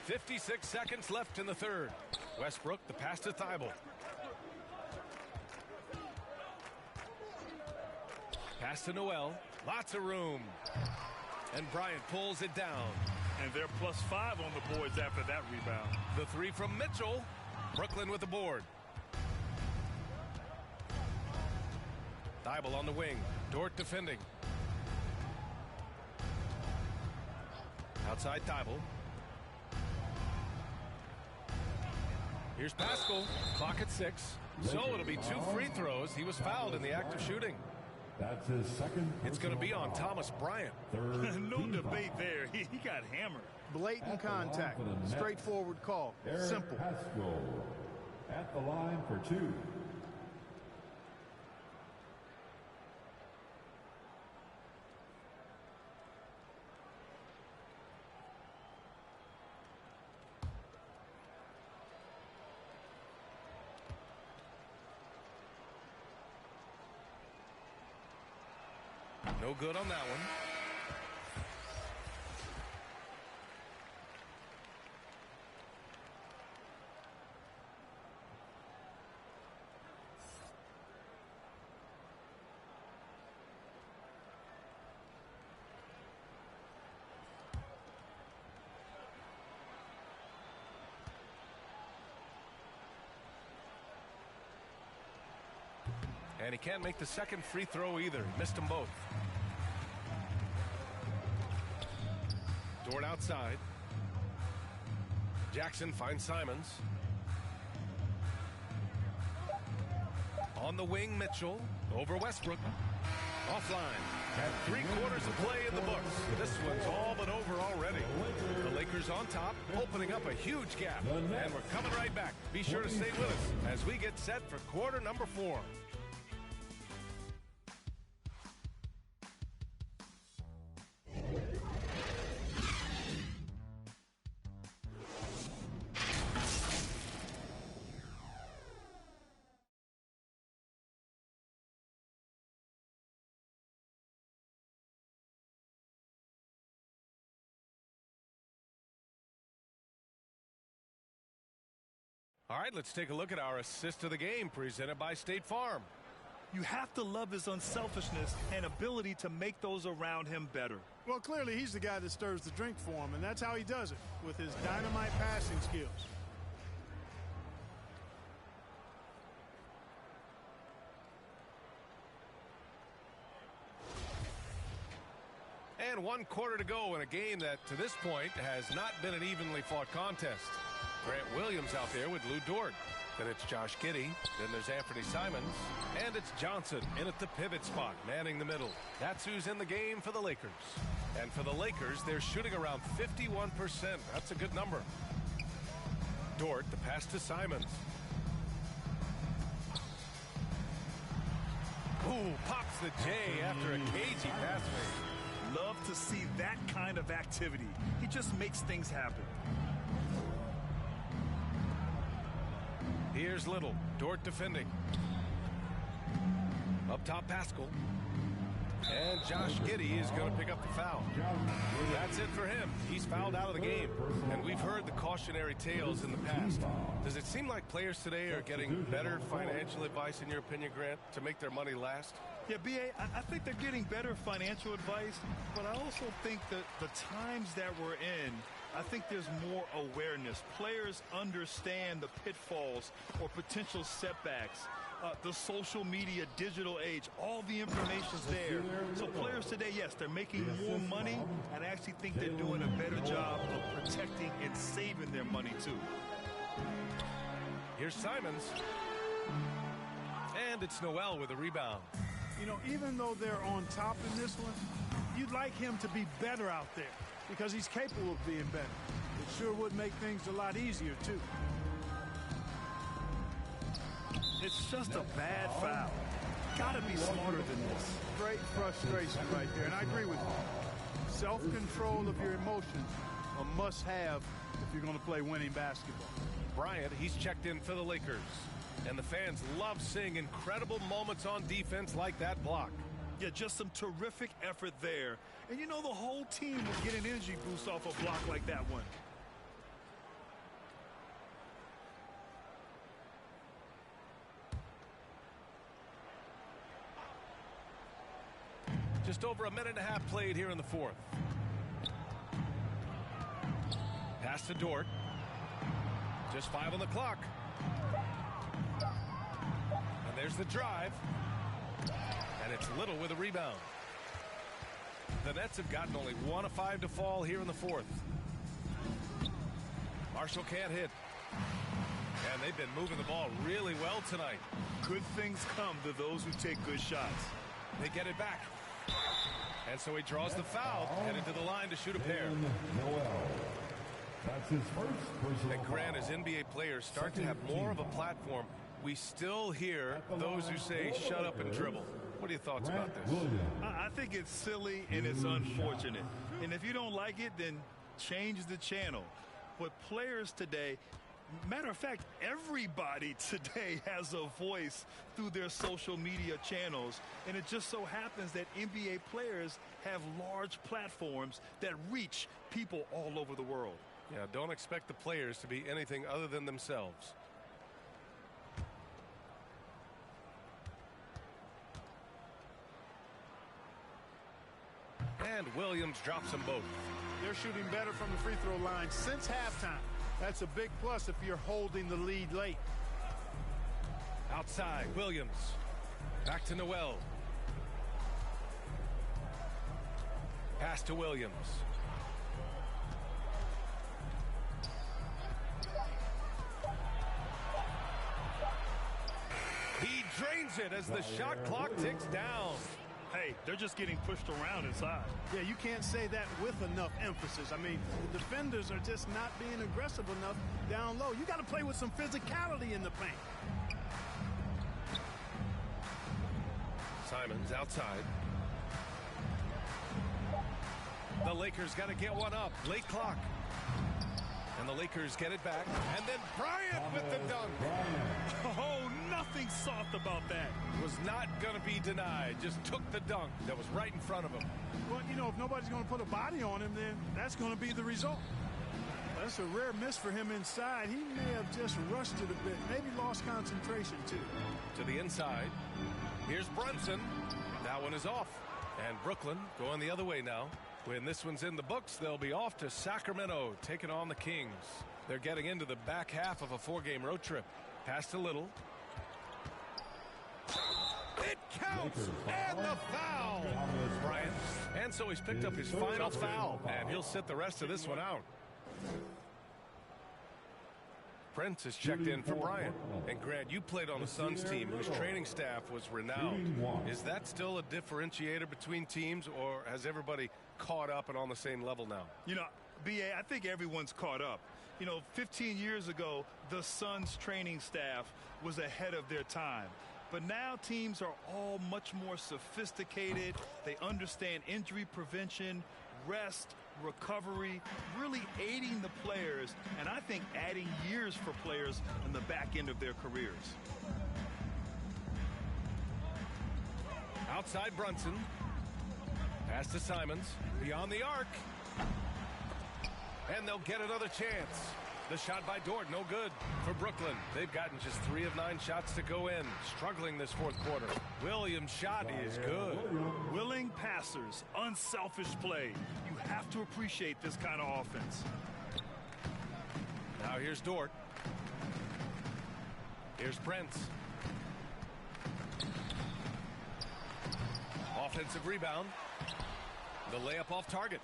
56 seconds left in the third. Westbrook, the pass to Thibault. Pass to Noel. Lots of room. And Bryant pulls it down. And they're +5 on the boards after that rebound. The three from Mitchell. Brooklyn with the board. Thibault on the wing. Dort defending. Outside Thibault. Here's Pascal. Clock at 6. So it'll be 2 free throws. He was fouled in the act of shooting. That's his second. It's going to be on Thomas Bryant. No debate there. He got hammered. Blatant contact. Straightforward call. Simple. Pascal at the line for 2. No good on that one. And he can't make the second free throw either. He missed them both. Dort outside. Jackson finds Simons. On the wing, Mitchell. Over Westbrook. Offline. At 3 quarters of play in the books. This one's all but over already. The Lakers on top, opening up a huge gap. And we're coming right back. Be sure to stay with us as we get set for quarter number 4. All right, let's take a look at our assist of the game presented by State Farm. You have to love his unselfishness and ability to make those around him better. Well, clearly he's the guy that stirs the drink for him, and that's how he does it, with his dynamite passing skills. And 1 quarter to go in a game that, to this point, has not been an evenly fought contest. Grant Williams out there with Lou Dort. Then it's Josh Giddey. Then there's Anthony Simons. And it's Johnson in at the pivot spot, manning the middle. That's who's in the game for the Lakers. And for the Lakers, they're shooting around 51%. That's a good number. Dort, the pass to Simons. Ooh, pops the J after a cagey pass fake. Love to see that kind of activity. He just makes things happen. Here's Little. Dort defending. Up top, Pascal. And Josh Giddey is going to pick up the foul. That's it for him. He's fouled out of the game. And we've heard the cautionary tales in the past. Does it seem like players today are getting better financial advice, in your opinion, Grant, to make their money last? Yeah, B.A., I think they're getting better financial advice, but I also think that the times that we're in, I think there's more awareness. Players understand the pitfalls or potential setbacks. The social media, digital age, all the information's there. So players today, yes, they're making more money, and I actually think they're doing a better job of protecting and saving their money, too. Here's Simons. And it's Noel with a rebound. You know, even though they're on top in this one, you'd like him to be better out there because he's capable of being better. It sure would make things a lot easier, too. It's just a bad foul. Gotta be smarter than this. Great frustration right there, and I agree with you. Self-control of your emotions, a must-have if you're going to play winning basketball. Bryant, he's checked in for the Lakers. And the fans love seeing incredible moments on defense like that block. Yeah, just some terrific effort there. And, you know, the whole team will get an energy boost off a block like that one. Just over a minute and a half played here in the fourth. Pass to Dort. Just 5 on the clock. And there's the drive. And it's Little with a rebound. The Nets have gotten only 1 of 5 to fall here in the fourth. Marshall can't hit. And they've been moving the ball really well tonight. Good things come to those who take good shots. They get it back. And so he draws the foul, headed to the line to shoot a pair. That's his first personal And Grant, as NBA players start to have more of a platform, we still hear those who say shut up and dribble. What are your thoughts about this? I think it's silly and it's unfortunate. And if you don't like it, then change the channel. But players today, matter of fact, everybody today has a voice through their social media channels. And it just so happens that NBA players have large platforms that reach people all over the world. Yeah, don't expect the players to be anything other than themselves. And Williams drops them both. They're shooting better from the free throw line since halftime. That's a big plus if you're holding the lead late. Outside, Williams. Back to Noel. Pass to Williams. He drains it as the shot clock ticks down. Hey, they're just getting pushed around inside. Yeah, you can't say that with enough emphasis. I mean, the defenders are just not being aggressive enough down low. You got to play with some physicality in the paint. Simons outside. The Lakers got to get one up. Late clock. And the Lakers get it back. And then Bryant with the dunk. Oh, nothing soft about that. Was not going to be denied. Just took the dunk that was right in front of him. Well, you know, if nobody's going to put a body on him, then that's going to be the result. That's a rare miss for him inside. He may have just rushed it a bit. Maybe lost concentration, too. To the inside. Here's Brunson. That one is off. And Brooklyn going the other way now. When this one's in the books, they'll be off to Sacramento, taking on the Kings. They're getting into the back half of a 4-game road trip. Pass to Little. It counts! And the foul! Bryant. And so he's picked up his final foul, and he'll sit the rest of this one out. Prince is checked in for Bryant. And Grant, you played on the Suns team whose training staff was renowned. Is that still a differentiator between teams, or has everybody caught up and on the same level now? You know, BA, I think everyone's caught up. You know, 15 years ago, the Suns training staff was ahead of their time. But now teams are all much more sophisticated. They understand injury prevention, rest, recovery, really aiding the players, and I think adding years for players in the back end of their careers. Outside Brunson. Pass to Simons. Beyond the arc. And they'll get another chance. The shot by Dort, no good for Brooklyn. They've gotten just 3 of 9 shots to go in. Struggling this fourth quarter. Williams' shot is good. Willing passers, unselfish play. You have to appreciate this kind of offense. Now here's Dort. Here's Prince. Offensive rebound. The layup off target.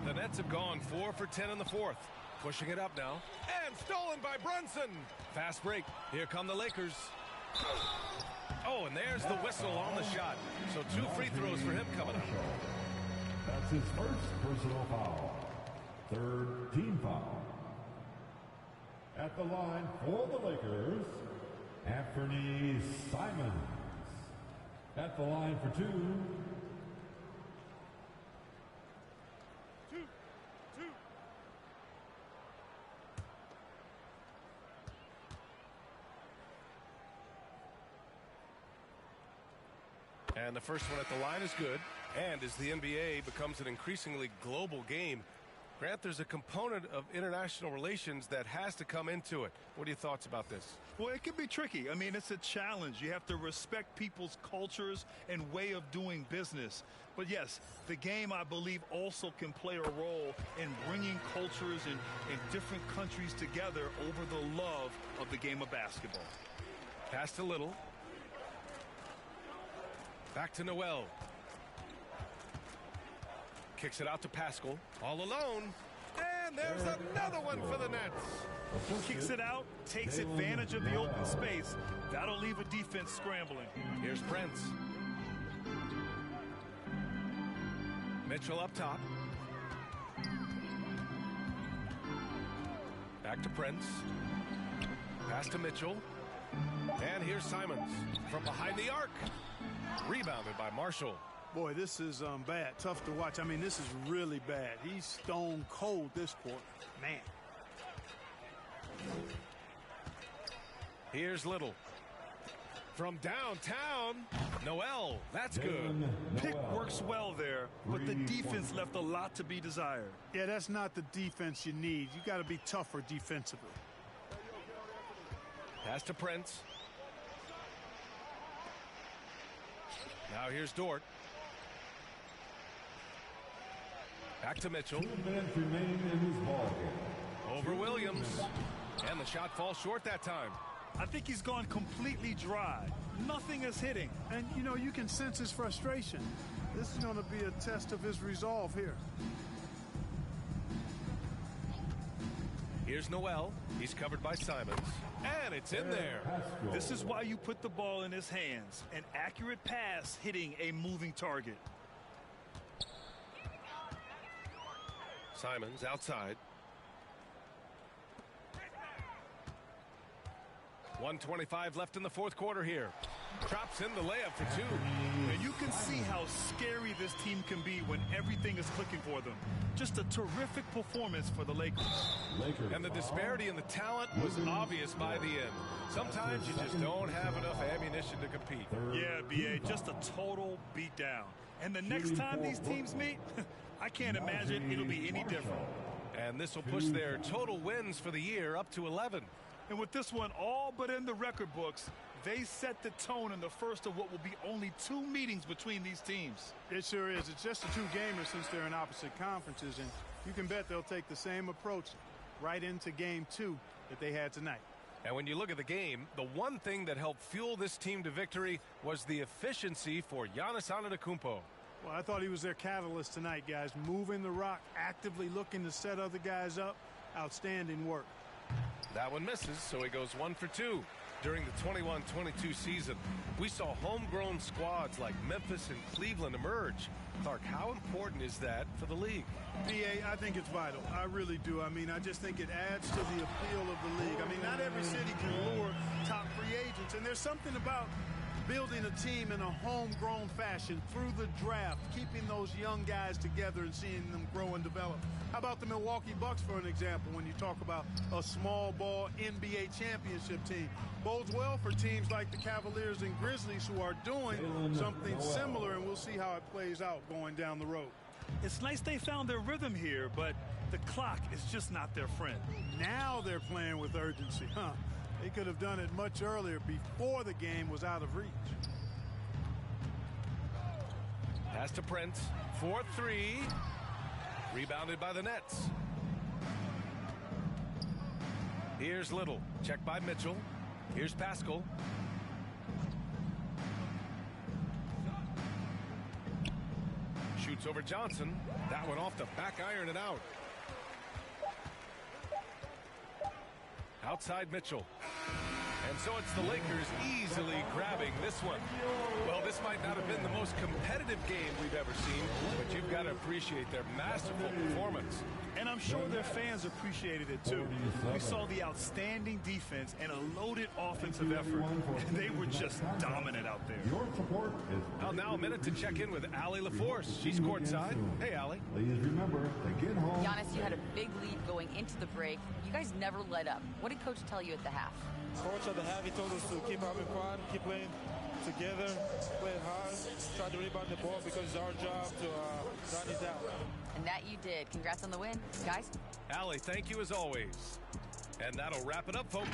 The Nets have gone 4 for 10 in the fourth. Pushing it up now. And stolen by Brunson. Fast break. Here come the Lakers. Oh, and there's the whistle on the shot. So 2 free throws for him coming up. That's his first personal foul. 3rd team foul. At the line for the Lakers, Anthony Simons. At the line for 2. And the first one at the line is good. And as the NBA becomes an increasingly global game, Grant, there's a component of international relations that has to come into it. What are your thoughts about this? Well, it can be tricky. I mean, it's a challenge. You have to respect people's cultures and way of doing business. But yes, the game, I believe, also can play a role in bringing cultures in different countries together over the love of the game of basketball. Pass to Little. Back to Noel. Kicks it out to Pascal. All alone. And there's another one for the Nets. Kicks it out, takes advantage of the open space. That'll leave a defense scrambling. Here's Prince. Mitchell up top. Back to Prince. Pass to Mitchell. And here's Simons from behind the arc. Rebounded by Marshall. Boy, this is bad. Tough to watch. I mean, this is really bad. He's stone cold this quarter. Man. Here's Little. From downtown, Noel. That's good. Pick works well there, but the defense left a lot to be desired. Yeah, that's not the defense you need. You got to be tougher defensively. Pass to Prince. Now here's Dort. Back to Mitchell. 2 minutes remaining in this ball game. Over Williams. And the shot falls short that time. I think he's gone completely dry. Nothing is hitting. And, you know, you can sense his frustration. This is going to be a test of his resolve here. Here's Noel. He's covered by Simons. And it's in there. This is why you put the ball in his hands. An accurate pass hitting a moving target. Simons outside. 1:25 left in the fourth quarter here. Drops in the layup for two. And you can see how scary this team can be when everything is clicking for them. Just a terrific performance for the Lakers. And the disparity in the talent was obvious by the end. Sometimes you just don't have enough ammunition to compete. Yeah, B.A., just a total beatdown. And the next time these teams meet, I can't imagine it'll be any different. And this will push their total wins for the year up to 11. And with this one all but in the record books, they set the tone in the first of what will be only 2 meetings between these teams. It sure is. It's just a 2-gamer since they're in opposite conferences, and you can bet they'll take the same approach right into game 2 that they had tonight. And when you look at the game, the one thing that helped fuel this team to victory was the efficiency for Giannis Antetokounmpo. Well, I thought he was their catalyst tonight, guys. Moving the rock, actively looking to set other guys up. Outstanding work. That one misses, so he goes 1 for 2. During the 21-22 season, we saw homegrown squads like Memphis and Cleveland emerge. Clark, how important is that for the league? B.A., I think it's vital. I really do. I mean, I just think it adds to the appeal of the league. I mean, not every city can lure top free agents, and there's something about building a team in a homegrown fashion through the draft, keeping those young guys together and seeing them grow and develop. How about the Milwaukee Bucks, for an example, when you talk about a small ball NBA championship team? Bodes well for teams like the Cavaliers and Grizzlies who are doing something similar, and we'll see how it plays out going down the road. It's nice they found their rhythm here, but the clock is just not their friend. Now they're playing with urgency, huh? They could have done it much earlier before the game was out of reach. Pass to Prince. 4-3. Rebounded by the Nets. Here's Little. Checked by Mitchell. Here's Pascal. Shoots over Johnson. That one off the back iron and out. Outside Mitchell. And so it's the Lakers easily grabbing this one. Well, this might not have been the most competitive game we've ever seen, but you've got to appreciate their masterful performance. And I'm sure their fans appreciated it too. We saw the outstanding defense and a loaded offensive effort. They were just dominant out there. Well, now a minute to check in with Allie LaForce. She's courtside. Hey, Allie. Please remember to get home. Giannis, you had a big lead going into the break. You guys never let up. What did Coach tell you at the half? Coach at the half, he told us to keep having fun, keep playing together, play hard, try to rebound the ball because it's our job to run it down. And that you did. Congrats on the win, guys. Allie, thank you as always. And that'll wrap it up, folks.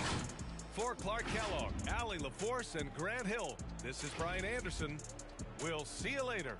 For Clark Kellogg, Allie LaForce, and Grant Hill, this is Brian Anderson. We'll see you later.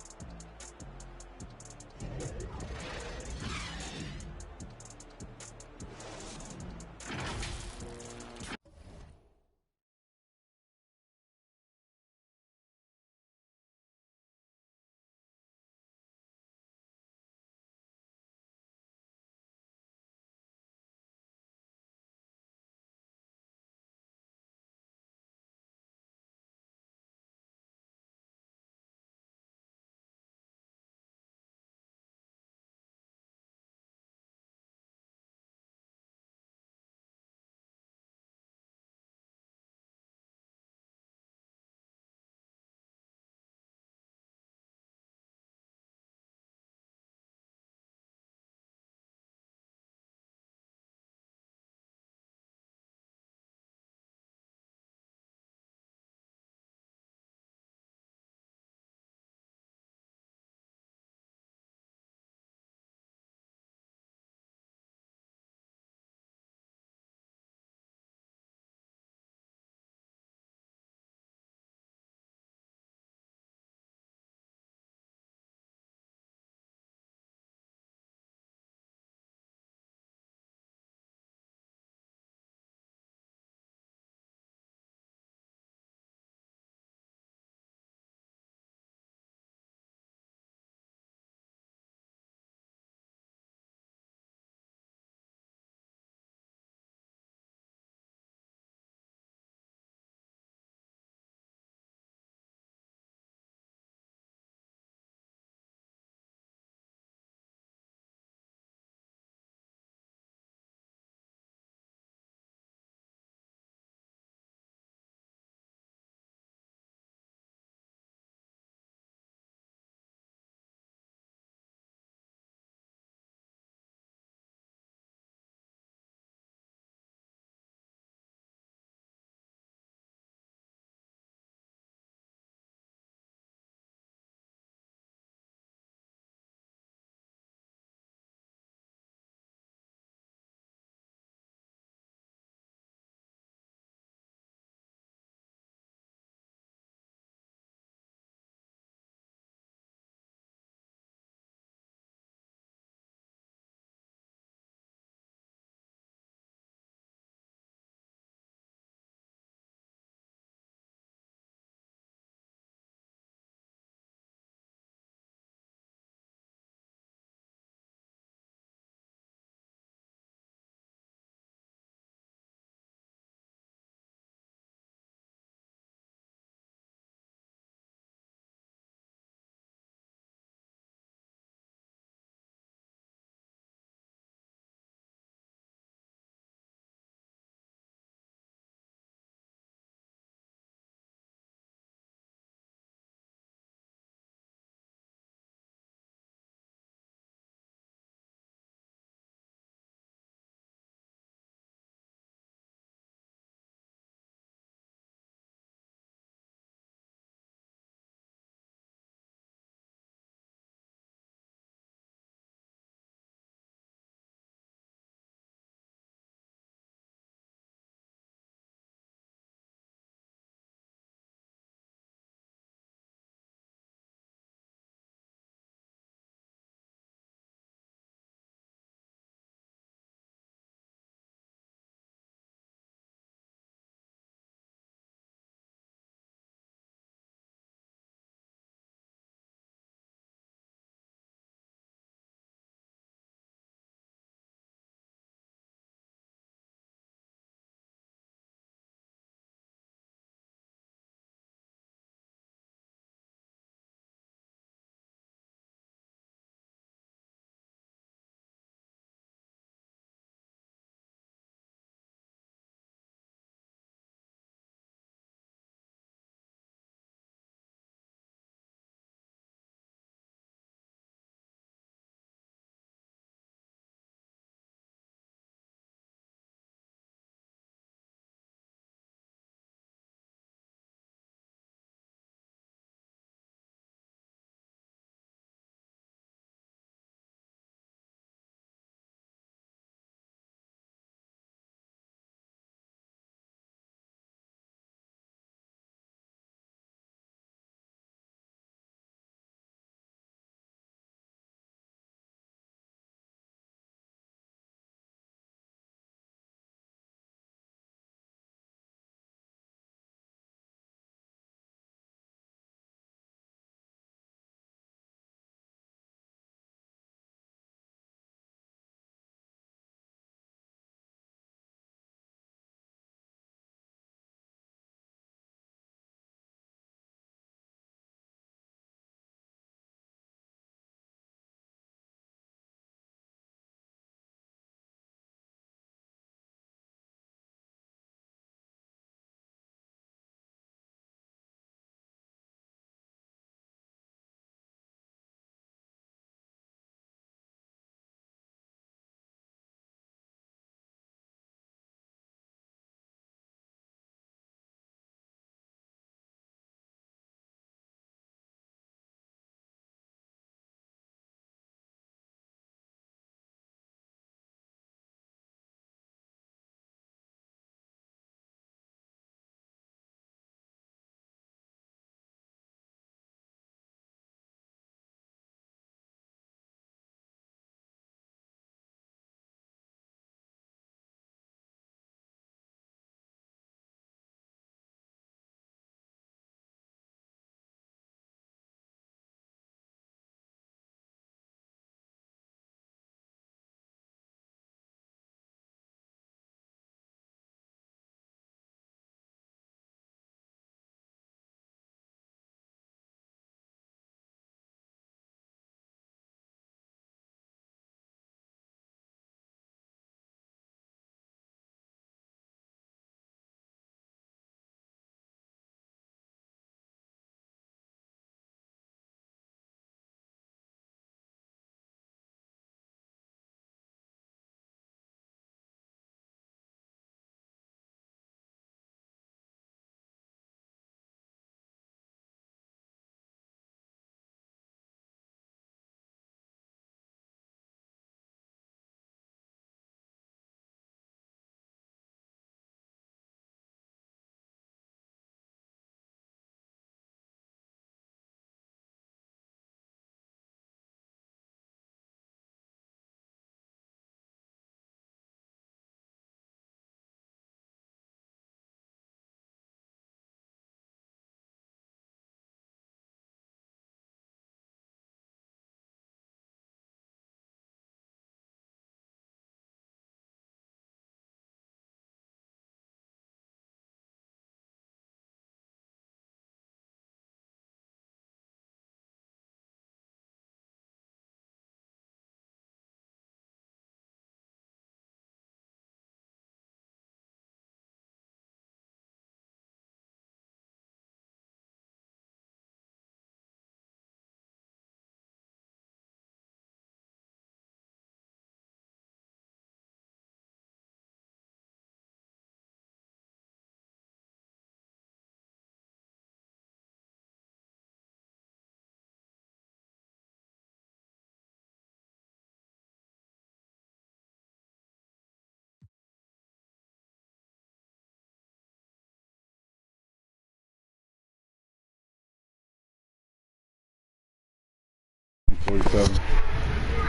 47.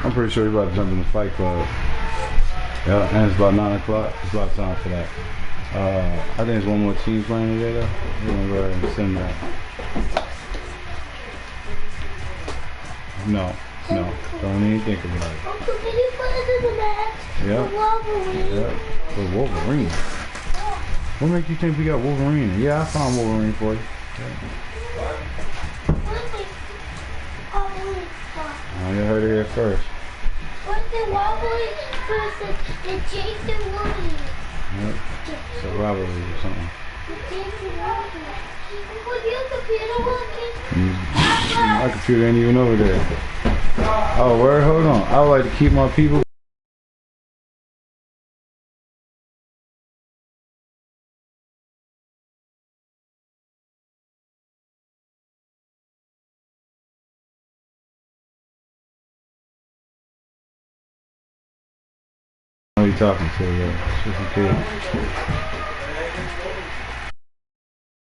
I'm pretty sure he's about to jump in the fight club. Yeah, and it's about 9 o'clock. It's about time for that. I think there's one more team playing today though. We're gonna go ahead and send that. No, don't even think about it. Uncle, can you put it in the match? Yeah. For Wolverine. Yeah. For Wolverine. What makes you think we got Wolverine? Yeah, I found Wolverine for you. Oh, you heard it here first. What's the Wolverine versus the Jason Woody? Yep. It's a rivalry or something. The Jason Woody. Was your computer working? My computer ain't even over there. Oh, word? Hold on. I would like to keep my people. Who are you talking to? It's just a kid.